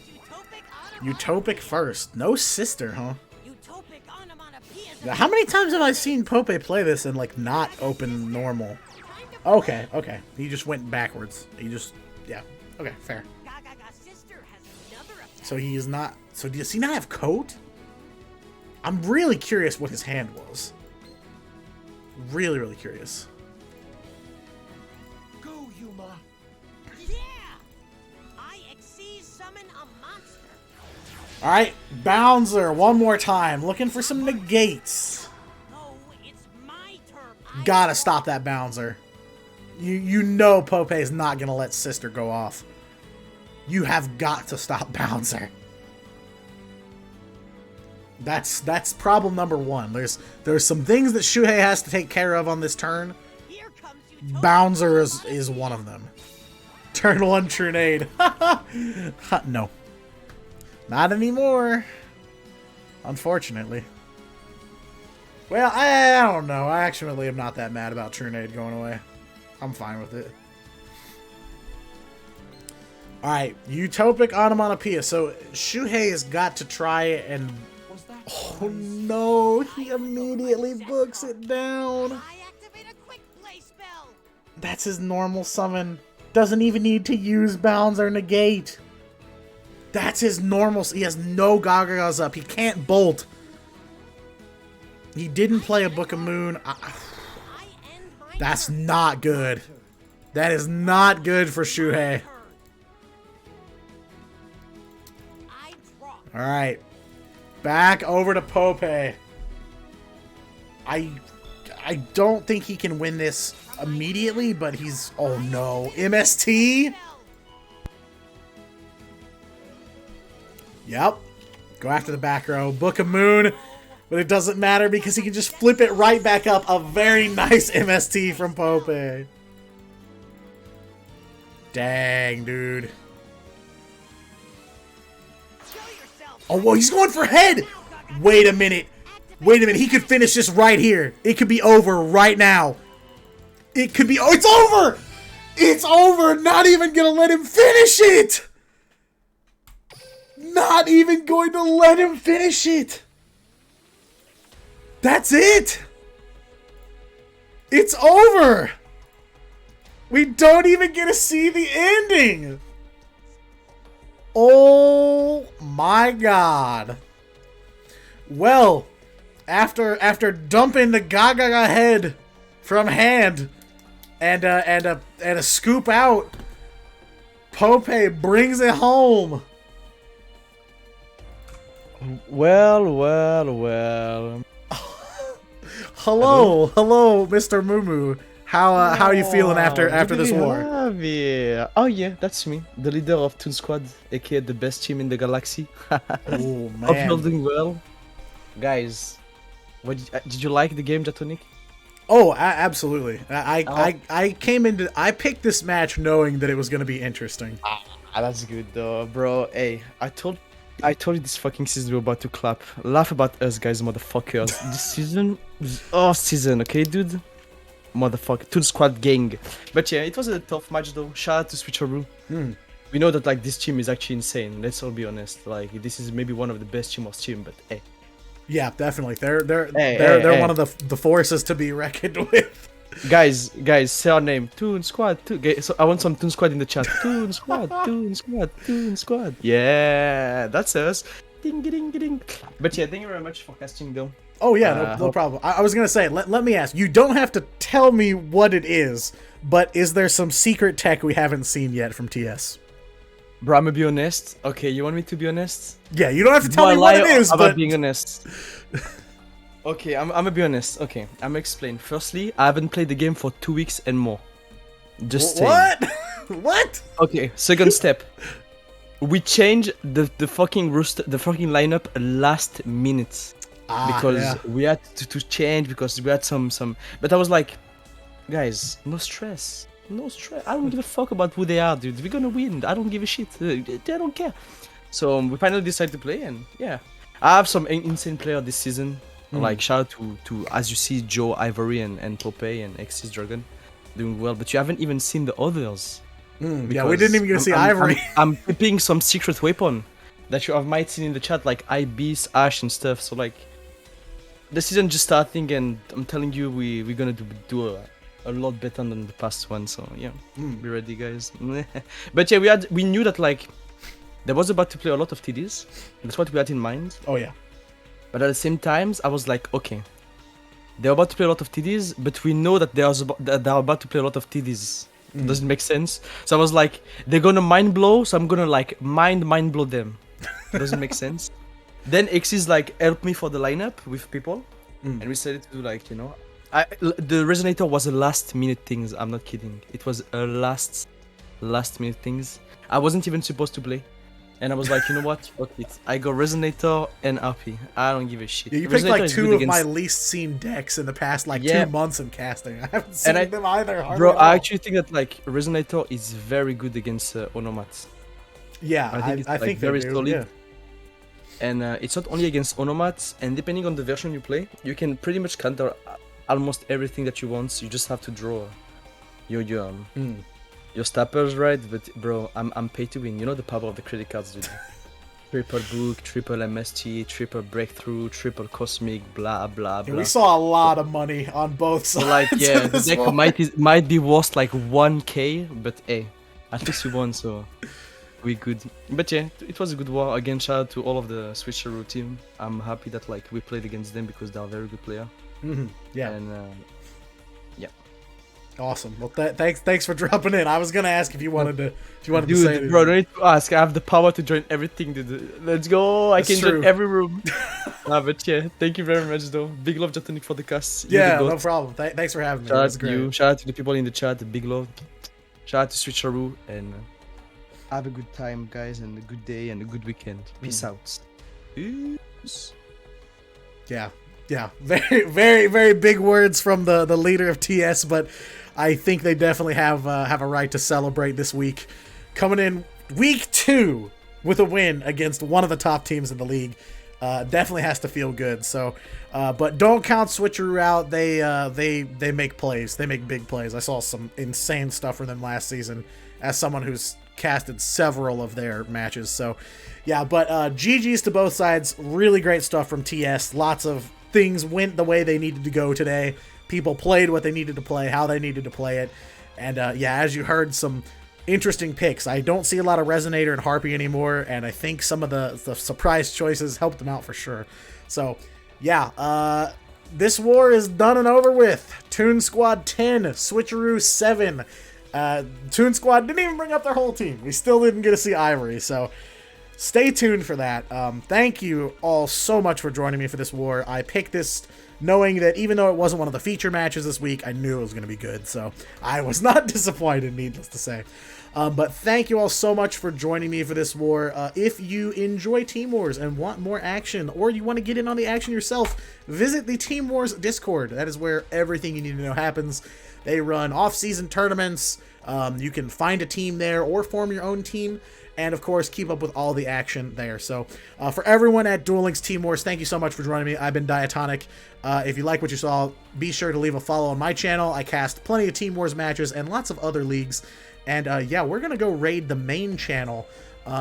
Utopic first. No sister, huh? Utopic onomatopoeia. Now, how many times have I seen Pope play this and, like, not open normal? Okay, okay. He just went backwards. He just... Yeah. Okay, fair. Gaga's sister has another effect. So he is not... So does he not have coat? I'm really curious what his hand was. Really, really curious. Go, Yuma. Yeah! I exceed summon a monster. Alright, Bouncer, one more time. Looking for some negates. No, it's my turn. Gotta stop that Bouncer. You know Pope is not gonna let Sister go off. You have got to stop Bouncer. That's problem number one. There's some things that Shuhei has to take care of on this turn. Here comes Utopic. Bouncer is one of them. Turn 1 Trunade. No. Not anymore. Unfortunately. Well, I don't know. I actually am not that mad about Trunade going away. I'm fine with it. Alright, Utopic Onomatopoeia. So, Shuhei has got to try and... Oh no, he immediately books it down. I activate a quick play spell. That's his normal summon. Doesn't even need to use Bounds or Negate. That's his normal... He has no Gagagas up. He can't bolt. He didn't play a Book of Moon. I end my That's turn. not good. That is not good for Shuhei. I draw. Alright. Back over to Pope. I don't think he can win this immediately, but he's... Oh no. MST? Yep. Go after the back row. Book of Moon. But it doesn't matter because he can just flip it right back up. A very nice MST from Pope. Dang, dude. Show yourself. Oh, well, he's going for head. Wait a minute. Wait a minute. He could finish this right here. It could be over right now. It could be... Oh, it's over. It's over. Not even going to let him finish it. Not even going to let him finish it. That's it. It's over. We don't even get to see the ending. Oh my god. Well, after dumping the Gaga head from hand and a scoop out, Pope brings it home. Well. Hello, Mr. Mumu. How are you feeling after this war? Oh yeah, that's me, the leader of Toon Squad, aka the best team in the galaxy. Oh Hope you're man. doing well, guys. What did you like the game, Diatonic? Oh, absolutely. I came into... I picked this match knowing that it was going to be interesting. That's good though, bro. Hey, I told you this fucking season we're about to clap. Laugh about us, guys, motherfuckers. This season was our season, okay, dude? Motherfucker, Toon Squad gang. But yeah, it was a tough match though. Shout out to Switcheroo. We know that like this team is actually insane. Let's all be honest. Like this is maybe one of the best team of team, but hey. Yeah, definitely. They're Hey. one of the forces to be reckoned with. Guys, say our name. Toon Squad. So I want some Toon Squad in the chat. Toon Squad, Toon Squad, Toon Squad. Yeah, that's us. Ding, ding, ding. But yeah, thank you very much for casting though. Oh yeah, no problem. I was gonna say, let me ask. You don't have to tell me what it is, but is there some secret tech we haven't seen yet from TS? Bro, I'm gonna be honest. Okay, you want me to be honest? Yeah, you don't have to tell me what it is, about but being honest. Okay, I'm gonna be honest. Okay, I'm gonna explain. Firstly, I haven't played the game for 2 weeks and more. Just saying. what? What? Okay, second step. We changed the fucking roster, the fucking lineup last minute because yeah. we had to change because we had some. But I was like, guys, no stress. No stress. I don't give a fuck about who they are, dude. We're gonna win. I don't give a shit. They don't care. So we finally decided to play, and yeah, I have some insane player this season. Like shout out to as you see Joe, Ivory, and Popeye and X's Dragon. doing well, but you haven't even seen the others. Yeah, we Because didn't even get to see Ivory. I'm picking some secret weapon that you have might seen in the chat, like Ibis, Ash, and stuff. So like, the season just starting, and I'm telling you, we're gonna do a lot better than the past one. So yeah, be ready, guys. But yeah, we knew that like there was about to play a lot of TDs. That's what we had in mind. Oh yeah. But at the same time, I was like, okay, they're about to play a lot of TDs, but we know that they're about to play a lot of TDs. Doesn't make sense. So I was like, they're gonna mind blow, so I'm gonna like mind blow them. Doesn't make sense. Then Xyz like helped me for the lineup with people, and we decided to do like, you know, the resonator was a last minute things. I'm not kidding. It was a last minute things. I wasn't even supposed to play. And I was like, you know what? Fuck it. I go Resonator and RP. I don't give a shit. Yeah, you picked Resonator like is two good of my least seen decks in the past like 2 months in casting. I haven't seen them either. Bro, at all. I actually think that like Resonator is very good against Onomats. Yeah, I think very they do, solid. yeah. And it's not only against Onomats, and depending on the version you play, you can pretty much counter almost everything that you want. You just have to draw your stappers, right? But bro, I'm pay to win. You know the power of the credit cards, dude. Triple book, triple MST, triple breakthrough, triple cosmic, blah blah blah. Yeah, we saw a lot of money on both sides. So like, yeah, of the this deck war. might be worth like 1k, but hey, at least we won, so we good. But yeah, it was a good war. Again, shout out to all of the Switcheroo team. I'm happy that like we played against them because they are very good player. Yeah. And Awesome. Well, thanks for dropping in. I was gonna ask if you wanted to say dude, anything. bro, don't need to ask. I have the power to join everything, dude. Let's go. I That's can true. join every room. But yeah, thank you very much, though. Big love, Diatonic, for the cast. You're Yeah, the no goat. problem. Thanks for having me. Shout That out was to great. you. Shout out to the people in the chat. Big love. Shout out to Switcheroo, and have a good time, guys, and a good day and a good weekend. Peace out. Peace. Yeah. Very, very, very big words from the leader of TS, but I think they definitely have a right to celebrate this week. Coming in week 2 with a win against one of the top teams in the league. Definitely has to feel good. So, but don't count Switcheroo out. They make plays. They make big plays. I saw some insane stuff from them last season as someone who's casted several of their matches. So, yeah, but GG's to both sides. Really great stuff from TS. Lots of things went the way they needed to go today. People played what they needed to play, how they needed to play it. And yeah, as you heard, some interesting picks. I don't see a lot of Resonator and Harpy anymore, and I think some of the surprise choices helped them out for sure. So, yeah, this war is done and over with. Toon Squad 10, Switcheroo 7. Toon Squad didn't even bring up their whole team. We still didn't get to see Ivory, so stay tuned for that. Thank you all so much for joining me for this war. I picked this knowing that even though it wasn't one of the feature matches this week, I knew it was going to be good, so I was not disappointed, needless to say. But thank you all so much for joining me for this war. If you enjoy Team Wars and want more action, or you want to get in on the action yourself, visit the Team Wars Discord. That is where everything you need to know happens. They run off-season tournaments. You can find a team there or form your own team. And, of course, keep up with all the action there. So, for everyone at Duel Links Team Wars, thank you so much for joining me. I've been Diatonic. If you like what you saw, be sure to leave a follow on my channel. I cast plenty of Team Wars matches and lots of other leagues. And, yeah, we're going to go raid the main channel.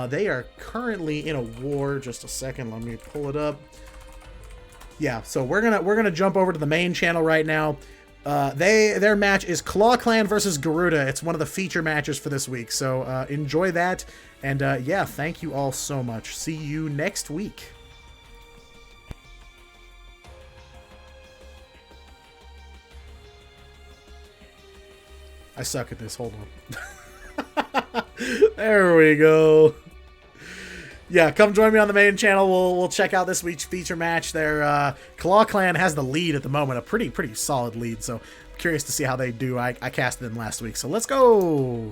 They are currently in a war. Just a second. Let me pull it up. Yeah, so we're gonna jump over to the main channel right now. Their match is Claw Clan versus Garuda. It's one of the feature matches for this week. So enjoy that. And yeah, thank you all so much. See you next week. I suck at this. Hold on. There we go. Yeah, come join me on the main channel. We'll check out this week's feature match. Their Claw Clan has the lead at the moment, a pretty solid lead. So I'm curious to see how they do. I casted them last week, so let's go.